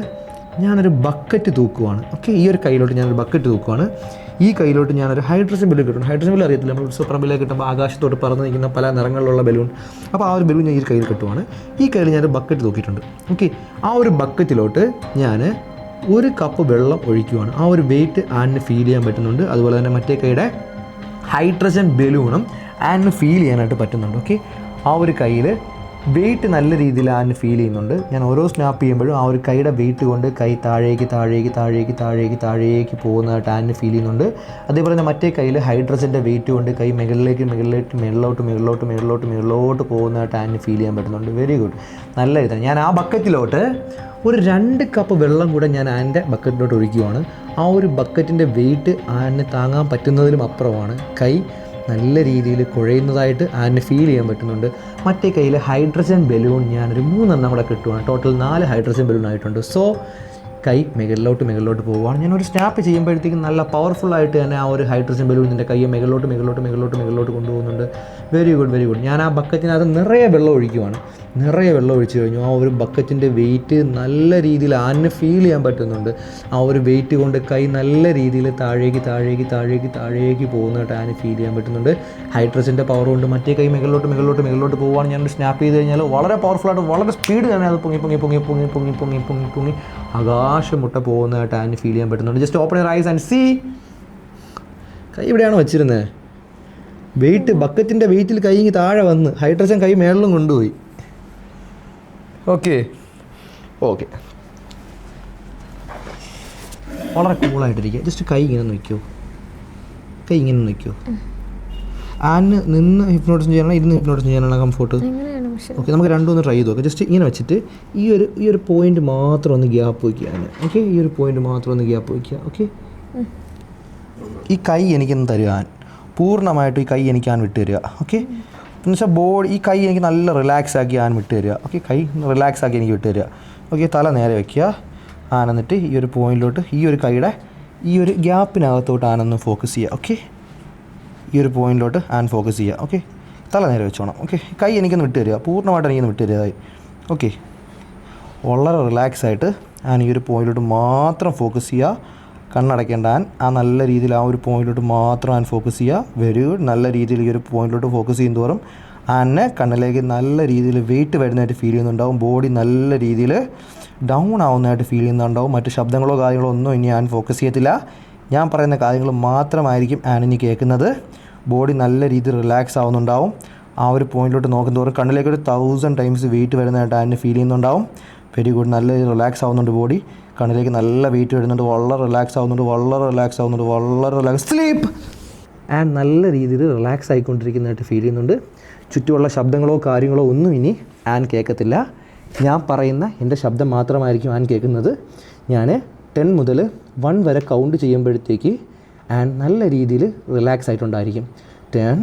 ഞാനൊരു ബക്കറ്റ് തൂക്കുവാണ്. ഓക്കെ, ഈ ഒരു കയ്യിലോട്ട് ഞാനൊരു ബക്കറ്റ് തൂക്കുവാണ്. ഈ കയ്യിലോട്ട് ഞാനൊരു ഹൈഡ്രജൻ ബലൂൺ കിട്ടും. ഹൈഡ്രജൻ ബലൂൺ അറിയത്തില്ല, നമ്മൾ ഉത്സവപ്പറമ്പിലേക്ക് കിട്ടുമ്പോൾ ആകാശത്തോട്ട് പറന്ന് നിൽക്കുന്ന പല നിറങ്ങളിലുള്ള ബലൂൺ. അപ്പോൾ ആ ഒരു ബലൂൺ ഞാൻ ഈ കയ്യിൽ കിട്ടുവാണ്. ഈ കയ്യിൽ ഞാനൊരു ബക്കറ്റ് തൂക്കിയിട്ടുണ്ട്. ഓക്കെ, ആ ഒരു ബക്കറ്റിലോട്ട് ഞാൻ 1 കപ്പ് വെള്ളം ഒഴിക്കുവാണ്. ആ ഒരു വെയിറ്റ് ആനിന് ഫീൽ ചെയ്യാൻ പറ്റുന്നുണ്ട്. അതുപോലെ തന്നെ മറ്റേ കൈയുടെ ഹൈഡ്രജൻ ബലൂണും ആനിന് ഫീൽ ചെയ്യാനായിട്ട് പറ്റുന്നുണ്ട്. ഓക്കെ, ആ ഒരു കയ്യിൽ വെയിറ്റ് നല്ല രീതിയിൽ ആന് ഫീൽ ചെയ്യുന്നുണ്ട്. ഞാൻ ഓരോ സ്നാപ്പ് ചെയ്യുമ്പോഴും ആ ഒരു കൈയുടെ വെയിറ്റ് കൊണ്ട് കൈ താഴേക്ക് താഴേക്ക് താഴേക്ക് താഴേക്ക് താഴേക്ക് പോകുന്നതായിട്ട് ആന് ഫീൽ ചെയ്യുന്നുണ്ട്. അതേപോലെ തന്നെ മറ്റേ കയ്യിൽ ഹൈഡ്രജൻ്റെ വെയിറ്റ് കൊണ്ട് കൈ മുകളിലേക്ക് മുകളിലോട്ട് പോകുന്നതായിട്ട് ആന് ഫീൽ ചെയ്യാൻ പറ്റുന്നുണ്ട്. വെരി ഗുഡ്, നല്ല ഇതാണ്. ഞാൻ ആ ബക്കറ്റിലോട്ട് ഒരു 2 കപ്പ് വെള്ളം കൂടെ ഞാൻ ആൻ്റെ ബക്കറ്റിലോട്ട് ഒഴിക്കുകയാണ്. ആ ഒരു ബക്കറ്റിൻ്റെ വെയിറ്റ് ആന് താങ്ങാൻ പറ്റുന്നതിലും അപ്പുറമാണ്. കൈ നല്ല രീതിയിൽ കുഴയുന്നതായിട്ട് ആന് ഫീൽ ചെയ്യാൻ പറ്റുന്നുണ്ട്. മറ്റേ കയ്യിൽ ഹൈഡ്രജൻ ബലൂൺ ഞാനൊരു 3 കൂടെ കിട്ടുവാണ്. ടോട്ടൽ 4 ഹൈഡ്രജൻ ബലൂൺ ആയിട്ടുണ്ട്. സോ കൈ മുകളിലോട്ട് പോവുകയാണ്. ഞാനൊരു സ്നാപ്പ് ചെയ്യുമ്പോഴത്തേക്കും നല്ല പവർഫുള്ളായിട്ട് തന്നെ ആ ഒരു ഹൈഡ്രജൻ ബലൂൺ എൻ്റെ കൈയെ മുകളിലോട്ട് കൊണ്ടുപോകുന്നുണ്ട്. Very good, very good. ഞാൻ ആ ബക്കറ്റിനകത്ത് നിറയെ വെള്ളം ഒഴിക്കുവാണ്. നിറയെ വെള്ളം ഒഴിച്ചു കഴിഞ്ഞു. ആ ഒരു ബക്കറ്റിൻ്റെ വെയിറ്റ് നല്ല രീതിയിൽ ആന് ഫീൽ ചെയ്യാൻ പറ്റുന്നുണ്ട്. ആ ഒരു വെയിറ്റ് കൊണ്ട് കൈ നല്ല രീതിയിൽ താഴേക്ക് പോകുന്നതായിട്ട് ആന് ഫീൽ ചെയ്യാൻ പറ്റുന്നുണ്ട്. ഹൈഡ്രജൻ്റെ പവർ കൊണ്ട് മറ്റേ കൈ മുകളിലോട്ട് പോവുകയാണ്. ഞാനൊരു സ്നാപ്പ് ചെയ്ത് കഴിഞ്ഞാൽ വളരെ പവർഫുള്ളായിട്ട് വളരെ സ്പീഡ് തന്നെ അത് പൊങ്ങി ആകാശം മുട്ട പോകുന്നതായിട്ട് ആന് ഫീൽ ചെയ്യാൻ പറ്റുന്നുണ്ട്. Just open your eyes and see. കൈ ഇവിടെയാണോ വെച്ചിരുന്നത്? വെയിറ്റ് ബക്കറ്റിൻ്റെ വെയിറ്റിൽ കൈ താഴെ വന്ന് ഹൈഡ്രജൻ കൈ മേളിലും കൊണ്ടുപോയി. ഓക്കെ, വളരെ കൂളായിട്ടിരിക്കുക. ജസ്റ്റ് കൈ ഇങ്ങനെ നോക്കിയോ. ആന് നിന്ന് ഹിപ്നോട്ടിസം ചെയ്യണം, ഇരുന്ന് ഹിപ്നോട്ടിസം ചെയ്യാനാണ് കംഫോർട്ട്? ഓക്കെ, നമുക്ക് രണ്ടുമൊന്ന് ട്രൈ ചെയ്ത് നോക്കാം. ജസ്റ്റ് ഇങ്ങനെ വെച്ചിട്ട് ഈ ഒരു പോയിന്റ് മാത്രം ഒന്ന് ഗ്യാപ്പ് വയ്ക്കുക. ഓക്കെ, ഈ ഒരു പോയിന്റ് മാത്രം ഒന്ന് ഗ്യാപ്പ് വയ്ക്കുക. ഓക്കെ, ഈ കൈ എനിക്കൊന്ന് തരിക. പൂർണ്ണമായിട്ടും ഈ കൈ എനിക്ക് ആൻ വിട്ട് തരിക. ഓക്കെ, എന്നുവെച്ചാൽ ബോഡി ഈ കൈ എനിക്ക് നല്ല റിലാക്സ് ആക്കി ആൻ വിട്ട് തരിക. ഓക്കെ, കൈ റിലാക്സ് ആക്കി എനിക്ക് വിട്ട് തരിക. ഓക്കെ, തല നേരെ വയ്ക്കുക. എന്നിട്ട് ഈ ഒരു പോയിന്റിലോട്ട് ഈ ഒരു കൈയുടെ ഈ ഒരു ഗ്യാപ്പിനകത്തോട്ട് ആനൊന്ന് ഫോക്കസ് ചെയ്യുക. ഓക്കെ, ഈ ഒരു പോയിന്റിലോട്ട് ആൻ ഫോക്കസ് ചെയ്യുക. ഓക്കെ, തല നേരെ വെച്ചോണം. ഓക്കെ, കൈ എനിക്കൊന്ന് വിട്ട് തരിക. പൂർണ്ണമായിട്ട് എനിക്കൊന്ന് വിട്ട് തരികയായി. ഓക്കെ, വളരെ റിലാക്സ് ആയിട്ട് ആൻ ഈ ഒരു പോയിന്റിലോട്ട് മാത്രം ഫോക്കസ് ചെയ്യുക. കണ്ണടയ്ക്കേണ്ട ആൻ ആ നല്ല രീതിയിൽ ആ ഒരു പോയിന്റിലോട്ട് മാത്രം ആൻ ഫോക്കസ് ചെയ്യുക. Very good. നല്ല രീതിയിൽ ഈ ഒരു പോയിന്റിലോട്ട് ഫോക്കസ് ചെയ്യും തോറും ആനെ കണ്ണിലേക്ക് നല്ല രീതിയിൽ വെയിറ്റ് വരുന്നതായിട്ട് ഫീൽ ചെയ്യുന്നുണ്ടാവും. ബോഡി നല്ല രീതിയിൽ ഡൗൺ ആവുന്നതായിട്ട് ഫീൽ ചെയ്യുന്നുണ്ടാവും. മറ്റ് ശബ്ദങ്ങളോ കാര്യങ്ങളോ ഒന്നും ഇനി ആൻ ഫോക്കസ് ചെയ്യത്തില്ല. ഞാൻ പറയുന്ന കാര്യങ്ങൾ മാത്രമായിരിക്കും ആനിനി കേൾക്കുന്നത്. ബോഡി നല്ല രീതിയിൽ റിലാക്സ് ആവുന്നുണ്ടാവും. ആ ഒരു പോയിന്റിലോട്ട് നോക്കുന്തോറും കണ്ണിലേക്ക് ഒരു 1000 ടൈംസ് വെയിറ്റ് വരുന്നതായിട്ട് ആനിന് ഫീൽ ചെയ്യുന്നുണ്ടാവും. Very good. നല്ല രീതിയിൽ റിലാക്സ് ആവുന്നുണ്ട് ബോഡി. കണ്ണിലേക്ക് നല്ല വെയിറ്റ് വരുന്നുണ്ട്. വളരെ റിലാക്സ് ആവുന്നുണ്ട്. സ്ലീപ്പ്. ആൻഡ് നല്ല രീതിയിൽ റിലാക്സ് ആയിക്കൊണ്ടിരിക്കുന്നതായിട്ട് ഫീൽ ചെയ്യുന്നുണ്ട്. ചുറ്റുമുള്ള ശബ്ദങ്ങളോ കാര്യങ്ങളോ ഒന്നും ഇനി ആൻ കേൾക്കത്തില്ല. ഞാൻ പറയുന്ന എൻ്റെ ശബ്ദം മാത്രമായിരിക്കും ആൻ കേൾക്കുന്നത്. ഞാൻ 10 മുതൽ 1 വരെ കൗണ്ട് ചെയ്യുമ്പോഴത്തേക്ക് ആൻ നല്ല രീതിയിൽ റിലാക്സ് ആയിട്ടുണ്ടായിരിക്കും. 10,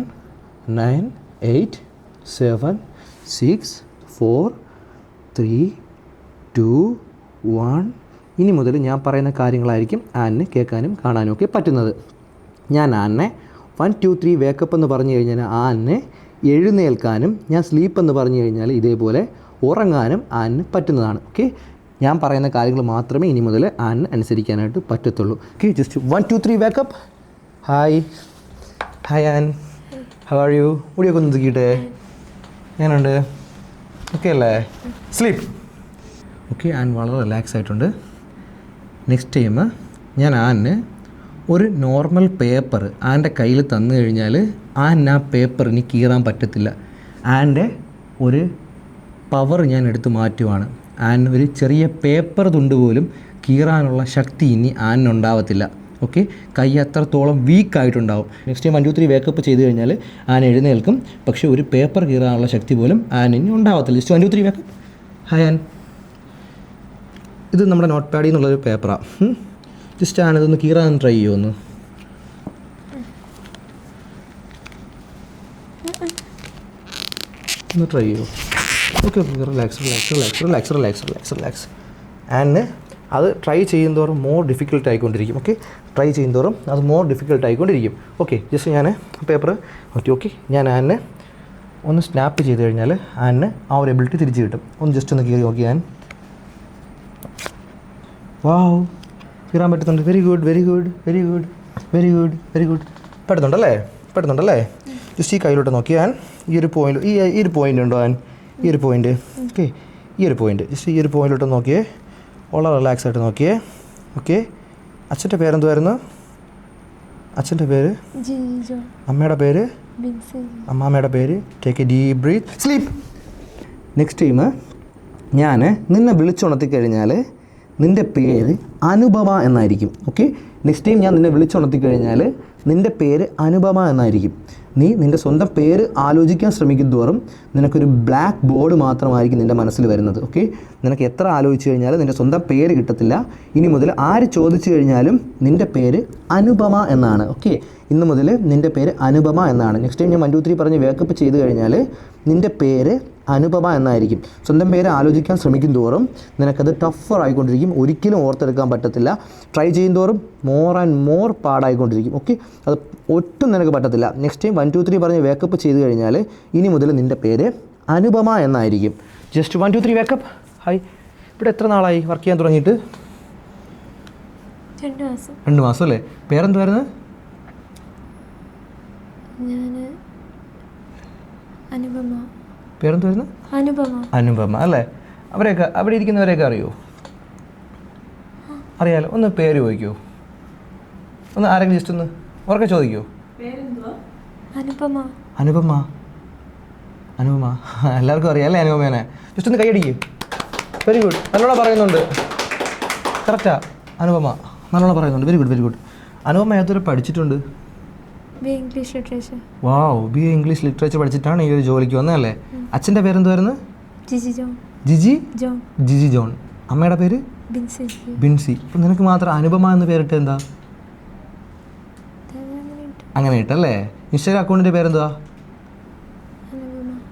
9, 8, 7, 6, 4, 3, 2, 1. ഇനി മുതൽ ഞാൻ പറയുന്ന കാര്യങ്ങളായിരിക്കും ആനിന് കേൾക്കാനും കാണാനും ഒക്കെ പറ്റുന്നത്. ഞാൻ ആനിനെ 1, 2, 3 വേക്കപ്പ് എന്ന് പറഞ്ഞു കഴിഞ്ഞാൽ ആനിനെ എഴുന്നേൽക്കാനും, ഞാൻ സ്ലീപ്പ് എന്ന് പറഞ്ഞു കഴിഞ്ഞാൽ ഇതേപോലെ ഉറങ്ങാനും ആനിന് പറ്റുന്നതാണ്. ഓക്കെ, ഞാൻ പറയുന്ന കാര്യങ്ങൾ മാത്രമേ ഇനി മുതൽ ആനിന് അനുസരിക്കാനായിട്ട് പറ്റത്തുള്ളൂ. Okay, just 1, 2, 3 wake up. Hi an, how are you? മുടിയൊക്കെ ഒന്ന് ഒതുക്കിയിട്ടേ. ഞാനുണ്ട്. ഓക്കെ അല്ലേ? സ്ലീപ്പ്. ഓക്കെ, ആൻ വളരെ റിലാക്സ് ആയിട്ടുണ്ട്. നെക്സ്റ്റ് ടൈം ഞാൻ ആനിന് ഒരു നോർമൽ പേപ്പർ ആൻ്റെ കയ്യിൽ തന്നു കഴിഞ്ഞാൽ ആൻ ആ പേപ്പറിന് കീറാൻ പറ്റത്തില്ല. ആൻ്റെ ഒരു പവർ ഞാൻ എടുത്ത് മാറ്റുവാണ്. ആൻ ഒരു ചെറിയ പേപ്പർ തുണ്ട് പോലും കീറാനുള്ള ശക്തി ഇനി ആനിനുണ്ടാവത്തില്ല. ഓക്കെ, കൈ അത്രത്തോളം വീക്കായിട്ടുണ്ടാവും. നെക്സ്റ്റ് ടൈം 1, 2, 3 വേക്കപ്പ് ചെയ്ത് കഴിഞ്ഞാൽ ആൻ എഴുന്നേൽക്കും. പക്ഷേ ഒരു പേപ്പർ കീറാനുള്ള ശക്തി പോലും ആനിന് ഉണ്ടാവത്തില്ല. Just 1, 2, 3 wake up. Hi an. ഇത് നമ്മുടെ നോട്ട് പാഡിൽ നിന്നുള്ളൊരു പേപ്പറാണ്. ജസ്റ്റ് ആനതൊന്ന് കീറാൻ ട്രൈ ചെയ്യുമോ? ഒന്ന് ട്രൈ ചെയ്യുമോ? Okay, relax. ആൻഡ് അത് ട്രൈ ചെയ്യുന്തോറും മോർ ഡിഫിക്കൽട്ട് ആയിക്കൊണ്ടിരിക്കും. ഓക്കെ, ട്രൈ ചെയ്യുന്തോറും അത് മോർ ഡിഫിക്കൽട്ട് ആയിക്കൊണ്ടിരിക്കും. ഓക്കെ, ജസ്റ്റ് ഞാൻ പേപ്പർ മാറ്റി. ഓക്കെ, ഞാൻ ആനിനെ ഒന്ന് സ്നാപ്പ് ചെയ്ത് കഴിഞ്ഞാൽ ആനിന് ആ ഒരു എബിലിറ്റി തിരിച്ച് കിട്ടും. ഒന്ന് ജസ്റ്റ് ഒന്ന് കീറി നോക്കി. ആൻ വാവ്, കീറാൻ പറ്റുന്നുണ്ട്. Very good. പെടുന്നുണ്ടല്ലേ? ജസ്റ്റ് ഈ കയ്യിലോട്ട് നോക്കി. ആൻ ഈ ഒരു പോയിൻ്റ് ഉണ്ടോ? ആൻ ഈ ഒരു പോയിൻ്റ്. ഓക്കെ, ഈ ഒരു പോയിൻ്റ്. ജസ്റ്റ് ഈ ഒരു പോയിന്റിലോട്ട് നോക്കിയേ. വളരെ റിലാക്സ് ആയിട്ട് നോക്കിയേ. ഓക്കെ, അച്ഛൻ്റെ പേരെന്തുമായിരുന്നു? അച്ഛൻ്റെ പേര് അമ്മയുടെ പേര് അമ്മാമ്മയുടെ പേര്. Take a deep breath. Sleep. Next time ഞാൻ നിന്നെ വിളിച്ചുണർത്തി കഴിഞ്ഞാൽ നിൻ്റെ പേര് അനുപമ എന്നായിരിക്കും. ഓക്കെ, നെക്സ്റ്റ് ടൈം ഞാൻ നിന്നെ വിളിച്ചുണർത്തി കഴിഞ്ഞാൽ നിൻ്റെ പേര് അനുപമ എന്നായിരിക്കും. നീ നിൻ്റെ സ്വന്തം പേര് ആലോചിക്കാൻ ശ്രമിക്കും തോറും നിനക്കൊരു ബ്ലാക്ക് ബോർഡ് മാത്രമായിരിക്കും നിൻ്റെ മനസ്സിൽ വരുന്നത്. ഓക്കെ, നിനക്ക് എത്ര ആലോചിച്ച് കഴിഞ്ഞാലും നിൻ്റെ സ്വന്തം പേര് കിട്ടത്തില്ല. ഇനി മുതൽ ആര് ചോദിച്ചു കഴിഞ്ഞാലും നിൻ്റെ പേര് അനുപമ എന്നാണ്. ഓക്കെ, ഇന്ന് മുതൽ നിൻ്റെ പേര് അനുപമ എന്നാണ്. നെക്സ്റ്റ് ടൈം ഞാൻ 1 2 3 പറഞ്ഞ് വേക്കപ്പ് ചെയ്ത് കഴിഞ്ഞാൽ നിൻ്റെ പേര് അനുപമ എന്നായിരിക്കും. സ്വന്തം പേര് ആലോചിക്കാൻ ശ്രമിക്കും തോറും നിനക്കത് ടഫർ ആയിക്കൊണ്ടിരിക്കും. ഒരിക്കലും ഓർത്തെടുക്കാൻ പറ്റത്തില്ല. ട്രൈ ചെയ്യും തോറും മോർ ആൻഡ് മോർ പാടായിക്കൊണ്ടിരിക്കും. ഓക്കെ, അത് ഒട്ടും നിനക്ക് പറ്റത്തില്ല. നെക്സ്റ്റ് ടൈം 1 2 3 പറഞ്ഞ് വേക്കപ്പ് ചെയ്ത് കഴിഞ്ഞാൽ ഇനി മുതൽ നിൻ്റെ പേര് അനുപമ എന്നായിരിക്കും. Just 1 2 3 wake up. ഹായ്, ഇവിടെ എത്ര നാളായി വർക്ക് ചെയ്യാൻ തുടങ്ങിയിട്ട്? 2 മാസം അല്ലേ? പേരെന്തുവായിരുന്നു? പേരെന്തുവായിരുന്നു? അനുപമ അല്ലേ? അവരെയൊക്കെ അവിടെ ഇരിക്കുന്നവരെയൊക്കെ അറിയോ? അറിയാലോ. ഒന്ന് പേര് ചോദിക്കുമോ? ഒന്ന് ആരെങ്കിലും ജസ്റ്റ് ഒന്ന് ഉറക്കെ ചോദിക്കുമോ? അനുപമ. എല്ലാവർക്കും അറിയാം അല്ലേ അനുപമേനെ? ജസ്റ്റ് ഒന്ന് കൈയടിക്കും. വെരി ഗുഡ്, നല്ലോണം പറയുന്നുണ്ട്. കറക്റ്റാ, അനുപമ നല്ലോണം പറയുന്നുണ്ട്. Very good. അനുപമ ഏതൊരു പഠിച്ചിട്ടുണ്ട്? വാവ്, BA ഇംഗ്ലീഷ് ലിറ്ററേച്ചർ പഠിച്ചിട്ടാണ് ഈ ഒരു ജോലിക്ക് വന്നതല്ലേ? അച്ഛൻ്റെ പേരെന്തുവായിരുന്നു? ജിജി ജോൺ. അമ്മയുടെ പേര് ബിൻസി. അപ്പം നിനക്ക് മാത്രം അനുപമ എന്ന് പേരിട്ട് എന്താ? അങ്ങനെ ഇട്ടല്ലേ? ഇൻസ്റ്റാഗ്രാം അക്കൗണ്ടിൻ്റെ പേരെന്തുവാ?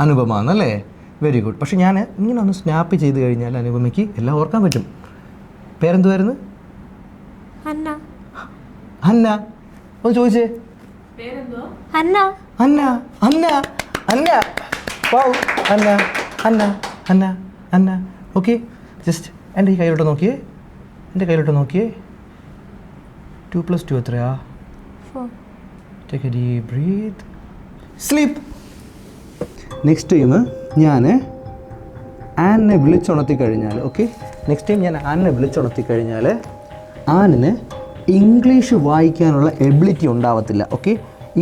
അനുപമ എന്നല്ലേ? Very good. പക്ഷെ ഞാൻ ഇങ്ങനെ ഒന്ന് സ്നാപ്പ് ചെയ്ത് കഴിഞ്ഞാൽ അനുപമയ്ക്ക് എല്ലാം ഓർക്കാൻ പറ്റും. പേരെന്തുവായിരുന്നു? അന്ന. ഒന്ന് ചോദിച്ചേ. അന്ന. ഓക്കെ, ജസ്റ്റ് എൻ്റെ ഈ കയ്യിലോട്ട് നോക്കിയേ. 2 + 2 എത്രയാ? 4. Take a deep breath. Sleep. Next time ഞാൻ ആനിനെ വിളിച്ചുണർത്തി കഴിഞ്ഞാൽ, ഓക്കെ, നെക്സ്റ്റ് ടൈം ഞാൻ ആനിനെ വിളിച്ചുണർത്തി കഴിഞ്ഞാൽ ആനിന് ഇംഗ്ലീഷ് വായിക്കാനുള്ള എബിലിറ്റി ഉണ്ടാവത്തില്ല. ഓക്കെ,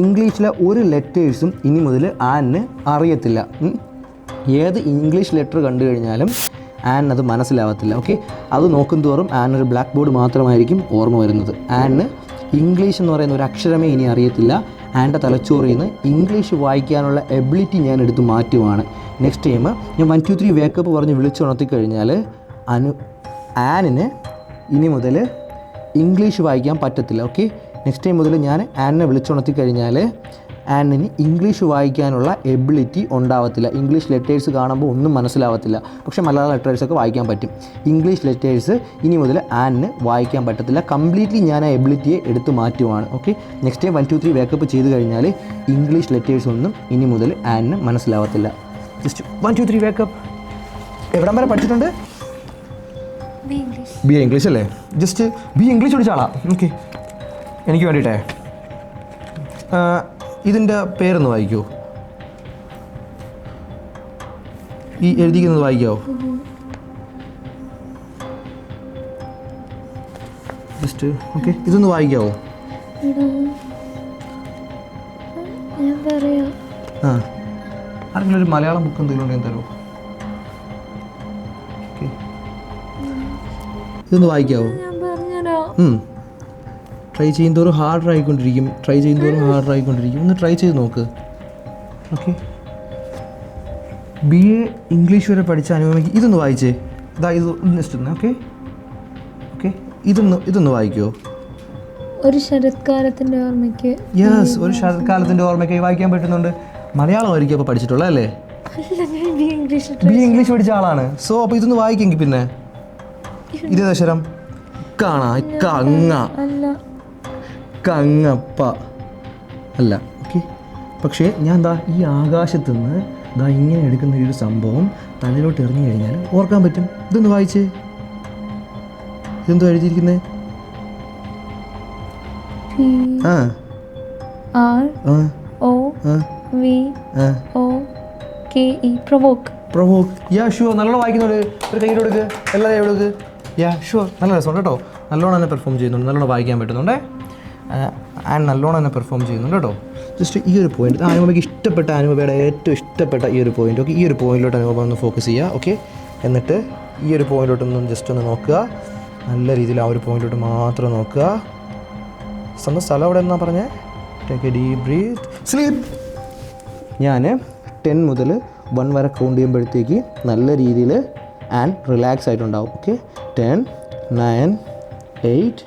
ഇംഗ്ലീഷിലെ ഒരു ലെറ്റേഴ്സും ഇനി മുതൽ ആനിന് അറിയത്തില്ല. ഏത് ഇംഗ്ലീഷ് ലെറ്റർ കണ്ടു കഴിഞ്ഞാലും ആനിനത് മനസ്സിലാവത്തില്ല. ഓക്കെ, അത് നോക്കും തോറും ആനൊരു ബ്ലാക്ക് ബോർഡ് മാത്രമായിരിക്കും ഓർമ്മ വരുന്നത്. ആനിന് ഇംഗ്ലീഷ് എന്ന് പറയുന്ന ഒരു അക്ഷരമേ ഇനി അറിയത്തില്ല. ആൻ്റെ തലച്ചോറിൽ നിന്ന് ഇംഗ്ലീഷ് വായിക്കാനുള്ള എബിലിറ്റി ഞാൻ എടുത്ത് മാറ്റുവാണ്. നെക്സ്റ്റ് ടൈം ഞാൻ 1 2 3 വേക്കപ്പ് പറഞ്ഞ് വിളിച്ചുണർത്തി കഴിഞ്ഞാൽ ആനിന് ഇനി മുതൽ ഇംഗ്ലീഷ് വായിക്കാൻ പറ്റത്തില്ല. ഓക്കെ, നെക്സ്റ്റ് ടൈം മുതൽ ഞാൻ ആനിനെ വിളിച്ചുണർത്തി കഴിഞ്ഞാൽ ആനിന് ഇംഗ്ലീഷ് വായിക്കാനുള്ള എബിലിറ്റി ഉണ്ടാവത്തില്ല. ഇംഗ്ലീഷ് ലെറ്റേഴ്സ് കാണുമ്പോൾ ഒന്നും മനസ്സിലാവത്തില്ല. പക്ഷേ മലയാള ലെറ്റേഴ്സൊക്കെ വായിക്കാൻ പറ്റും. ഇംഗ്ലീഷ് ലെറ്റേഴ്സ് ഇനി മുതൽ ആനിന് വായിക്കാൻ പറ്റത്തില്ല. കംപ്ലീറ്റ്ലി ഞാൻ ആ എബിലിറ്റിയെ എടുത്ത് മാറ്റുവാണ്. ഓക്കെ, നെക്സ്റ്റ് ടൈം 1 2 3 വേക്കപ്പ് ചെയ്ത് കഴിഞ്ഞാൽ ഇംഗ്ലീഷ് ലെറ്റേഴ്സ് ഒന്നും ഇനി മുതൽ ആനിന് മനസ്സിലാവത്തില്ല. Just 1 2 3 wake up. എവിടം വരെ പഠിച്ചിട്ടുണ്ട്? BA ഇംഗ്ലീഷ് അല്ലേ? ജസ്റ്റ് BA ഇംഗ്ലീഷ് പഠിച്ച ആളാ. ഓക്കെ, എനിക്ക് വേണ്ടിയിട്ടേ ഇതിൻ്റെ പേരൊന്ന് വായിക്കുമോ? ഈ എഴുതിക്കുന്നത് വായിക്കാമോ? ജസ്റ്റ് ഓക്കെ, ഇതൊന്ന് വായിക്കാമോ? ആ, ആരെങ്കിലും ഒരു മലയാളം ബുക്ക് എന്തെങ്കിലും ഉണ്ടെങ്കിൽ തരുമോ? ഓക്കെ, ഇതൊന്ന് വായിക്കാമോ? Try ചെയ്യുന്നതോറും harder ആയിക്കൊണ്ടിരിക്കും. ഒന്ന് ട്രൈ ചെയ്ത് നോക്ക്. ഓക്കെ, BA ഇംഗ്ലീഷ് വരെ പഠിച്ച അനുപമയ്ക്ക് ഇതൊന്ന് വായിച്ചേ. ഇത് ജസ്റ്റ് ഒന്ന്. ഓക്കെ, ഇതൊന്ന് വായിക്കുമോ? ഒരു ശരത്കാലത്തിൻ്റെ ഓർമ്മയ്ക്ക്. യെസ്, ഒരു ശരത്കാലത്തിൻ്റെ ഓർമ്മയ്ക്ക് വായിക്കാൻ പറ്റുന്നുണ്ട്. മലയാളമായിരിക്കും അപ്പോൾ പഠിച്ചിട്ടുള്ളത് അല്ലേ? BA ഇംഗ്ലീഷ് പഠിച്ച ആളാണ്. സോ അപ്പോൾ ഇതൊന്ന് വായിക്കെങ്കിൽ പിന്നെ ഇതേതക്ഷരം? കങ്ങപ്പ അല്ല. ഓക്കെ, പക്ഷേ ഞാൻ ഈ ആകാശത്തു നിന്ന് ഇങ്ങനെ എടുക്കുന്ന ഒരു സംഭവം തലയിലോട്ട് എറിഞ്ഞു കഴിഞ്ഞാൽ ഓർക്കാൻ പറ്റും. ഇതൊന്ന് വായിച്ചേ. ഇതെന്തോ എഴുതിയിരിക്കുന്നത്? നല്ലോണം വായിക്കുന്നുണ്ട്. ഒരു കൈ കൊടുക്ക്, എല്ലാവരും കൊടുക്ക്. നല്ല രസമുണ്ട് കേട്ടോ. നല്ലോണം തന്നെ പെർഫോം ചെയ്യുന്നുണ്ട്. നല്ലോണം വായിക്കാൻ പറ്റുന്നുണ്ടേ. ആൻഡ് നല്ലോണം തന്നെ പെർഫോം ചെയ്യുന്നുണ്ട് കേട്ടോ. ജസ്റ്റ് ഈ ഒരു പോയിന്റ്, അനുപമയ്ക്ക് ഇഷ്ടപ്പെട്ട, അനുപമയുടെ ഏറ്റവും ഇഷ്ടപ്പെട്ട ഈ ഒരു പോയിന്റ്. ഓക്കെ, ഈ ഒരു പോയിന്റിലോട്ട് അനുപമ ഒന്ന് ഫോക്കസ് ചെയ്യുക. ഓക്കെ, എന്നിട്ട് ഈ ഒരു പോയിന്റിലോട്ടൊന്ന് ജസ്റ്റ് ഒന്ന് നോക്കുക. നല്ല രീതിയിൽ ആ ഒരു പോയിന്റിലോട്ട് മാത്രം നോക്കുക. സ്വന്തം സ്ഥലം അവിടെ എന്നാ പറഞ്ഞേ? Take a deep breath, sleep. ഞാൻ 10 മുതൽ 1 വരെ കൗണ്ട് ചെയ്യുമ്പോഴത്തേക്ക് നല്ല രീതിയിൽ ആൻഡ് റിലാക്സ് ആയിട്ടുണ്ടാവും. ഓക്കെ, 10, 9, 8,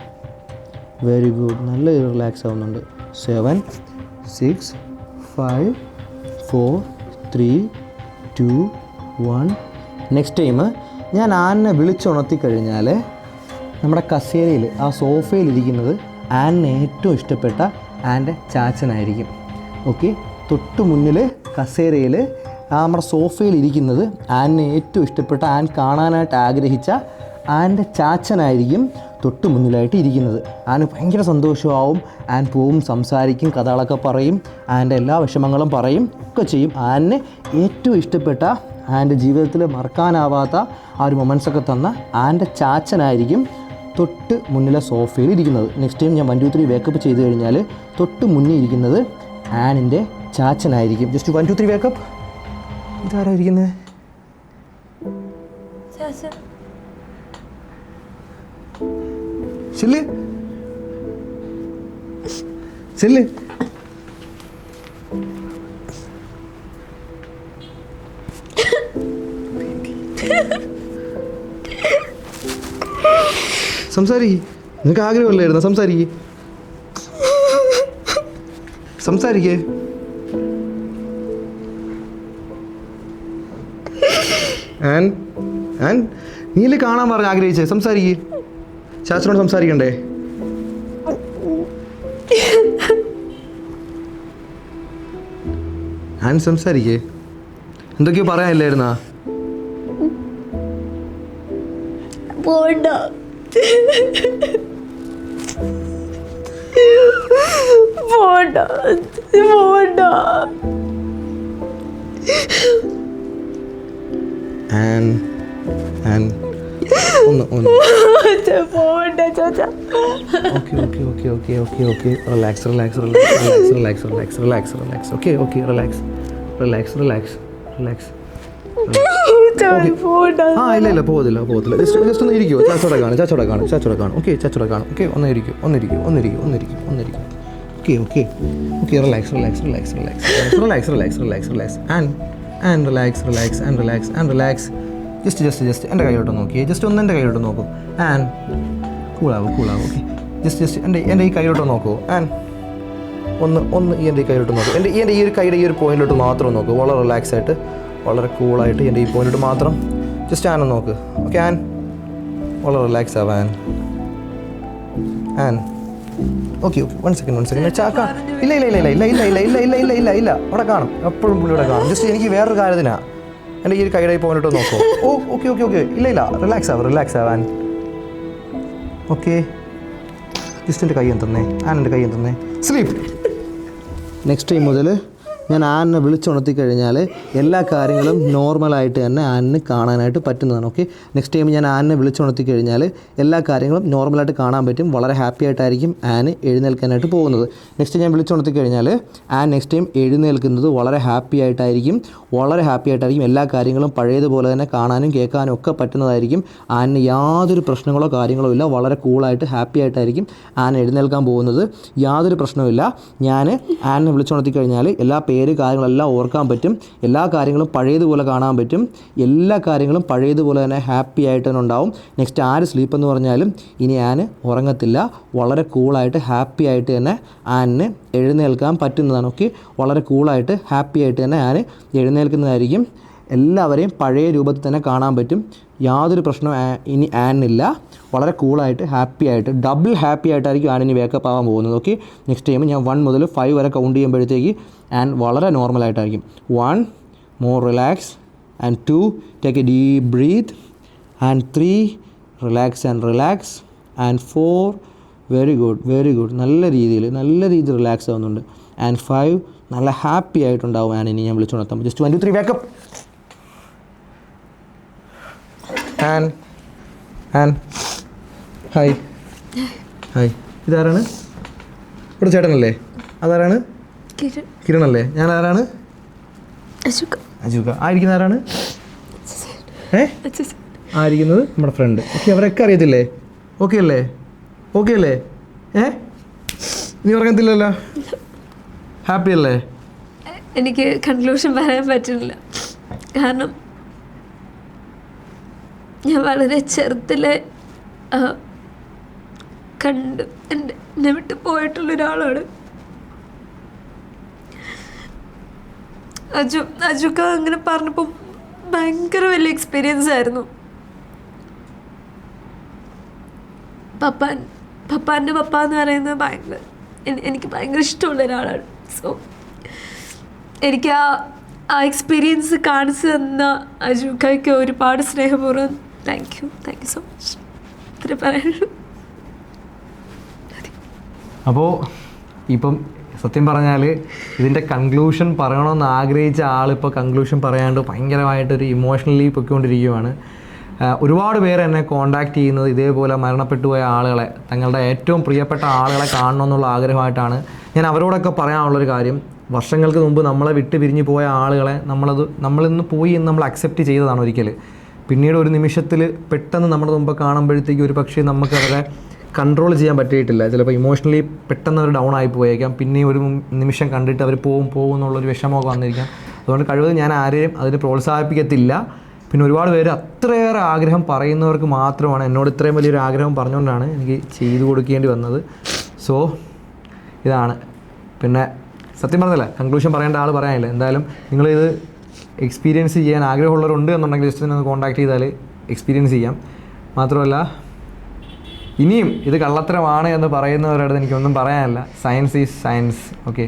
വെരി ഗുഡ്, നല്ല റിലാക്സ് ആവുന്നുണ്ട്. 7, 6, 5, 4, 3, 2, 1. നെക്സ്റ്റ് ടൈം ഞാൻ ആനിനെ വിളിച്ചുണർത്തി കഴിഞ്ഞാൽ നമ്മുടെ കസേരയിൽ, ആ സോഫയിലിരിക്കുന്നത് ആനിന് ഏറ്റവും ഇഷ്ടപ്പെട്ട ആൻ്റെ ചാച്ചനായിരിക്കും. ഓക്കെ, തൊട്ട് മുന്നിൽ കസേരയിൽ നമ്മുടെ സോഫയിൽ ഇരിക്കുന്നത് ആനിനെ ഏറ്റവും ഇഷ്ടപ്പെട്ട, ആൻ കാണാനായിട്ട് ആഗ്രഹിച്ച ആൻ്റെ ചാച്ചനായിരിക്കും തൊട്ട് മുന്നിലായിട്ട് ഇരിക്കുന്നത്. ആന് ഭയങ്കര സന്തോഷമാവും. ആൻ പോവും, സംസാരിക്കും, കഥകളൊക്കെ പറയും, ആൻ്റെ എല്ലാ വിഷമങ്ങളും പറയും, ഒക്കെ ചെയ്യും. ആനിന് ഏറ്റവും ഇഷ്ടപ്പെട്ട, ആൻ്റെ ജീവിതത്തിൽ മറക്കാനാവാത്ത ആ ഒരു മൊമെൻറ്റ്സൊക്കെ തന്ന ആൻ്റെ ചാച്ചനായിരിക്കും തൊട്ട് മുന്നിലെ സോഫയിൽ ഇരിക്കുന്നത്. നെക്സ്റ്റ് ടൈം ഞാൻ 1, 2, 3 വേക്കപ്പ് ചെയ്ത് കഴിഞ്ഞാൽ തൊട്ട് മുന്നിൽ ഇരിക്കുന്നത് ആനിൻ്റെ ചാച്ചനായിരിക്കും. Just 1, 2, 3 wake up. ഇതാരാ ഇരിക്കുന്നത്? ചെല്ല് ചെല്ല്. സംസാരിക്ക്. നിനക്ക് ആഗ്രഹമല്ലായിരുന്നു? സംസാരിക്ക്, സംസാരിക്കേ. നീല് കാണാൻ പറഞ്ഞ് ആഗ്രഹിച്ചേ. സംസാരിക്ക്, ചാച്ചനോട് സംസാരിക്കണ്ടേ? ആൻ സംസാരിക്കേ. എന്തൊക്കെയോ പറയാനില്ലായിരുന്നാ? പോണ്ട പോണ്ട പോണ്ട. പോണ്ട ചാച്ചാ. Okay, relax. Okay, relax. ആ ഇല്ല പോകത്തില്ല. ജസ്റ്റ് ഒന്ന് ഇരിക്കുമോ? ചാച്ചോടെ കാണും. ഓക്കെ, ചാച്ചോടെ കാണും. ഓക്കെ, ഒന്ന് ഇരിക്കും. Okay, relax. And relax. Just എൻ്റെ കൈയോട്ട് നോക്കിയേ. ജസ്റ്റ് ഒന്ന് എൻ്റെ കൈയോട്ട് നോക്കും. ആൻഡ് കൂളാവും. ഓക്കെ, ജസ്റ്റ് എൻ്റെ ഈ കൈയോട്ട് നോക്കൂ. ആൻഡ് ഒന്ന് എൻ്റെ ഈ കൈയോട്ട് നോക്കൂ. എൻ്റെ ഈ ഒരു കൈയുടെ ഈ ഒരു പോയിന്റിലോട്ട് മാത്രം നോക്കൂ. വളരെ റിലാക്സ് ആയിട്ട്, വളരെ കൂളായിട്ട് എൻ്റെ ഈ പോയിന്റിലോട്ട് മാത്രം ജസ്റ്റ് ആനൊന്ന് നോക്ക്. ഓക്കെ, ആൻ വളരെ റിലാക്സ് ആവാൻ. Okay, 1 second. ചാക്ക ഇല്ല അവിടെ കാണും. എപ്പോഴും പുള്ളി ഇവിടെ കാണും. ജസ്റ്റ് എനിക്ക് വേറൊരു കാര്യത്തിനാണ്. എൻ്റെ ഈ ഒരു കൈയുടെ പോയിന്റിലോട്ട് നോക്കൂ. ഓക്കെ. ഇല്ല റിലാക്സ് ആവാൻ. ഓക്കെ, ജസ്റ്റ് എൻ്റെ കൈ തന്നെ. എൻ്റെ കൈ തന്നെ. സ്ലീപ്പ്. നെക്സ്റ്റ് ടൈം മുതൽ ഞാൻ ആനിനെ വിളിച്ചുണർത്തി കഴിഞ്ഞാൽ എല്ലാ കാര്യങ്ങളും നോർമലായിട്ട് തന്നെ ആനിന് കാണാനായിട്ട് പറ്റുന്നതാണ്. ഓക്കെ, നെക്സ്റ്റ് ടൈം ഞാൻ ആനിനെ വിളിച്ചുണർത്തി കഴിഞ്ഞാൽ എല്ലാ കാര്യങ്ങളും നോർമലായിട്ട് കാണാൻ പറ്റും. വളരെ ഹാപ്പി ആയിട്ടായിരിക്കും ആന് എഴുന്നേൽക്കാനായിട്ട് പോകുന്നത്. നെക്സ്റ്റ് ഞാൻ വിളിച്ചുണർത്തി കഴിഞ്ഞാൽ ആൻ നെക്സ്റ്റ് ടൈം എഴുന്നേൽക്കുന്നത് വളരെ ഹാപ്പി ആയിട്ടായിരിക്കും. എല്ലാ കാര്യങ്ങളും പഴയതുപോലെ തന്നെ കാണാനും കേൾക്കാനും ഒക്കെ പറ്റുന്നതായിരിക്കും. ആനിന് യാതൊരു പ്രശ്നങ്ങളോ കാര്യങ്ങളോ ഇല്ല. വളരെ കൂളായിട്ട് ഹാപ്പി ആയിട്ടായിരിക്കും ആൻ എഴുന്നേൽക്കാൻ പോകുന്നത്. യാതൊരു പ്രശ്നവുമില്ല. ഞാൻ ആനിനെ വിളിച്ചുണർത്തി കഴിഞ്ഞാൽ എല്ലാ കാര്യങ്ങളെല്ലാം ഓർക്കാൻ പറ്റും. എല്ലാ കാര്യങ്ങളും പഴയതുപോലെ കാണാൻ പറ്റും. എല്ലാ കാര്യങ്ങളും പഴയതുപോലെ തന്നെ ഹാപ്പി ആയിട്ട് തന്നെ ഉണ്ടാവും. നെക്സ്റ്റ് ആര് സ്ലീപ്പ് എന്ന് പറഞ്ഞാലും ഇനി ആന് ഉറങ്ങത്തില്ല. വളരെ കൂളായിട്ട് ഹാപ്പി ആയിട്ട് തന്നെ ആനിന് എഴുന്നേൽക്കാൻ പറ്റുന്നതാണ്. ഓക്കെ, വളരെ കൂളായിട്ട് ഹാപ്പി ആയിട്ട് തന്നെ ആന് എഴുന്നേൽക്കുന്നതായിരിക്കും. എല്ലാവരെയും പഴയ രൂപത്തിൽ തന്നെ കാണാൻ പറ്റും. യാതൊരു പ്രശ്നവും ഇനി ആനിനില്ല. വളരെ കൂളായിട്ട് ഹാപ്പി ആയിട്ട്, ഡബിൾ ഹാപ്പി ആയിട്ടായിരിക്കും ആനിന് വേക്കപ്പ് ആവാൻ പോകുന്നത്. ഓക്കെ, നെക്സ്റ്റ് ടൈം ഞാൻ 1 മുതൽ 5 വരെ കൗണ്ട് ചെയ്യുമ്പോഴത്തേക്ക് ആൻ വളരെ നോർമലായിട്ടായിരിക്കും. 1 more relax, and 2 take a deep breathe, and 3 relax, and 4 very good നല്ല രീതിയിൽ റിലാക്സ് ആവുന്നുണ്ട്. ആൻഡ് 5 നല്ല ഹാപ്പി ആയിട്ടുണ്ടാവും ആനിനെ ഞാൻ വിളിച്ചുണർത്തുമ്പോൾ. Just 1, 2, 3 wake up. ഹായ്, ഇതാരാണ്? ഇവിടെ ചേട്ടനല്ലേ? അതാരാണ്? കിരൺ അല്ലേ? ഞാൻ ആരാണ്? അശോക. അജുക. ആയിരിക്കുന്ന ആരാണ്? ആയിരിക്കുന്നത് നമ്മുടെ ഫ്രണ്ട്. ഓക്കെ, അവരൊക്കെ അറിയത്തില്ലേ? ഓക്കെ അല്ലേ? ഓക്കെ അല്ലേ? നീ ഉറങ്ങത്തില്ലല്ലോ? ഹാപ്പി അല്ലേ? എനിക്ക് കൺക്ലൂഷൻ പറയാൻ പറ്റുന്നില്ല. കാരണം ഞാൻ വളരെ ചെറുതിലെ കണ്ട് എന്നെ വിട്ട് പോയിട്ടുള്ളൊരാളാണ് അജുക്ക. അങ്ങനെ പറഞ്ഞപ്പോൾ ഭയങ്കര വലിയ എക്സ്പീരിയൻസ് ആയിരുന്നു. പപ്പാൻ്റെ പപ്പ എന്ന് പറയുന്നത് എനിക്ക് ഭയങ്കര ഇഷ്ടമുള്ള ഒരാളാണ്. സോ എനിക്ക് ആ എക്സ്പീരിയൻസ് കാണിച്ചു തന്ന അജുക്കയ്ക്ക് ഒരുപാട് സ്നേഹപൂർവ്വം താങ്ക് യു സോ മച്ച്. ഇത്ര പറയാനുള്ളൂ. അപ്പോൾ ഇപ്പം സത്യം പറഞ്ഞാൽ ഇതിൻ്റെ കൺക്ലൂഷൻ പറയണമെന്ന് ആഗ്രഹിച്ച ആളിപ്പോൾ കൺക്ലൂഷൻ പറയാണ്ട് ഭയങ്കരമായിട്ടൊരു ഇമോഷണലി പൊയ്ക്കൊണ്ടിരിക്കുകയാണ്. ഒരുപാട് പേര് എന്നെ കോൺടാക്റ്റ് ചെയ്യുന്നത് ഇതേപോലെ മരണപ്പെട്ടു പോയ ആളുകളെ, തങ്ങളുടെ ഏറ്റവും പ്രിയപ്പെട്ട ആളുകളെ കാണണമെന്നുള്ള ആഗ്രഹമായിട്ടാണ്. ഞാൻ അവരോടൊക്കെ പറയാനുള്ളൊരു കാര്യം, വർഷങ്ങൾക്ക് മുമ്പ് നമ്മളെ വിട്ട് പിരിഞ്ഞ് പോയ ആളുകളെ നമ്മളിന്ന് പോയി എന്ന് നമ്മൾ അക്സെപ്റ്റ് ചെയ്തതാണ് ഒരിക്കൽ. പിന്നീട് ഒരു നിമിഷത്തിൽ പെട്ടെന്ന് നമ്മുടെ മുമ്പ് കാണുമ്പോഴത്തേക്ക് ഒരു പക്ഷേ നമുക്ക് അവരെ കൺട്രോൾ ചെയ്യാൻ പറ്റിയിട്ടില്ല. ചിലപ്പോൾ ഇമോഷണലി പെട്ടെന്ന് അവർ ഡൗൺ ആയി പോയേക്കാം. പിന്നെ ഒരു നിമിഷം കണ്ടിട്ട് അവർ പോകും എന്നുള്ളൊരു വിഷമമൊക്കെ വന്നിരിക്കാം. അതുകൊണ്ട് കഴിവതും ഞാൻ ആരെയും അതിന് പ്രോത്സാഹിപ്പിക്കത്തില്ല. പിന്നെ ഒരുപാട് പേര് അത്രയേറെ ആഗ്രഹം പറയുന്നവർക്ക് മാത്രമാണ് എന്നോട് ഇത്രയും വലിയൊരു ആഗ്രഹം പറഞ്ഞുകൊണ്ടാണ് എനിക്ക് ചെയ്തു കൊടുക്കേണ്ടി വന്നത്. സോ ഇതാണ്. പിന്നെ സത്യം പറഞ്ഞില്ല, കൺക്ലൂഷൻ പറയേണ്ട ആൾ പറയാനില്ല. എന്തായാലും നിങ്ങളിത് എക്സ്പീരിയൻസ് ചെയ്യാൻ ആഗ്രഹമുള്ളവരുണ്ട് എന്നുണ്ടെങ്കിൽ ജസ്റ്റ് ഒന്ന് കോൺടാക്ട് ചെയ്താൽ എക്സ്പീരിയൻസ് ചെയ്യാം. മാത്രമല്ല ഇനിയും ഇത് കള്ളത്തരമാണ് എന്ന് പറയുന്നവരുടെ അടുത്ത് എനിക്കൊന്നും പറയാനില്ല. Science is science. ഓക്കെ.